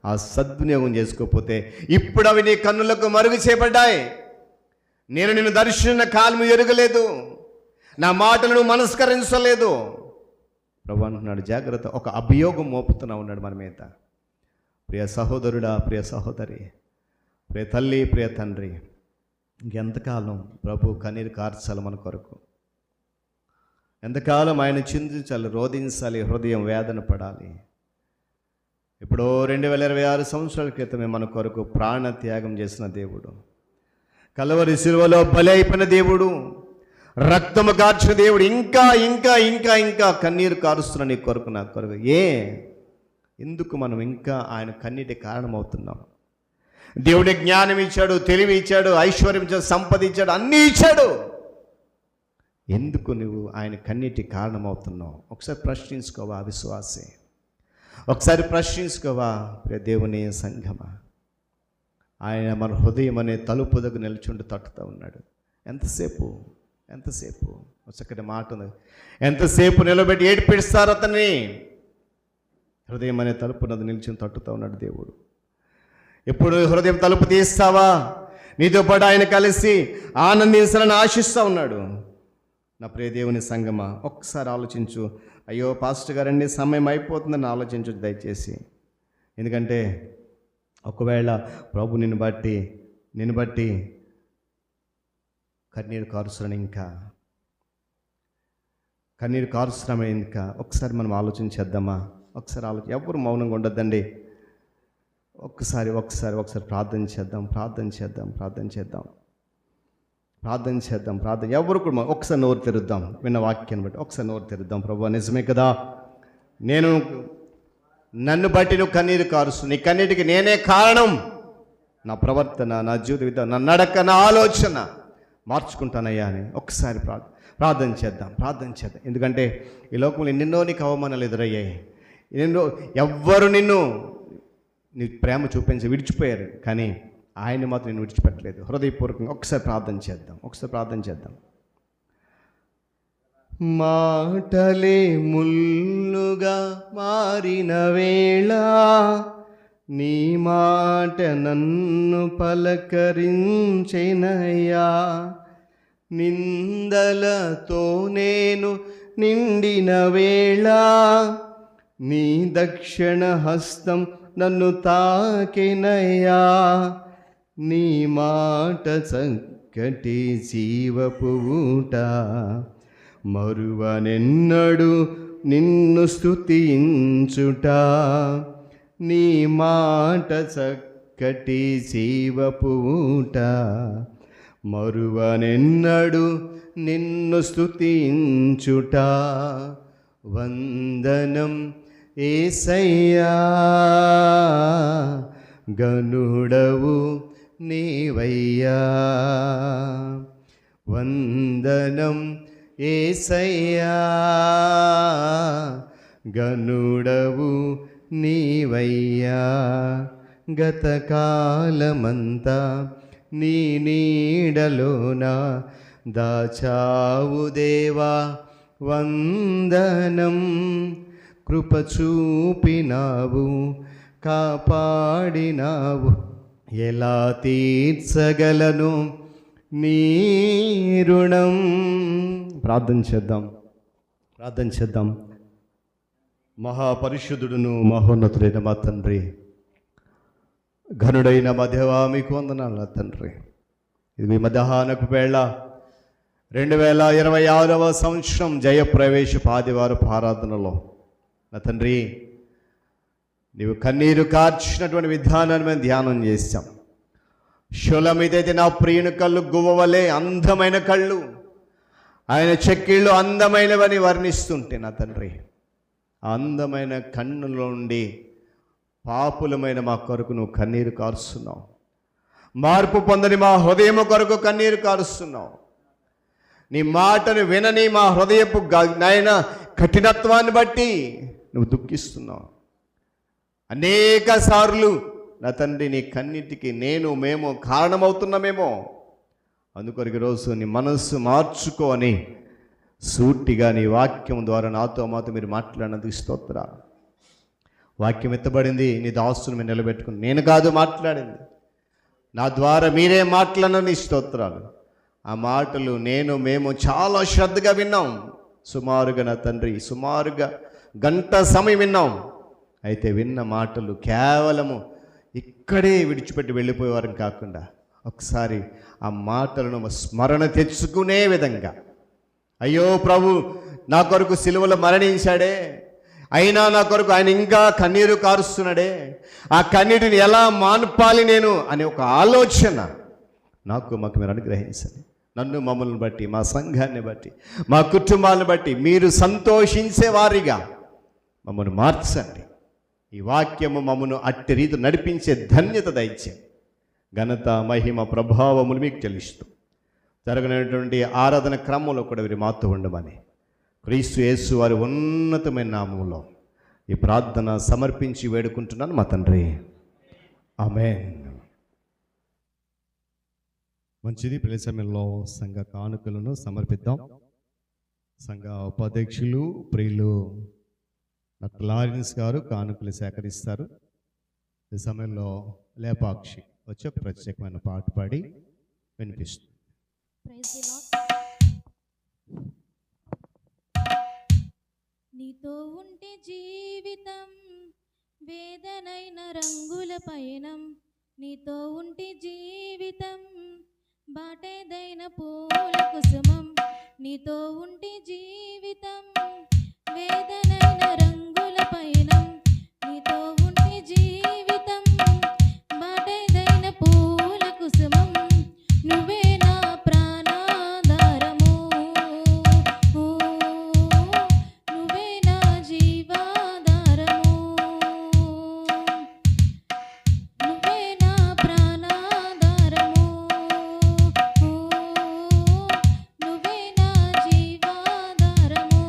ఆ సద్వినియోగం చేసుకోకపోతే ఇప్పుడు అవి నీ కన్నులకు మరుగు చేయబడ్డాయి. నేను నిన్ను దర్శన కాలము ఎరగలేదు, నా మాటలను మనస్కరించలేదు. ప్రభు అంటున్నాడు జాగ్రత్త, ఒక అభియోగం మోపుతున్నా ఉన్నాడు మన మీద. ప్రియ సహోదరుడా, ప్రియ సహోదరి, ప్రియ తల్లి, ప్రియ తండ్రి, ఇంకెంతకాలం ప్రభు కన్నీరు కార్చాలి మన కొరకు? ఎంతకాలం ఆయన చింతించాలి, రోధించాలి, హృదయం వేదన పడాలి? ఇప్పుడు 2026 సంవత్సరాల క్రితమే మన కొరకు ప్రాణ త్యాగం చేసిన దేవుడు, కలవరి శిలువలో బలి అయిపోయిన దేవుడు, రక్తము కార్చిన దేవుడు ఇంకా ఇంకా ఇంకా ఇంకా కన్నీరు కారుస్తున్న నీ కొరకు, నా కొరకు. ఎందుకు మనం ఇంకా ఆయన కన్నీటి కారణమవుతున్నాం? దేవుడి జ్ఞానం ఇచ్చాడు, తెలివి ఇచ్చాడు, ఐశ్వర్యం ఇచ్చాడు, సంపద ఇచ్చాడు, అన్నీ ఇచ్చాడు. ఎందుకు నువ్వు ఆయన కన్నీటి కారణమవుతున్నావు? ఒకసారి ప్రశ్నించుకోవా విశ్వాసే, ఒకసారి ప్రశ్నించుకోవా దేవుని సంఘమా. ఆయన మన హృదయం అనే తలుపు దగ్గర నిల్చుండి తట్టుతూ ఉన్నాడు. ఎంతసేపు చక్కటి మాట ఉంది, ఎంతసేపు నిలబెట్టి ఏడిపిస్తారు అతన్ని. హృదయం అనే తలుపు నది నిల్చుని తట్టుతూ ఉన్నాడు దేవుడు. ఎప్పుడు హృదయం తలుపు తీస్తావా? నీతో పాటు ఆయన కలిసి ఆనందించాలని ఆశిస్తూ ఉన్నాడు. నా ప్రియ దేవుని సంగమా, ఒక్కసారి ఆలోచించు. అయ్యో పాస్టర్ గారండి సమయం అయిపోతుందని ఆలోచించు దయచేసి. ఎందుకంటే ఒకవేళ ప్రభు నిన్ను బట్టి కన్నీరు కారుస్తున్నామే ఇంకా ఒకసారి మనం ఆలోచించేద్దామా? ఒకసారి ఎవరు మౌనంగా ఉండొద్దండి. ఒకసారి ప్రార్థన చేద్దాం. ఎవరు కూడా ఒకసారి నోరు తెరుద్దాం. విన్న వాక్యాన్ని బట్టి ఒకసారి నోరు తెరుద్దాం. ప్రభు నిజమే కదా, నన్ను బట్టి నువ్వు కన్నీరు కారుస్తున్నావు, నీ కన్నీటికి నేనే కారణం. నా ప్రవర్తన, నా జీవిత విధానం, నా నడక, నా ఆలోచన మార్చుకుంటానయ్యా అని ఒకసారి ప్రార్థన చేద్దాం. ఎందుకంటే ఈ లోకంలో ఎన్నెన్నో నీకు అవమానాలు ఎదురయ్యాయి. ఎవ్వరు నీ ప్రేమ చూపించి విడిచిపోయారు, కానీ ఆయన మాత్రం నేను విడిచిపెట్టలేదు. హృదయపూర్వకంగా ఒకసారి ప్రార్థన చేద్దాం. మాటలే ముల్లుగా మారిన వేళ నీ మాట నన్ను పలకరించెనయ్యా. నిందలతో నేను నిండిన వేళ నీ దక్షిణ హస్తం నన్ను తాకెనయ్యా. నీ మాట చక్కటి జీవపు ఊట, మరువనెన్నడు నిన్ను స్తుతించుట. నీ మాట చక్కటి జీవపు ఊట, మరువనెన్నడు నిన్ను స్తుతించుట. వందనం యేసయ్యా, గనుడవు నీవయ్యా. వందనం యేసయ్యా, గనుడవు నీవయ్యా. గతకాలమంతా నీ నీడలోన దాచావు దేవా, వందనం. కృప చూపినావు, కాపాడినావు, ఎలా తీర్చగలను నీ రుణం. ప్రార్థన చేద్దాం. మహాపరిశుద్ధుడును మహోన్నతుడైన మా తండ్రి, ఘనుడైన మా దేవా, మీకు వందనాలు తండ్రి. ఇది మధ్యాహ్నపు వేళ 2026వ సంవత్సరం జయప్రవేశపు ఆదివారపు ఆరాధనలో నా తండ్రి, నీవు కన్నీరు కార్చినటువంటి విధానాన్ని మేము ధ్యానం చేశాం. శూలమిదైతే నా ప్రియుని కళ్ళు గువ్వవలే అందమైన కళ్ళు, ఆయన చెక్కిళ్ళు అందమైనవని వర్ణిస్తుంటే నా తండ్రి, ఆ అందమైన కన్నుల నుండి పాపులమైన మా కొరకు నువ్వు కన్నీరు కారుస్తున్నావు. మార్పు పొందని మా హృదయము కొరకు కన్నీరు కారుస్తున్నావు. నీ మాటను వినని మా హృదయపు నాయన కఠినత్వాన్ని బట్టి నువ్వు దుఃఖిస్తున్నావు. అనేక సార్లు నా తండ్రి నీ కన్నిటికి మేము కారణమవుతున్నామేమో. అందుకొరకు ఈరోజు నీ మనస్సు మార్చుకో అని సూటిగా నీ వాక్యం ద్వారా నాతో మాతో మీరు మాట్లాడినందుకు స్తోత్రాలు. వాక్యం ఎత్తబడింది, నీ దాసుని మీరు నిలబెట్టుకుని. నేను కాదు మాట్లాడింది, నా ద్వారా మీరే మాట్లాడని స్తోత్రాలు. ఆ మాటలు మేము చాలా శ్రద్ధగా విన్నాం. సుమారుగా నా తండ్రి గంట సమయం విన్నాం. అయితే విన్న మాటలు కేవలము ఇక్కడే విడిచిపెట్టి వెళ్ళిపోయేవారం కాకుండా ఒకసారి ఆ మాటలను స్మరణ తెచ్చుకునే విధంగా, అయ్యో ప్రభు నా కొరకు సిలువలో మరణించాడే, అయినా నా కొరకు ఆయన ఇంకా కన్నీరు కారుస్తున్నాడే, ఆ కన్నీటిని ఎలా మాన్పాలి నేను అనే ఒక ఆలోచన మాకు మీరు అనుగ్రహించండి. నన్ను, మమ్మల్ని బట్టి, మా సంఘాన్ని బట్టి, మా కుటుంబాలను బట్టి మీరు సంతోషించే వారిగా మమ్మల్ని మార్చండి. ఈ వాక్యము మమ్మను అట్టి రీతి నడిపించే ధన్యత దయచేయండి. ఘనత, మహిమ, ప్రభావములు మీకు చెల్లిస్తూ జరగనటువంటి ఆరాధన క్రమంలో కూడా వీరి మాతో ఉండమని క్రీస్తు యేసు వారి ఉన్నతమైన నామములో ఈ ప్రార్థన సమర్పించి వేడుకుంటున్నాను మా తండ్రి. ఆమేన్. మంచిది. ప్రతి సమయంలో సంఘ కానుకలను సమర్పిద్దాం. సంఘ ఉపాధ్యక్షులు ప్రియులు డాక్టర్ లారెన్స్ గారు కానుకలు సేకరిస్తారు. ఈ సమయంలో లేపాక్షి వచ్చే ప్రత్యేకమైన పాట పాడి వినిపిస్తుంది. నీతో ఉంటే జీవితం వేదనైన రంగుల పయనం, నీతో ఉంటే జీవితం బాటేదైన పూల కుసుమం, నీతో ఉంటే జీవితం వేదనైన రంగుల పయనం, నీతో ఉంటే జీవితం బాటేదైన పూల కుసుమం, నువ్వే నా ప్రాణాధారము, నువ్వే నా జీవాధారము, నువ్వే నా ప్రాణాధారము, నువ్వే నా జీవాధారము.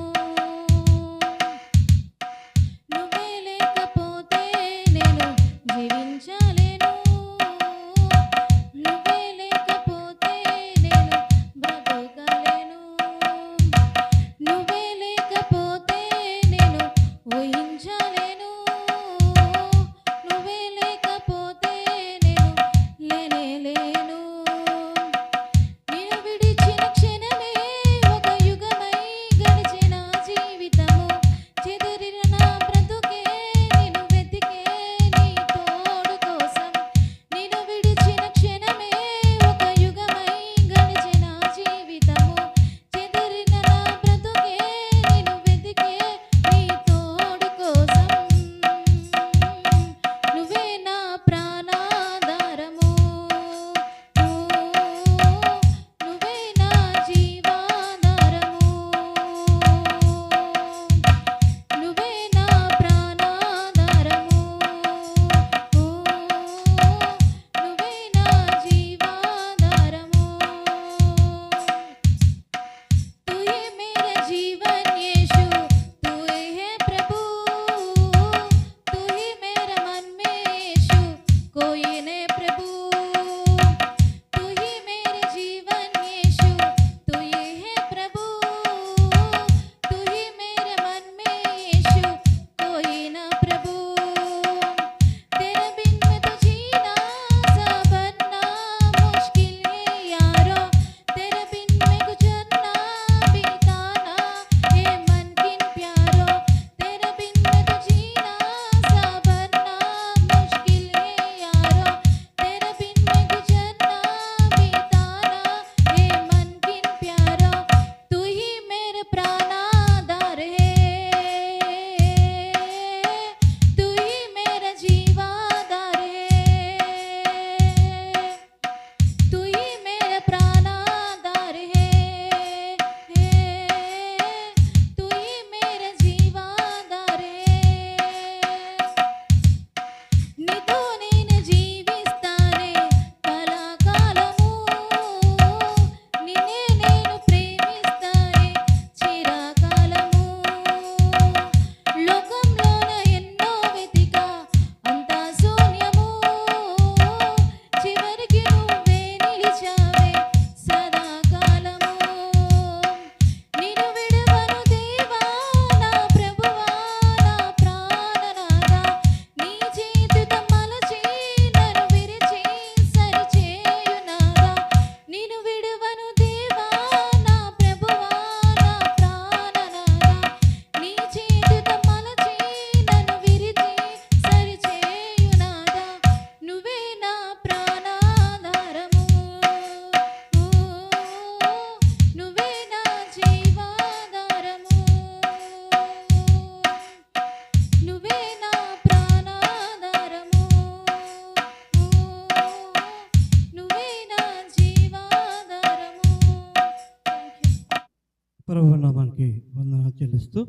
ప్రభు నామానికి వందనాలు చెల్లిస్తూ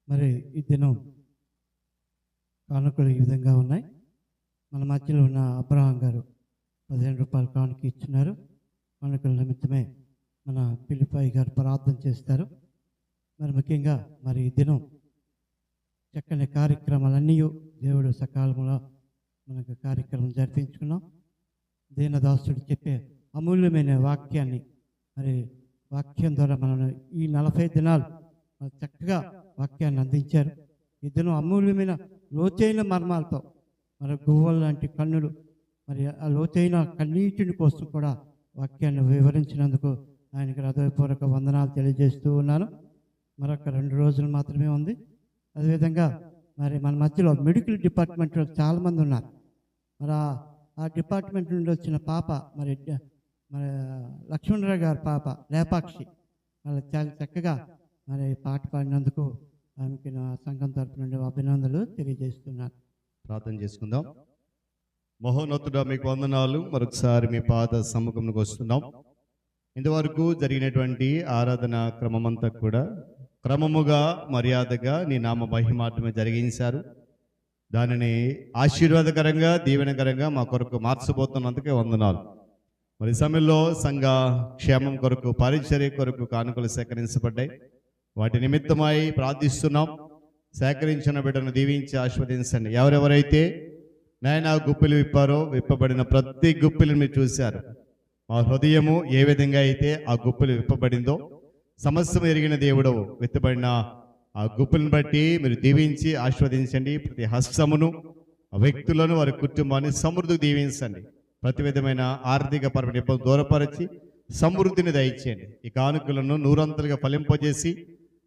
మరి ఈ దినం కానుకలు ఈ విధంగా ఉన్నాయి. మన మధ్యలో ఉన్న అబ్రహాం గారు 15 రూపాయల కానుక ఇచ్చినారు. కానుకల నిమిత్తమే మన పిల్లిపాయి గారు ప్రార్థన చేస్తారు. మరి ముఖ్యంగా మరి ఈ దినం చక్కని కార్యక్రమాలన్నీ దేవుడు సకాలంలో మనకు కార్యక్రమం జరిపించుకున్నాం. దీనదాసుడు చెప్పే అమూల్యమైన వాక్యాన్ని మరి వాక్యం ద్వారా మనం ఈ 40 దినాలు చక్కగా వాక్యాన్ని అందించారు. ఈ దినం అమూల్యమైన లోతైన మర్మాలతో మరి గువ్వలు లాంటి కన్నులు మరి ఆ లోతైన కన్నీటిని కోసం కూడా వాక్యాన్ని వివరించినందుకు ఆయనకి హృదయపూర్వక వందనాలు తెలియజేస్తూ ఉన్నాను. మరొక 2 రోజులు మాత్రమే ఉంది. అదేవిధంగా మరి మన మధ్యలో మెడికల్ డిపార్ట్మెంట్లో చాలామంది ఉన్నారు. మరి ఆ డిపార్ట్మెంట్ నుండి వచ్చిన పాప మరి లక్ష్మణరావు గారి పాప లేపాక్షి వాళ్ళు చాలా చక్కగా మరి పాట పాడినందుకు ఆమెకి నా సంఘం తరపు నుండి అభినందనలు తెలియజేస్తున్నారు. ప్రార్థన చేసుకుందాం. మహోన్నతుడా మీకు వందనాలు. మరొకసారి మీ పాద సముఖంలోకి వస్తున్నాం. ఇంతవరకు జరిగినటువంటి ఆరాధన క్రమమంతా కూడా క్రమముగా మర్యాదగా నీ నామ మహిమాత్మే జరిగించారు. దానిని ఆశీర్వాదకరంగా దీవెనకరంగా మా కొరకు మార్చబోతున్నందుకే వందనాలు. మరి సమయంలో సంఘ క్షేమం కొరకు పరిచర్య కొరకు కానుకలు సేకరించబడ్డాయి. వాటి నిమిత్తమై ప్రార్థిస్తున్నాం. సేకరించిన బిడ్డను దీవించి ఆస్వాదించండి. ఎవరెవరైతే నాయన గుప్పిలు విప్పారో విప్పబడిన ప్రతి గుప్పిలను మీరు చూశారు. మా హృదయము ఏ విధంగా అయితే ఆ గుప్పిలు విప్పబడిందో సమస్తం ఎరిగిన దేవుడవు విత్తబడిన ఆ గుప్పులను బట్టి మీరు దీవించి ఆస్వాదించండి. ప్రతి హస్తమును ఆ వ్యక్తులను వారి కుటుంబాన్ని సమృద్ధికి దీవించండి. ప్రతి విధమైన ఆర్థిక పరమైన ఇబ్బంది దూరపరిచి సమృద్ధిని దయచేయండి. ఈ కానుకలను నూరంతలుగా ఫలింపజేసి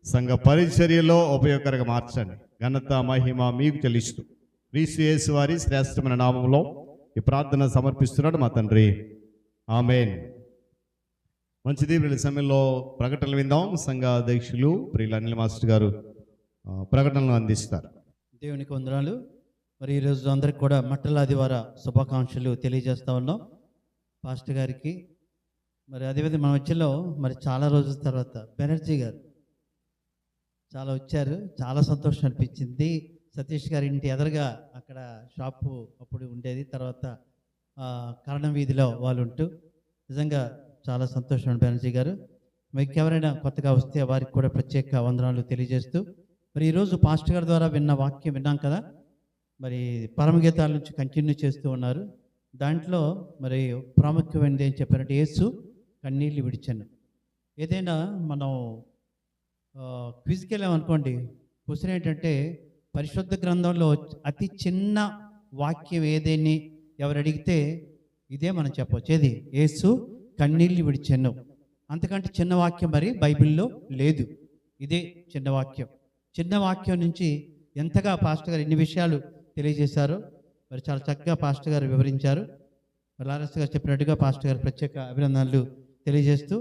సంఘ పరిచర్యలో ఉపయోగకరంగా మార్చండి. ఘనత మహిమ మీకు చెల్లిస్తూ క్రీస్తు యేసు వారి శ్రేష్టమైన నామంలో ఈ ప్రార్థన సమర్పిస్తున్నాడు మా తండ్రి. ఆమేన్. మంచిది. వీళ్ళ సమయంలో ప్రకటనలు విందాం. సంఘ అధ్యక్షులు ప్రియులు అనిల్ మాస్టర్ గారు ప్రకటనలు అందిస్తారు. దేవునికి వందనాలు. మరి ఈరోజు అందరికి కూడా మట్టల ఆదివార శుభాకాంక్షలు తెలియజేస్తా ఉన్నాం పాస్టర్ గారికి. మరి అదేవిధంగా మన మధ్యలో మరి చాలా రోజుల తర్వాత బెనర్జీ గారు చాలా వచ్చారు. చాలా సంతోషం అనిపించింది. సతీష్ గారి ఇంటి ఎదురుగా అక్కడ షాపు అప్పుడు ఉండేది. తర్వాత కరణం వీధిలో వాళ్ళు ఉంటూ నిజంగా చాలా సంతోషం బెనర్జీ గారు. మీకు ఎవరైనా కొత్తగా వస్తే వారికి కూడా ప్రత్యేక వందనాలు తెలియజేస్తూ మరి ఈరోజు పాస్టర్ గారి ద్వారా విన్న వాక్యం విన్నాం కదా. మరి పరమగీతాల నుంచి కంటిన్యూ చేస్తూ ఉన్నారు. దాంట్లో మరి ప్రాముఖ్యమైనది ఏం చెప్పారంటే యేసు కన్నీళ్ళు విడిచాను. ఏదైనా మనం క్విజ్కి వెళ్ళామనుకోండి, క్వశ్చన్ ఏంటంటే పరిశుద్ధ గ్రంథంలో అతి చిన్న వాక్యం ఏదేని ఎవరు అడిగితే ఇదే మనం చెప్పవచ్చు. ఏది? యేసు కన్నీళ్ళు విడిచాను. అంతకంటే చిన్న వాక్యం మరి బైబిల్లో లేదు. ఇదే చిన్న వాక్యం. చిన్న వాక్యం నుంచి ఎంతగా పాస్టర్ గారు ఎన్ని విషయాలు తెలియజేశారో మరి చాలా చక్కగా పాస్టర్ గారు వివరించారు. మరి లారెన్స్ గారు చెప్పినట్టుగా పాస్టర్ గారు ప్రత్యేక అభినందనలు తెలియజేస్తూ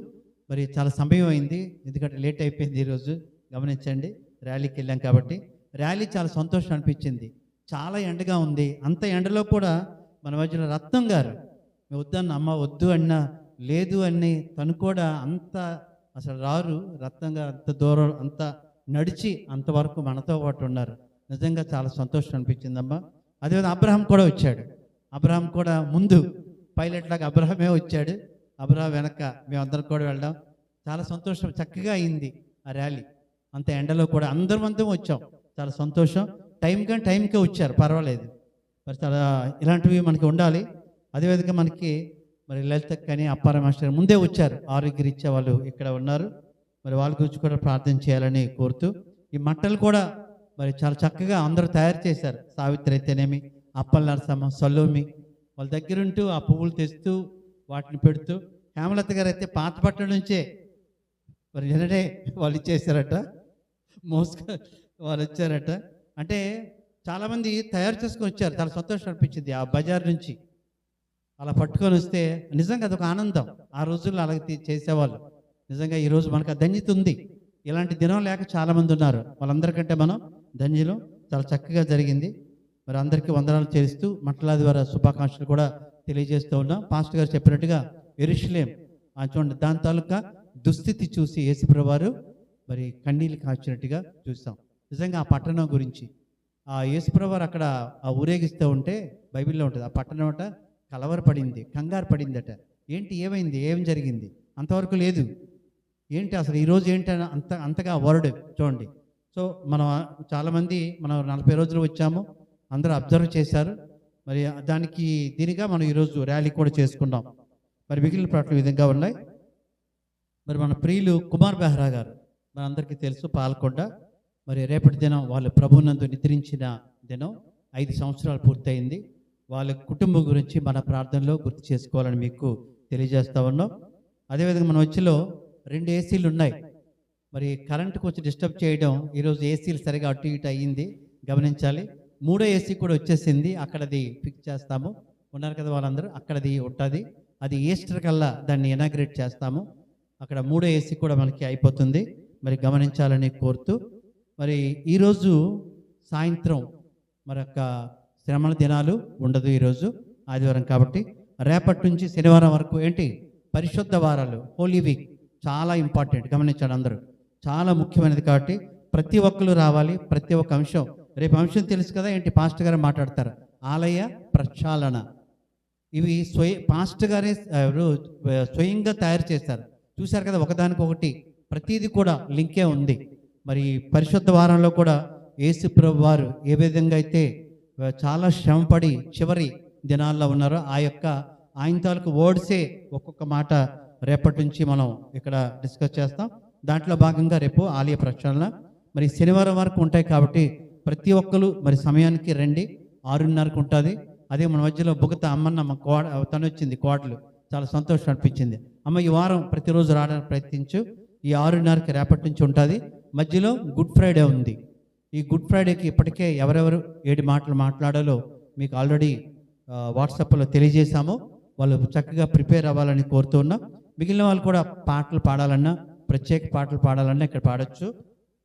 మరి చాలా సమయం అయింది, ఎందుకంటే లేట్ అయిపోయింది ఈరోజు. గమనించండి, ర్యాలీకి వెళ్ళాం కాబట్టి. ర్యాలీ చాలా సంతోషం అనిపించింది. చాలా ఎండగా ఉంది. అంత ఎండలో కూడా మన మధ్యలో రత్నం గారు వద్దన్న అమ్మ వద్దు అన్నా లేదు అని తను కూడా అంత అసలు రారు. రత్నం గారు అంత దూరం అంత నడిచి అంతవరకు మనతో పాటు ఉన్నారు. నిజంగా చాలా సంతోషం అనిపించిందమ్మా. అదేవిధంగా అబ్రహాం కూడా వచ్చాడు. అబ్రహాం కూడా ముందు పైలట్ లాగా అబ్రహామే వచ్చాడు. అబ్రహాం వెనక మేమందరం కూడా వెళ్ళడం చాలా సంతోషం. చక్కగా అయింది ఆ ర్యాలీ. అంత ఎండలో కూడా అందరం వచ్చాం. చాలా సంతోషం. టైంకే వచ్చారు, పర్వాలేదు. మరి చాలా ఇలాంటివి మనకి ఉండాలి. అదేవిధంగా మనకి మరి లలిత కానీ అప్పార మాస్టర్ ముందే వచ్చారు. ఆరోగ్యరీత్యా వాళ్ళు ఇక్కడ ఉన్నారు. మరి వాళ్ళ గురించి కూడా ప్రార్థన చేయాలని కోరుతూ ఈ మట్టలు కూడా మరి చాలా చక్కగా అందరూ తయారు చేశారు. సావిత్రి అయితేనేమి, అప్పల నరసమ్మ, సలోమి వాళ్ళ దగ్గరుంటూ ఆ పువ్వులు తెస్తూ వాటిని పెడుతూ, హేమలత గారు అయితే పాత బట్టల నుంచే మరి నిన్ననే వాళ్ళు ఇచ్చేసారట, మోసుగా వాళ్ళు వచ్చారట. అంటే చాలామంది తయారు చేసుకొని వచ్చారు. చాలా సంతోషం అనిపించింది. ఆ బజార్ నుంచి అలా పట్టుకొని వస్తే నిజంగా అదొక ఆనందం. ఆ రోజుల్లో అలాగే చేసేవాళ్ళు. నిజంగా ఈరోజు మనకు ఆ ధన్యత ఉంది. ఇలాంటి దినం లేక చాలామంది ఉన్నారు. వాళ్ళందరికంటే మనం ధన్యులు. చాలా చక్కగా జరిగింది. మరి అందరికీ వందనాలు చేస్తూ మట్టలాది వారి శుభాకాంక్షలు కూడా తెలియజేస్తూ ఉన్నాం. పాస్టర్ గారు చెప్పినట్టుగా యెరూషలేం చూడండి, దాని తాలూకా దుస్థితి చూసి యేసుప్రభు వారు మరి కన్నీళ్ళు కాచినట్టుగా చూస్తాం. నిజంగా ఆ పట్టణం గురించి ఆ యేసుప్రభు వారు అక్కడ ఆ ఊరేగిస్తూ ఉంటే బైబిల్లో ఉంటుంది, ఆ పట్టణం అట కలవరపడింది, కంగారు పడిందట. ఏంటి, ఏమైంది, ఏం జరిగింది, అంతవరకు లేదు, ఏంటి అసలు ఈరోజు ఏంటి అని అంతగా వర్డ్ చూడండి. సో మనం చాలామంది మనం 40 రోజులు వచ్చాము, అందరూ అబ్జర్వ్ చేశారు. మరి దీనిగా మనం ఈరోజు ర్యాలీ కూడా చేసుకున్నాం. మరి మిగిలిన పాటలు ఈ విధంగా ఉన్నాయి. మరి మన ప్రియులు కుమార్ బెహ్రా గారు మనందరికీ తెలుసు, పాల్కొండ. మరి రేపటి దినం వాళ్ళు ప్రభువునందు నిద్రించిన దినం 5 సంవత్సరాలు పూర్తయింది. వాళ్ళ కుటుంబం గురించి మన ప్రార్థనలో గుర్తు చేసుకోవాలని మీకు తెలియజేస్తా ఉన్నాం. అదేవిధంగా మన వచ్చిలో 2 ఏసీలు ఉన్నాయి. మరి కరెంటుకు వచ్చి డిస్టర్బ్ చేయడం, ఈరోజు ఏసీలు సరిగా అటు ఇటు అయ్యింది, గమనించాలి. 3వ ఏసీ కూడా వచ్చేసింది, అక్కడది ఫిక్స్ చేస్తాము. ఉన్నారు కదా వాళ్ళందరూ, అక్కడది ఉంటుంది. అది ఈస్టర్ కల్లా దాన్ని ఇనాగ్రేట్ చేస్తాము. అక్కడ 3వ ఏసీ కూడా మనకి అయిపోతుంది. మరి గమనించాలని కోరుతూ, మరి ఈరోజు సాయంత్రం మరొక శ్రమణ దినాలు ఉండదు. ఈరోజు ఆదివారం కాబట్టి రేపటి నుంచి శనివారం వరకు ఏంటి పరిశుద్ధ వారాలు, హోలీ వీక్ చాలా ఇంపార్టెంట్. గమనించండి, అందరూ చాలా ముఖ్యమైనది. కాబట్టి ప్రతి ఒక్కరు రావాలి. ప్రతి ఒక్క అంశం, రేపు అంశం తెలుసు కదా ఏంటి, పాస్టర్ గారు మాట్లాడతారు, ఆలయ ప్రక్షాళన. ఇవి పాస్టర్ గారే స్వయంగా తయారు చేస్తారు. చూశారు కదా, ఒకదానికొకటి ప్రతిదీ కూడా లింకే ఉంది. మరి పరిశుద్ధ వారంలో కూడా యేసు ప్రభు వారు ఏ విధంగా అయితే చాలా శ్రమపడి చివరి దినాల్లో ఉన్నారో, ఆయన తాలూకు వర్డ్సే ఒక్కొక్క మాట రేపటి నుంచి మనం ఇక్కడ డిస్కస్ చేస్తాం. దాంట్లో భాగంగా రేపు ఆలయ ప్రక్షాళన మరి శనివారం వరకు ఉంటాయి. కాబట్టి ప్రతి ఒక్కరు మరి సమయానికి రండి. 6:30కు ఉంటుంది. అదే మన మధ్యలో బుగత అమ్మన్న మా తను వచ్చింది, కోడలు, చాలా సంతోషం అనిపించింది. అమ్మ ఈ వారం ప్రతిరోజు రావడానికి ప్రయత్నించు. ఈ 6:30కి రేపటి నుంచి ఉంటుంది. మధ్యలో గుడ్ ఫ్రైడే ఉంది. ఈ గుడ్ ఫ్రైడేకి ఇప్పటికే ఎవరెవరు 7 మాటలు మాట్లాడాలో మీకు ఆల్రెడీ వాట్సాప్లో తెలియజేశాము. వాళ్ళు చక్కగా ప్రిపేర్ అవ్వాలని కోరుతూ ఉన్నాం. మిగిలిన వాళ్ళు కూడా పాటలు పాడాలన్నా, ప్రత్యేక పాటలు పాడాలన్నా ఇక్కడ పాడొచ్చు.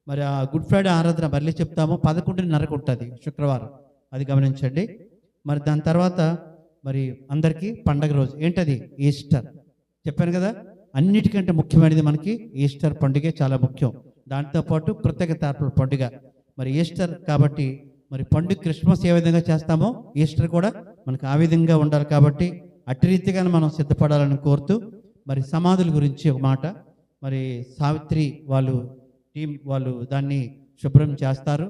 మరి ఆ గుడ్ ఫ్రైడే ఆరాధన మళ్ళీ చెప్తాము, 11:30కు ఉంటుంది శుక్రవారం, అది గమనించండి. మరి దాని తర్వాత మరి అందరికీ పండగ రోజు ఏంటది, ఈస్టర్. చెప్పాను కదా, అన్నిటికంటే ముఖ్యమైనది మనకి ఈస్టర్ పండుగ చాలా ముఖ్యం. దాంతోపాటు కృతజ్ఞతార్పణ పండుగ. మరి ఈస్టర్ కాబట్టి మరి పండుగ క్రిస్మస్ ఏ విధంగా చేస్తామో ఈస్టర్ కూడా మనకు ఆ విధంగా ఉండాలి. కాబట్టి అట్టి రీతిగానే మనం సిద్ధపడాలని కోరుతూ, మరి సమాధుల గురించి ఒక మాట. మరి సావిత్రి వాళ్ళు దాన్ని శుభ్రం చేస్తారు.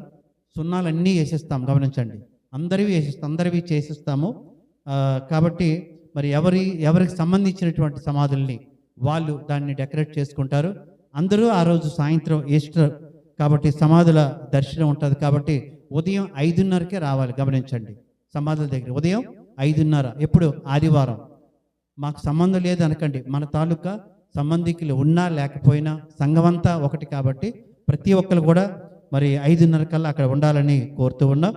సున్నాలన్నీ వేసిస్తాం, గమనించండి, అందరివి చేసిస్తాము. కాబట్టి మరి ఎవరికి సంబంధించినటువంటి సమాధుల్ని వాళ్ళు దాన్ని డెకరేట్ చేసుకుంటారు. అందరూ ఆ రోజు సాయంత్రం ఈస్టర్ కాబట్టి సమాధుల దర్శనం ఉంటుంది. కాబట్టి ఉదయం 5:30కే రావాలి. గమనించండి, సమాధుల దగ్గర ఉదయం 5:30. ఎప్పుడు, ఆదివారం. మాకు సంబంధం లేదు అనకండి, మన తాలూకా సంబంధికులు ఉన్నా లేకపోయినా సంఘమంతా ఒకటి. కాబట్టి ప్రతి ఒక్కరు కూడా మరి 5:30 కల్లా అక్కడ ఉండాలని కోరుతూ ఉన్నాం.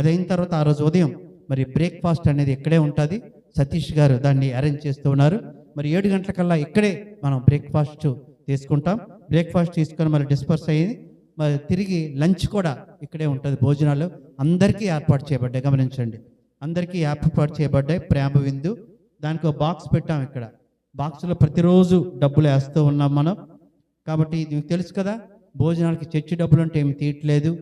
అదైన తర్వాత ఆ రోజు ఉదయం మరి బ్రేక్ఫాస్ట్ అనేది ఇక్కడే ఉంటుంది. సతీష్ గారు దాన్ని అరేంజ్ చేస్తూ ఉన్నారు. మరి 7 గంటలకల్లా ఇక్కడే మనం బ్రేక్ఫాస్ట్ తీసుకుంటాం. బ్రేక్ఫాస్ట్ తీసుకొని మరి డిస్పర్స్ అయ్యి మరి తిరిగి లంచ్ కూడా ఇక్కడే ఉంటుంది. భోజనాలు అందరికీ ఏర్పాటు చేయబడ్డాయి. గమనించండి, అందరికీ ఏర్పాటు చేయబడ్డాయి. ప్రేమ విందు, దానికి ఒక బాక్స్ పెట్టాం. ఇక్కడ బాక్స్లో ప్రతిరోజు డబ్బులు వేస్తూ ఉన్నాం మనం. కాబట్టి ఇది మీకు తెలుసు కదా, భోజనాలకి చర్చి డబ్బులు అంటే ఏమి తీయట్లేదు.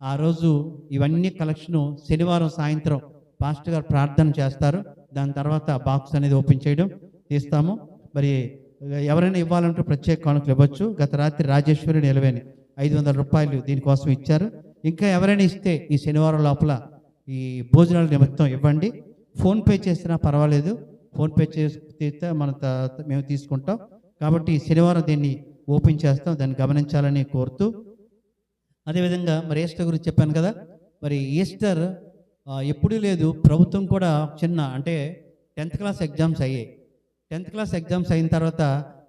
ఆ రోజు ఇవన్నీ కలెక్షను శనివారం సాయంత్రం పాస్టర్ గారు ప్రార్థన చేస్తారు. దాని తర్వాత బాక్స్ అనేది ఓపెన్ చేయడం తీస్తాము. మరి ఎవరైనా ఇవ్వాలంటే ప్రత్యేక కానుకలు ఇవ్వచ్చు. గత రాత్రి రాజేశ్వరి నిలవేని 500 రూపాయలు దీనికోసం ఇచ్చారు. ఇంకా ఎవరైనా ఇస్తే ఈ శనివారం లోపల ఈ భోజనాల నిమిత్తం ఇవ్వండి. ఫోన్పే చేసినా పర్వాలేదు, ఫోన్పే చేస్తే మేము తీసుకుంటాం. కాబట్టి శనివారం దీన్ని ఓపెన్ చేస్తాం, దాన్ని గమనించాలని కోరుతూ, అదేవిధంగా మరి ఈస్టర్ గురించి చెప్పాను కదా. మరి ఈస్టర్ ఎప్పుడూ లేదు, ప్రభుత్వం కూడా అంటే 10th క్లాస్ ఎగ్జామ్స్ అయ్యాయి. 10th క్లాస్ ఎగ్జామ్స్ అయిన తర్వాత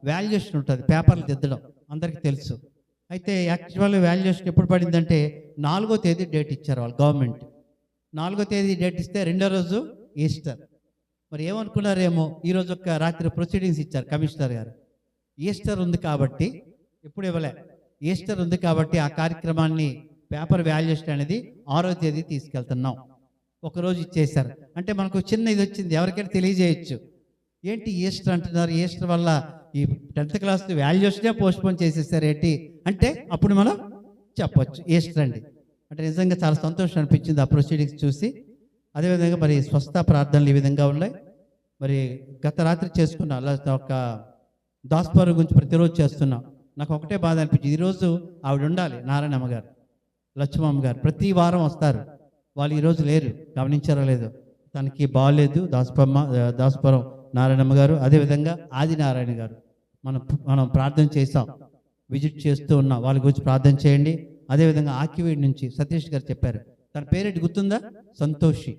వాల్యుయేషన్ ఉంటుంది, పేపర్లు దిద్దడం అందరికీ తెలుసు. అయితే యాక్చువల్గా వాల్యుయేషన్ ఎప్పుడు పడిందంటే 4వ తేదీ డేట్ ఇచ్చారు వాళ్ళు, గవర్నమెంట్ 4వ తేదీ డేట్ ఇస్తే 2వ రోజు ఈస్టర్. మరి ఏమనుకున్నారేమో, ఈరోజు ఒక రాత్రి ప్రొసీడింగ్స్ ఇచ్చారు కమిషనర్ గారు. ఈస్టర్ ఉంది కాబట్టి, ఎప్పుడు ఇవ్వలే, ఈస్టర్ ఉంది కాబట్టి ఆ కార్యక్రమాన్ని పేపర్ వాల్యుయేషన్ అనేది 6వ తేదీ తీసుకెళ్తున్నాం. ఒకరోజు ఇచ్చేశారు. అంటే మనకు చిన్న ఇది వచ్చింది, ఎవరికైనా తెలియజేయచ్చు. ఏంటి ఈస్టర్ అంటున్నారు, ఈస్టర్ వల్ల ఈ 10th క్లాస్ వాల్యుయేషనే పోస్ట్పోన్ చేసేసారు ఏంటి అంటే అప్పుడు మనం చెప్పొచ్చు ఈస్టర్ అండి. అంటే నిజంగా చాలా సంతోషం అనిపించింది ఆ ప్రొసీడింగ్స్ చూసి. అదేవిధంగా మరి స్వస్థ ప్రార్థనలు ఈ విధంగా ఉన్నాయి. మరి గత రాత్రి చేసుకున్నా అలా ఒక దాస్పరం గురించి ప్రతిరోజు చేస్తున్నాం. నాకు ఒకటే బాధ అనిపించింది, ఈరోజు ఆవిడ ఉండాలి, నారాయణమ్మ గారు, లక్ష్మమ్మ గారు ప్రతి వారం వస్తారు, వాళ్ళు ఈరోజు లేరు, గమనించారో లేదో. తనకి బాగాలేదు, దాస్పురం నారాయణమ్మ గారు, అదేవిధంగా ఆదినారాయణ గారు మనం ప్రార్థన చేసాం, విజిట్ చేస్తూ ఉన్నాం, వాళ్ళ గురించి ప్రార్థన చేయండి. అదేవిధంగా ఆకివీడి నుంచి సతీష్ గారు చెప్పారు, తన పేరేంటి గుర్తుందా, సంతోషి,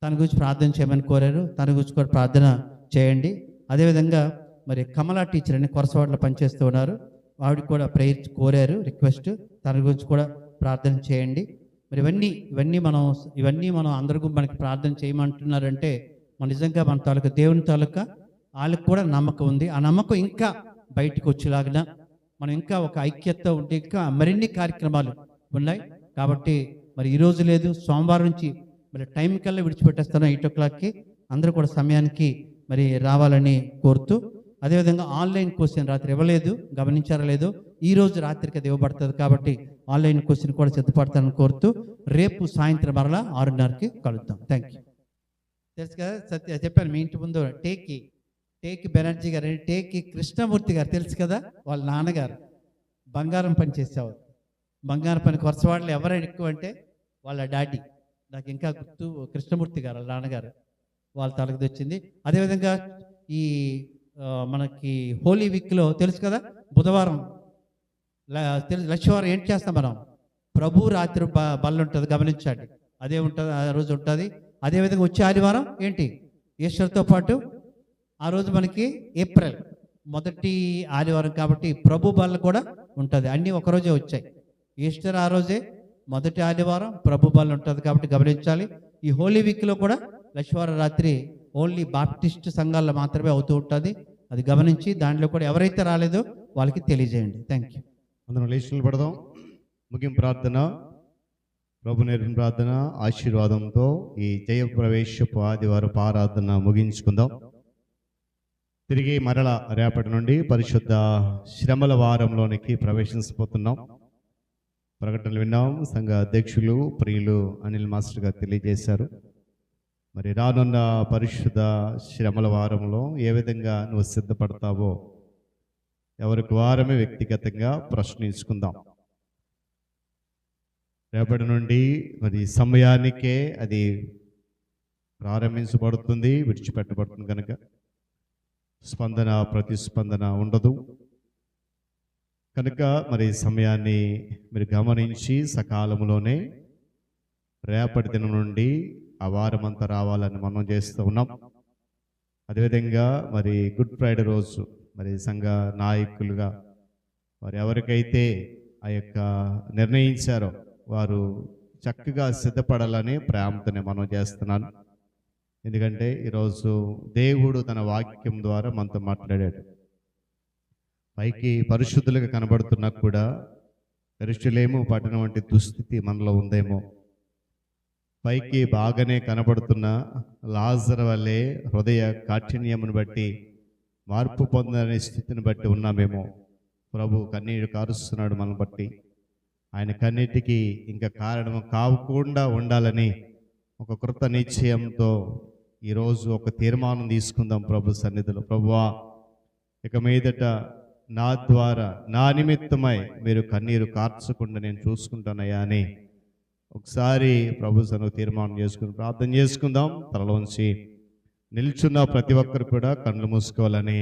తన గురించి ప్రార్థన చేయమని కోరారు, తన గురించి కూడా ప్రార్థన చేయండి. అదేవిధంగా మరి కమలా టీచర్ అని కొరసవాడలో పనిచేస్తూ ఉన్నారు, ఆవిడ కూడా ప్రేయర్ కోరారు, రిక్వెస్ట్, తన గురించి కూడా ప్రార్థన చేయండి. మరి ఇవన్నీ మనం అందరికీ మనకి ప్రార్థన చేయమంటున్నారంటే మన నిజంగా మన తాలూకా దేవుని తాలూకా వాళ్ళకి కూడా నమ్మకం ఉంది. ఆ నమ్మకం ఇంకా బయటకు వచ్చేలాగిన మనం ఇంకా ఒక ఐక్యత ఉంటే ఇంకా మరిన్ని కార్యక్రమాలు ఉన్నాయి. కాబట్టి మరి ఈరోజు లేదు, సోమవారం నుంచి మరి టైం కల్లా విడిచిపెట్టేస్తాను 8 o'clockకి. అందరూ కూడా సమయానికి మరి రావాలని కోరుతూ, అదేవిధంగా ఆన్లైన్ క్వశ్చన్ రాత్రి ఇవ్వలేదు, గమనించారా లేదు, ఈ రోజు రాత్రికి అది ఇవ్వబడుతుంది. కాబట్టి ఆన్లైన్ క్వశ్చన్ కూడా సిద్ధపడతానని కోరుతూ రేపు సాయంత్రం మరలా 6:30కి కలుద్దాం. Thank you. తెలుసు కదా, సత్య చెప్పాను మీ ఇంటి ముందు టేకి బెనర్జీ గారు, టేకి కృష్ణమూర్తి గారు తెలుసు కదా, వాళ్ళ నాన్నగారు బంగారం పని చేసేవారు. బంగారం పని కొరసవాడలు ఎవరైనా ఎక్కువ అంటే వాళ్ళ డాడీ, నాకు ఇంకా గుర్తు, కృష్ణమూర్తి గారు వాళ్ళ నాన్నగారు, వాళ్ళ తలకి వచ్చింది. అదేవిధంగా ఈ మనకి హోలీ వీక్లో తెలుసు కదా, బుధవారం లక్ష్మీవారం ఏంటి చేస్తాం మనం, ప్రభు రాత్రి బల్ల ఉంటుంది, గమనించండి, అదే ఉంటుంది, ఆ రోజు ఉంటుంది. అదేవిధంగా వచ్చే ఆదివారం ఏంటి, ఈస్టర్తో పాటు ఆ రోజు మనకి ఏప్రిల్ 1వ ఆదివారం కాబట్టి ప్రభు బల్ల కూడా ఉంటుంది. అన్నీ ఒకరోజే వచ్చాయి. ఈస్టర్ ఆ రోజే, 1వ ఆదివారం ప్రభు బల్ల ఉంటుంది కాబట్టి గమనించాలి. ఈ హోలీ వీక్లో కూడా లక్ష్మీవారం రాత్రి ఓన్లీ బాప్టిస్ట్ సంఘాల్లో మాత్రమే అవుతూ ఉంటుంది, అది గమనించి దాంట్లో కూడా ఎవరైతే రాలేదో వాళ్ళకి తెలియజేయండి. Thank you. అందరం లేచి పడదాం. ముగింపు ప్రార్థన, ప్రభు నేర్పిన ప్రార్థన ఆశీర్వాదంతో ఈ జయ ప్రవేశపు ఆదివారపు ఆరాధన ముగించుకుందాం. తిరిగి మరల రేపటి నుండి పరిశుద్ధ శ్రమల వారంలోనికి ప్రవేశించబోతున్నాం. ప్రకటనలు విన్నాం, సంఘ అధ్యక్షులు ప్రియులు అనిల్ మాస్టర్ గారు తెలియజేశారు. మరి రానున్న పరిశుద్ధ శ్రమల వారంలో ఏ విధంగా నువ్వు సిద్ధపడతావో ఎవరికి వారమే వ్యక్తిగతంగా ప్రశ్నించుకుందాం. రేపటి నుండి మరి సమయానికే అది ప్రారంభించబడుతుంది, విడిచిపెట్టబడుతుంది కనుక స్పందన ప్రతిస్పందన ఉండదు కనుక మరి సమయాన్ని మీరు గమనించి సకాలంలోనే రేపటి దినం నుండి ఆ వారం అంతా రావాలని మనం చేస్తూ ఉన్నాం. అదేవిధంగా మరి గుడ్ ఫ్రైడే రోజు మరి సంఘ నాయకులుగా వారు ఎవరికైతే ఆ యొక్క నిర్ణయించారో వారు చక్కగా సిద్ధపడాలని ప్రేమతోనే మనం చేస్తున్నాను. ఎందుకంటే ఈరోజు దేవుడు తన వాక్యం ద్వారా మనతో మాట్లాడాడు. పైకి పరిశుద్ధులుగా కనబడుతున్నా కూడా యెరూషలేము పట్టణం వంటి దుస్థితి మనలో ఉందేమో, పైకి బాగానే కనబడుతున్న లాజరు వలె హృదయ కాఠిన్యమును బట్టి మార్పు పొందని స్థితిని బట్టి ఉన్నామేమో. ప్రభు కన్నీరు కారుస్తున్నాడు మనం బట్టి. ఆయన కన్నీటికి ఇంకా కారణం కాకుండా ఉండాలని ఒక కృత నిశ్చయంతో ఈరోజు ఒక తీర్మానం తీసుకుందాం ప్రభు సన్నిధిలో. ప్రభువా, ఇక మీదట నా ద్వారా నా నిమిత్తమై మీరు కన్నీరు కార్చకుండా నేను చూసుకుంటానయ్యా అని ఒకసారి ప్రభు సన్నిధిలో తీర్మానం చేసుకుని ప్రార్థన చేసుకుందాం. తలలోంచి నిల్చున్న ప్రతి ఒక్కరు కూడా కళ్ళు మూసుకోవాలని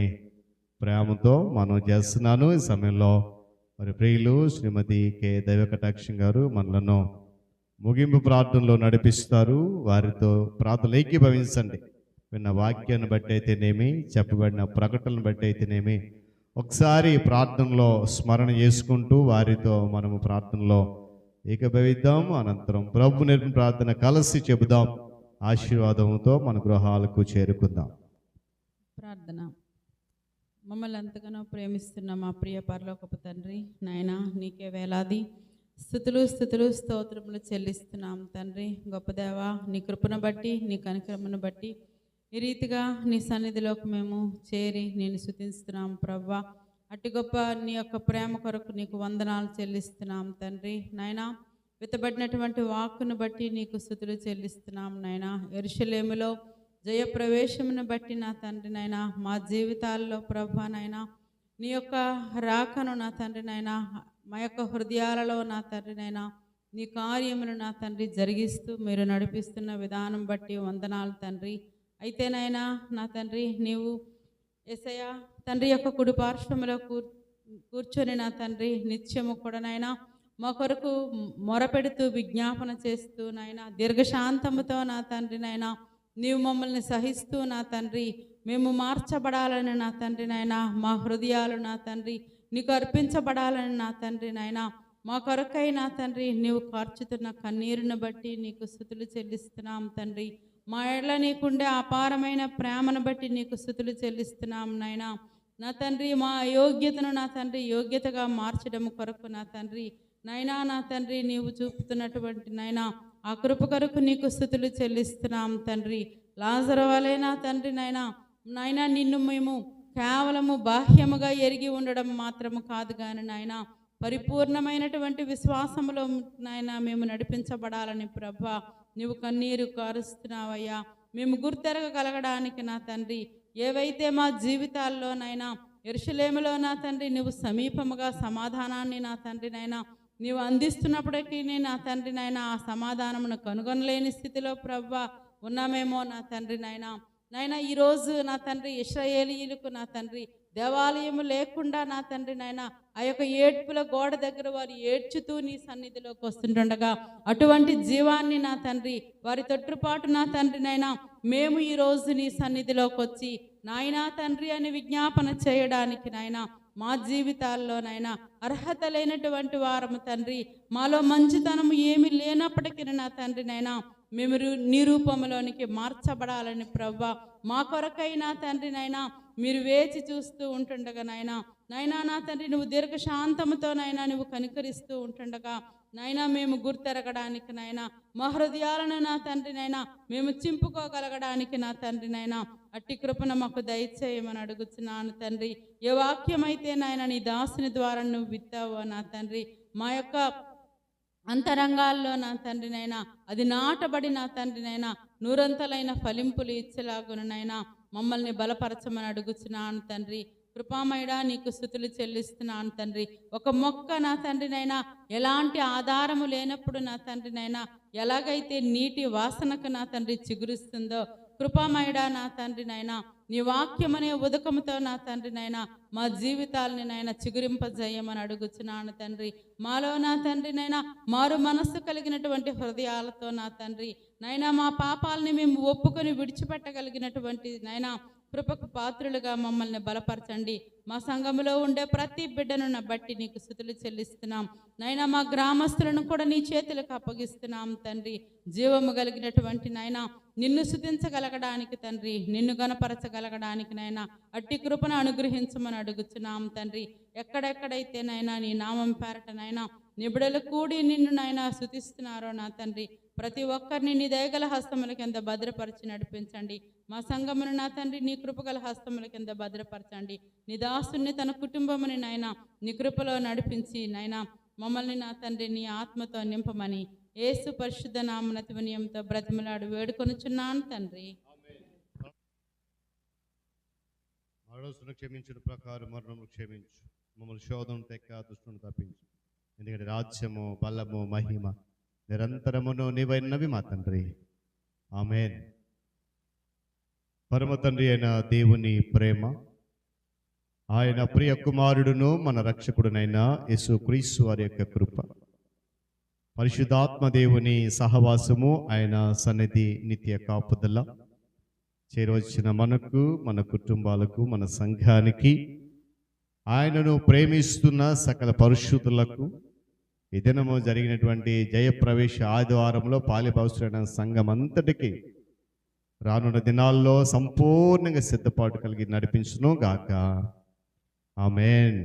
ప్రేమతో మనం చేస్తున్నాను. ఈ సమయంలో మరి ప్రియులు శ్రీమతి కె దైవకటాక్షం గారు మనలను ముగింపు ప్రార్థనలో నడిపిస్తారు. వారితో ప్రార్థనలు ఏకీభవించండి. విన్న వాక్యాన్ని బట్టి అయితేనేమి, చెప్పబడిన ప్రకటనను బట్టి అయితేనేమి ఒకసారి ప్రార్థనలో స్మరణ చేసుకుంటూ వారితో మనము ప్రార్థనలో ఏకీభవిద్దాం. అనంతరం ప్రభు నేర్పిన ప్రార్థన కలిసి చెబుదాం. ఆశీర్వాదంతో మన గృహాలకు చేరుకుందాం. ప్రార్థన. మమ్మల్ని ఎంతగానో ప్రేమిస్తున్న మా ప్రియ పరలోకపు తండ్రి, నాయన నీకే వేలాది స్తుతులు స్తోత్రములు చెల్లిస్తున్నాం తండ్రి. గొప్ప దేవా, నీ కృపను బట్టి నీ కనికరమును బట్టి ఈ రీతిగా నీ సన్నిధిలోకి మేము చేరి నేను స్తుతిస్తున్నాం ప్రవ్వా. అట్టి గొప్ప నీ యొక్క ప్రేమ కొరకు నీకు వందనాలు చెల్లిస్తున్నాం తండ్రి. నాయనా విత్తబడినటువంటి వాక్కును బట్టి నీకు స్తుతులు చెల్లిస్తున్నాం నాయనా. యెరూషలేములో జయప్రవేశమును బట్టి నా తండ్రి నాయనా మా జీవితాల్లో ప్రభా నాయనా నీ యొక్క రాకను నా తండ్రి నాయనా మా యొక్క హృదయాలలో నా తండ్రి నాయనా నీ కార్యమును నా తండ్రి జరిగిస్తూ మీరు నడిపిస్తున్న విధానం బట్టి వందనాలు తండ్రి. అయితే నాయనా నా తండ్రి నీవు యేసయ్యా తండ్రి యొక్క కుడి పార్శ్వములో కూర్చొని నా తండ్రి నిత్యము కూడా నాయనా మా కొరకు మొరపెడుతూ విజ్ఞాపన చేస్తూ నాయనా దీర్ఘశాంతముతో నా తండ్రి నాయనా నీవు మమ్మల్ని సహిస్తూ నా తండ్రి మేము మార్చబడాలని నా తండ్రి నాయనా మా హృదయాలు నా తండ్రి నీకు అర్పించబడాలని నా తండ్రి నాయనా మా కొరకై నా తండ్రి నీవు కార్చుతున్న కన్నీరును బట్టి నీకు స్తుతులు చెల్లిస్తున్నాం తండ్రి. మా ఎడల నీకుండే అపారమైన ప్రేమను బట్టి నీకు స్తుతులు చెల్లిస్తున్నాం నాయనా. నా తండ్రి మా అయోగ్యతను నా తండ్రి యోగ్యతగా మార్చడం కొరకు నా తండ్రి నాయనా నా తండ్రి నీవు చూపుతున్నటువంటి నాయనా ఆ కృప కొరకు నీకు స్తుతులు చెల్లిస్తున్నాం తండ్రి. లాజరు వలె నా తండ్రి నాయనా నిన్ను మేము కేవలము బాహ్యముగా ఎరిగి ఉండడం మాత్రము కాదు కానీ నాయనా పరిపూర్ణమైనటువంటి విశ్వాసములో నాయనా మేము నడిపించబడాలని ప్రభా నీవు కన్నీరు కారుస్తున్నావయ్యా. మేము గుర్తెరగగలగడానికి నా తండ్రి ఏవైతే మా జీవితాల్లో నైనా యెరూషలేములో నా తండ్రి నువ్వు సమీపముగా సమాధానాన్ని నా తండ్రి నైనా నీవు అందిస్తున్నప్పటికీ నా తండ్రి నాయన ఆ సమాధానమును కనుగొనలేని స్థితిలో ప్రవ్వా ఉన్నామేమో నా తండ్రి నాయన ఈరోజు నా తండ్రి ఇశ్రాయేలీయులకు నా తండ్రి దేవాలయము లేకుండా నా తండ్రి నాయన ఆ యొక్క ఏడ్పుల గోడ దగ్గర వారు ఏడ్చుతూ నీ సన్నిధిలోకి వస్తుండగా అటువంటి జీవాన్ని నా తండ్రి వారి తొట్టుపాటు నా తండ్రి నాయన మేము ఈరోజు నీ సన్నిధిలోకి వచ్చి నాయనా తండ్రి అని విజ్ఞాపన చేయడానికి నాయన మా జీవితాల్లో నాయన అర్హత లేనటువంటి వారము తండ్రి మాలో మంచితనం ఏమి లేనప్పటికీ నా తండ్రి నాయన మేము నీ రూపంలోనికి మార్చబడాలని ప్రవ్వా మా కొరకైనా తండ్రి నాయన మీరు వేచి చూస్తూ ఉంటుండగా నాయనా నా తండ్రి నువ్వు దీర్ఘశాంతముతో నాయనా నువ్వు కనికరిస్తూ ఉంటుండగా నాయనా మేము గుర్తెరగడానికి నాయనా మా హృదయాలను నా తండ్రి నాయనా మేము చింపుకోగలగడానికి నా తండ్రి నాయనా అట్టి కృపను మాకు దయచేయమని అడుగుతున్నాను తండ్రి. ఏ వాక్యమైతే నాయన నీ దాసుని ద్వారా నువ్వు విత్తావో నా తండ్రి మా యొక్క అంతరంగాల్లో నా తండ్రి నాయనా అది నాటబడి నా తండ్రి నాయనా నూరంతలైన ఫలింపులు ఇచ్చేలాగునైనా మమ్మల్ని బలపరచమని అడుగుతున్నాను తండ్రి. కృపామయుడా నీకు స్తుతులు చెల్లిస్తున్నాను తండ్రి. ఒక మొక్క నా తండ్రినైనా ఎలాంటి ఆధారము లేనప్పుడు నా తండ్రినైనా ఎలాగైతే నీటి వాసనకు నా తండ్రి చిగురిస్తుందో కృపామయుడా నా తండ్రినైనా నీ వాక్యమనే ఉదకముతో నా తండ్రినైనా మా జీవితాలని నాయన చిగురింపజేయమని అడుగుచున్నాను తండ్రి. మాలో నా తండ్రినైనా మారు మనస్సు కలిగినటువంటి హృదయాలతో నా తండ్రి నైనా మా పాపాలని మేము ఒప్పుకొని విడిచిపెట్టగలిగినటువంటి నైనా కృపకు పాత్రులుగా మమ్మల్ని బలపరచండి. మా సంఘములో ఉండే ప్రతి బిడ్డను బట్టి నీకు స్తుతులు చెల్లిస్తున్నాం నైనా. మా గ్రామస్తులను కూడా నీ చేతులకు అప్పగిస్తున్నాం తండ్రి. జీవము కలిగినటువంటి నైనా నిన్ను స్తుతించగలగడానికి తండ్రి నిన్ను గణపరచగలగడానికి నైనా అట్టి కృపను అనుగ్రహించమని అడుగుతున్నాం తండ్రి. ఎక్కడెక్కడైతే నైనా నీ నామం పేరట నైనా నిబిడలు కూడి నిన్ను నైనా స్తుతిస్తున్నారో నా తండ్రి ప్రతి ఒక్కరిని నీ దయగల హస్తముల కింద భద్రపరిచి నడిపించండి. మా సంఘమును నా తండ్రి నీ కృపగల హస్తముల కింద భద్రపరచండి. నీ దాసుని తన కుటుంబముని నైనా నీ కృపలో నడిపించి నైనా మమ్మల్ని నా తండ్రి నీ ఆత్మతో నింపమని యేసు పరిశుద్ధ నామమున వినయంతో బ్రతిమలాడు వేడుకొనుచున్నాను తండ్రి. ఆలోచన క్షమించిన ప్రకారం మరణము క్షమించు, మమ్మల్ని శోధన తెక్క దుష్టుని తప్పించు. ఎందుకంటే రాజ్యము బలము మహిమ నిరంతరమును నీవైనవి మా తండ్రి. ఆమేన్. పరమ తండ్రి అయిన దేవుని ప్రేమ, ఆయన ప్రియ కుమారుడును మన రక్షకుడునైన యేసుక్రీస్తు వారి యొక్క కృప, పరిశుద్ధాత్మ దేవుని సహవాసము, ఆయన సన్నిధి నిత్య కాపుదల చేరవచ్చిన మనకు, మన కుటుంబాలకు, మన సంఘానికి, ఆయనను ప్రేమిస్తున్న సకల పరిశుద్ధులకు ఈ దినము జరిగినటువంటి జయప్రవేశ ఆదివారంలో పాలిభావులైన సంఘం అంతటికి రానున్న దినాల్లో సంపూర్ణంగా సిద్ధపాటు కలిగి నడిపించును గాక. ఆమేన్.